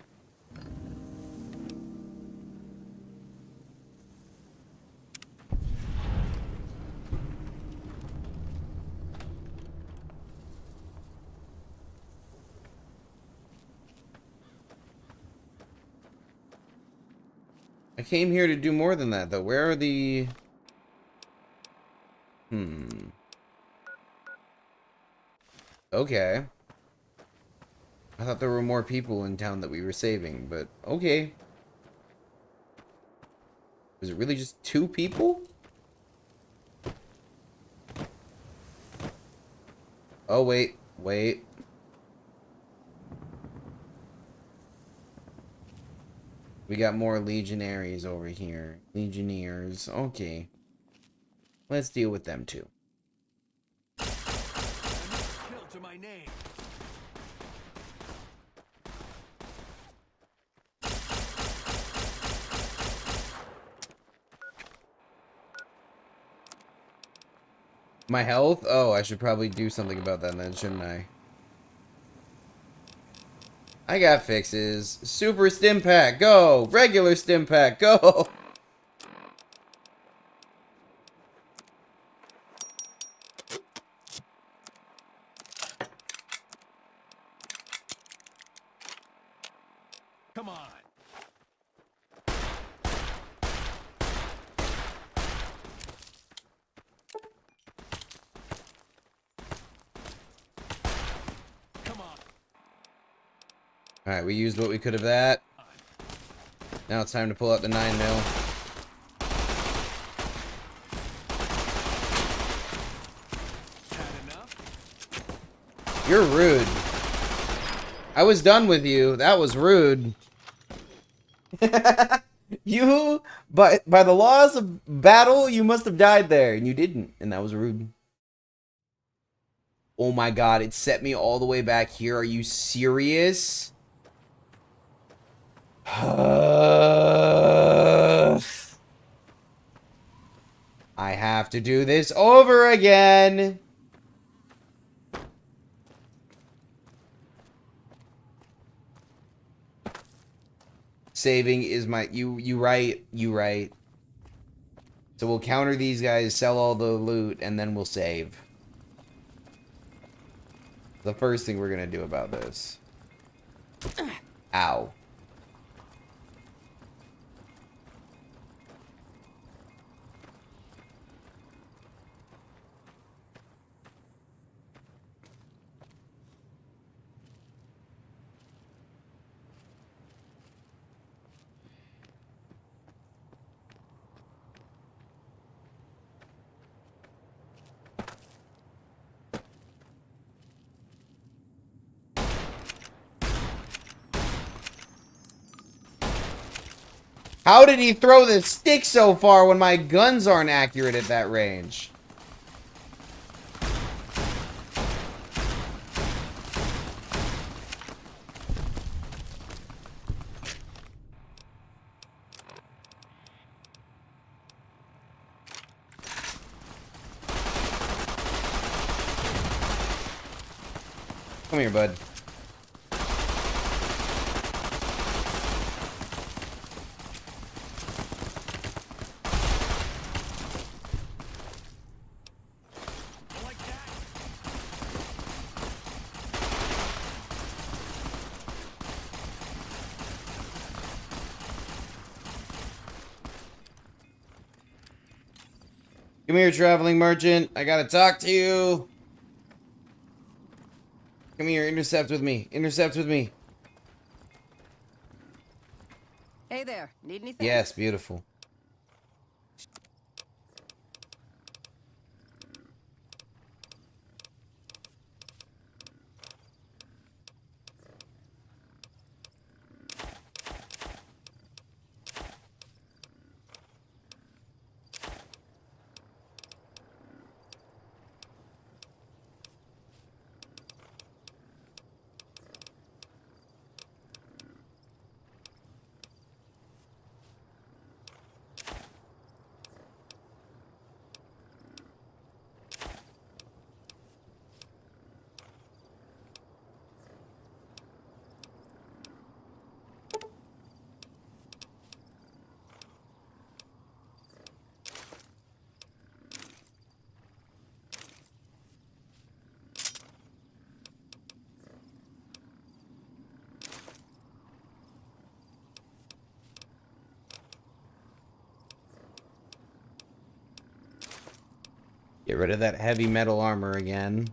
I came here to do more than that, though. Where are the... Okay. I thought there were more people in town that we were saving, but okay. Was it really just 2 people? Oh, wait. Wait. We got more legionaries over here. Legionnaires. Okay. Let's deal with them too. My health? Oh, I should probably do something about that then, shouldn't I? I got fixes. Super stim pack, go! Regular stim pack, go! Come on. Alright, we used what we could of that. Now it's time to pull out the 9mm. You're rude. I was done with you. That was rude. You, by the laws of battle, you must have died there, and you didn't, and that was rude. Oh my god, it set me all the way back here. Are you serious? have to do this over again. Saving is my... You right. So we'll counter these guys, sell all the loot, and then we'll save. The first thing we're gonna do about this. Ow. How did he throw the stick so far when my guns aren't accurate at that range? Come here, bud. Come here, traveling merchant. I gotta talk to you. Come here, intercept with me. Intercept with me. Hey there, need anything? Yes, beautiful. Get rid of that heavy metal armor again.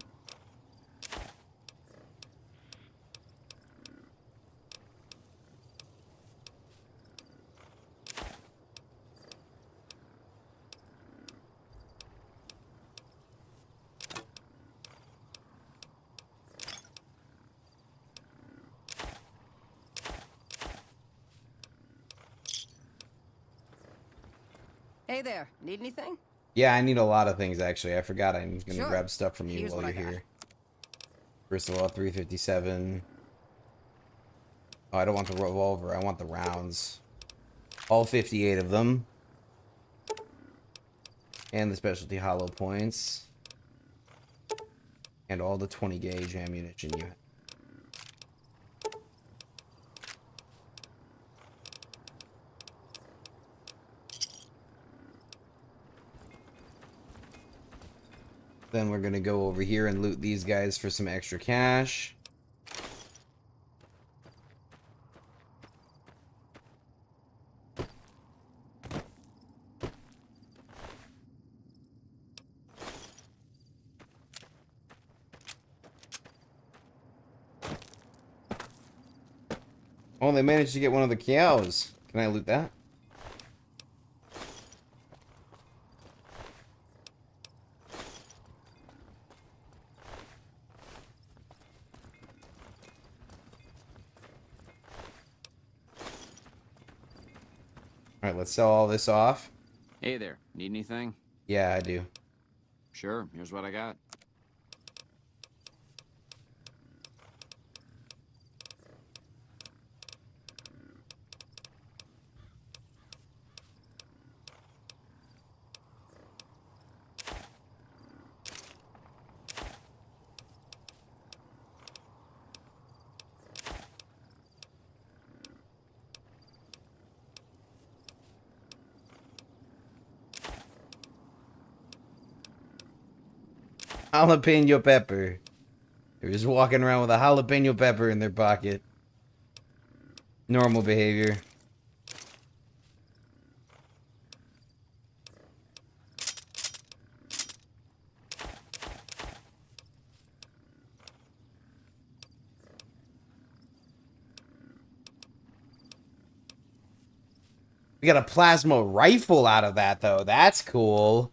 Hey there, need anything? Yeah, I need a lot of things, actually. I forgot I was going to Sure. grab stuff from you Here's while what you're I got. here. First of all, 357. Oh, I don't want the revolver. I want the rounds. All 58 of them. And the specialty hollow points. And all the 20 gauge ammunition you have. Then we're gonna go over here and loot these guys for some extra cash. Oh, they managed to get one of the cows. Can I loot that? Alright, let's sell all this off. Hey there, need anything? Yeah, I do. Sure, here's what I got. Jalapeno pepper. They're just walking around with a jalapeno pepper in their pocket. Normal behavior. We got a plasma rifle out of that, though. That's cool.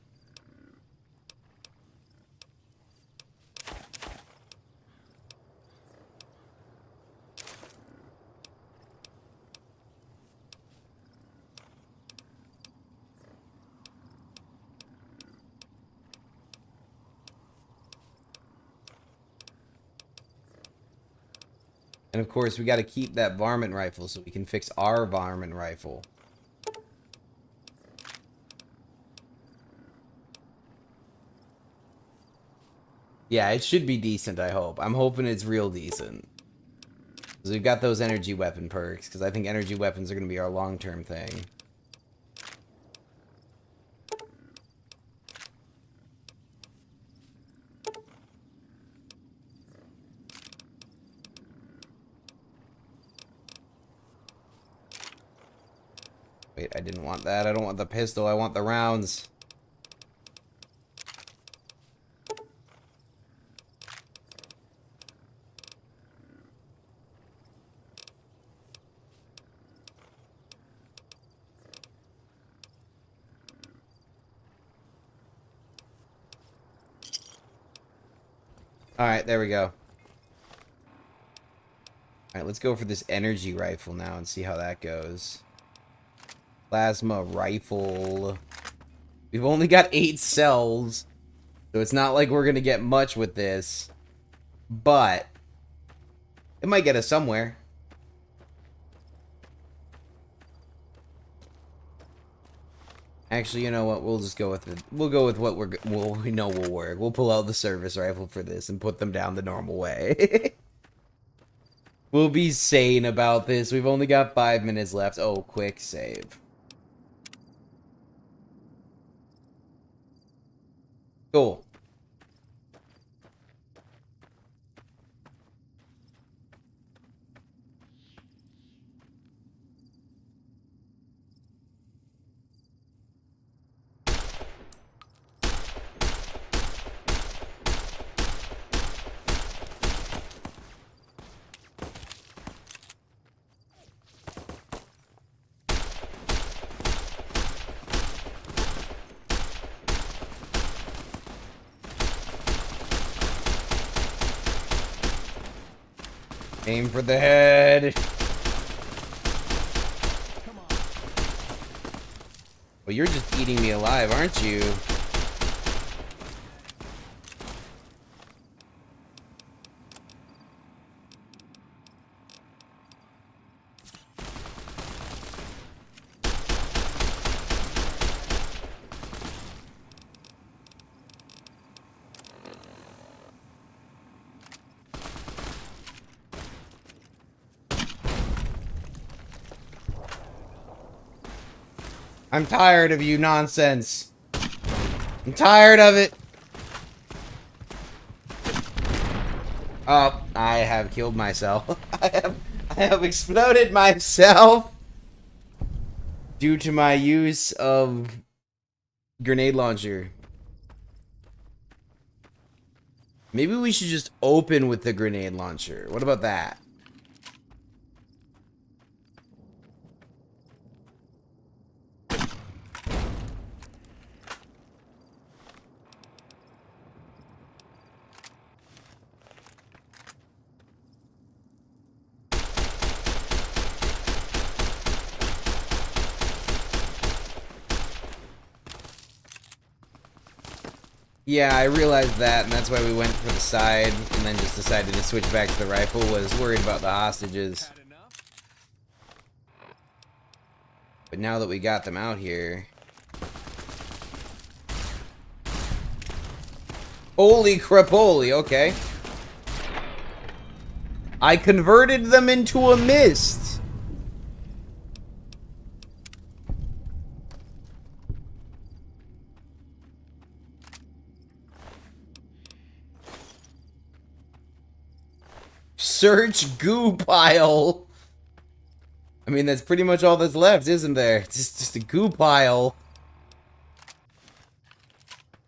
And of course, we got to keep that varmint rifle so we can fix our varmint rifle. Yeah, it should be decent, I hope. I'm hoping it's real decent. Because we've got those energy weapon perks, because I think energy weapons are going to be our long-term thing. Wait, I didn't want that. I don't want the pistol. I want the rounds. Alright, there we go. Alright, let's go for this energy rifle now and see how that goes. Plasma rifle. We've only got 8 cells, so it's not like we're gonna get much with this. But it might get us somewhere. Actually, you know what? We'll just go with it. We'll go with what we know will work. We'll pull out the service rifle for this and put them down the normal way. We'll be sane about this. We've only got 5 minutes left. Oh, quick save. Cool. Aim for the head. Well, you're just eating me alive, aren't you? I'm tired of you nonsense. I'm tired of it. Oh, I have killed myself. I have exploded myself due to my use of grenade launcher. Maybe we should just open with the grenade launcher. What about that? Yeah, I realized that, and that's why we went for the side, and then just decided to switch back to the rifle, was worried about the hostages. But now that we got them out here... Holy crapoli, okay. I converted them into a mist! Search goo pile. I mean, that's pretty much all that's left, isn't there? It's just a goo pile.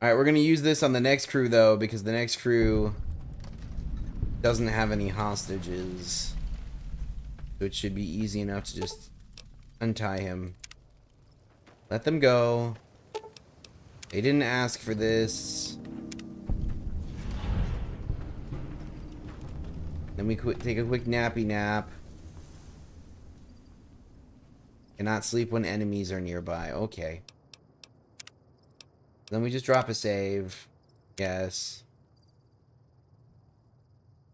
Alright, we're gonna use this on the next crew, though, because the next crew doesn't have any hostages. So it should be easy enough to just untie him. Let them go. They didn't ask for this. Then we take a quick nappy nap. Cannot sleep when enemies are nearby. Okay. Then we just drop a save. Yes.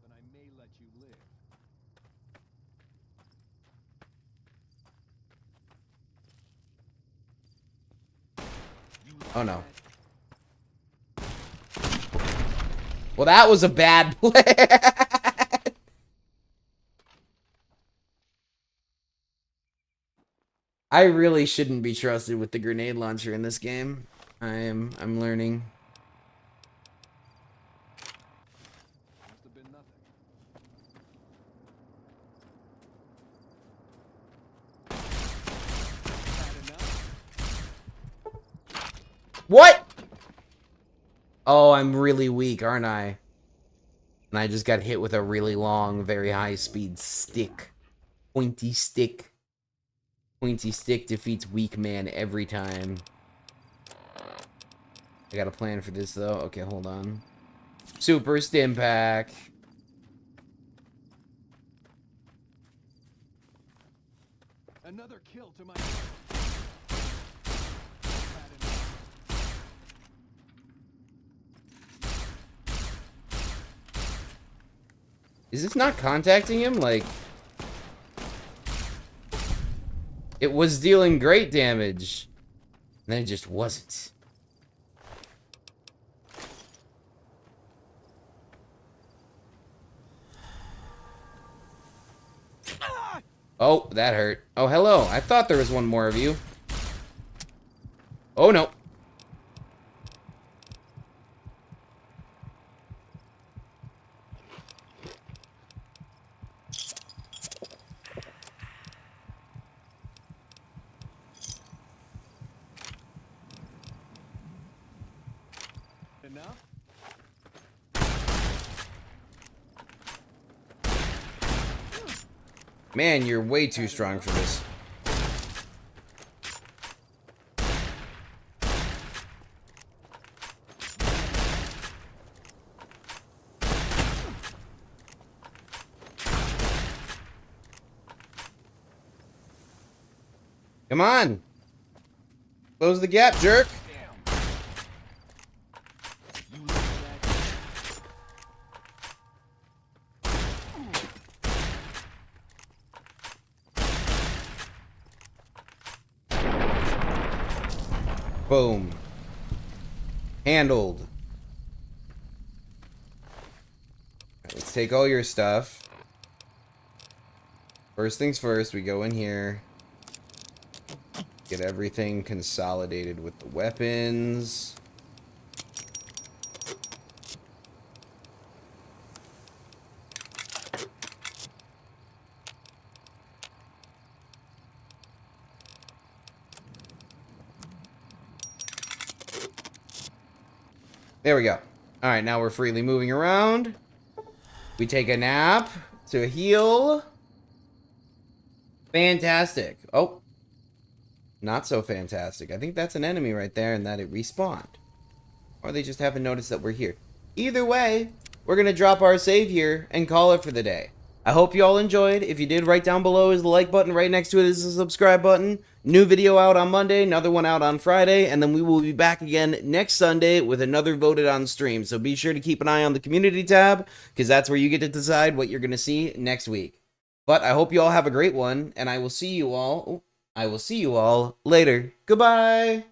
But I may let you live. Oh no. Well, that was a bad plan. I really shouldn't be trusted with the grenade launcher in this game. I'm learning. Must have been nothing. What? Oh, I'm really weak, aren't I? And I just got hit with a really long, very high-speed stick. Pointy stick. Pointy stick defeats weak man every time. I got a plan for this, though. Okay, hold on. Super stim pack. Another kill to my... Is this not contacting him? Like... It was dealing great damage. And then it just wasn't. Oh, that hurt. Oh, hello. I thought there was one more of you. Oh, no. Enough? Man, you're way too strong for this. Come on! Close the gap, jerk! Boom. Handled. Right, let's take all your stuff. First things first, we go in here. Get everything consolidated with the weapons. There we go. Alright, now we're freely moving around. We take a nap to heal. Fantastic. Oh. Not so fantastic. I think that's an enemy right there and that it respawned. Or they just haven't noticed that we're here. Either way, we're going to drop our save here and call it for the day. I hope you all enjoyed. If you did, right down below is the like button. Right next to it is the subscribe button. New video out on Monday, another one out on Friday, and then we will be back again next Sunday with another voted on stream. So be sure to keep an eye on the community tab, because that's where you get to decide what you're going to see next week. But I hope you all have a great one, and I will see you all later. Goodbye!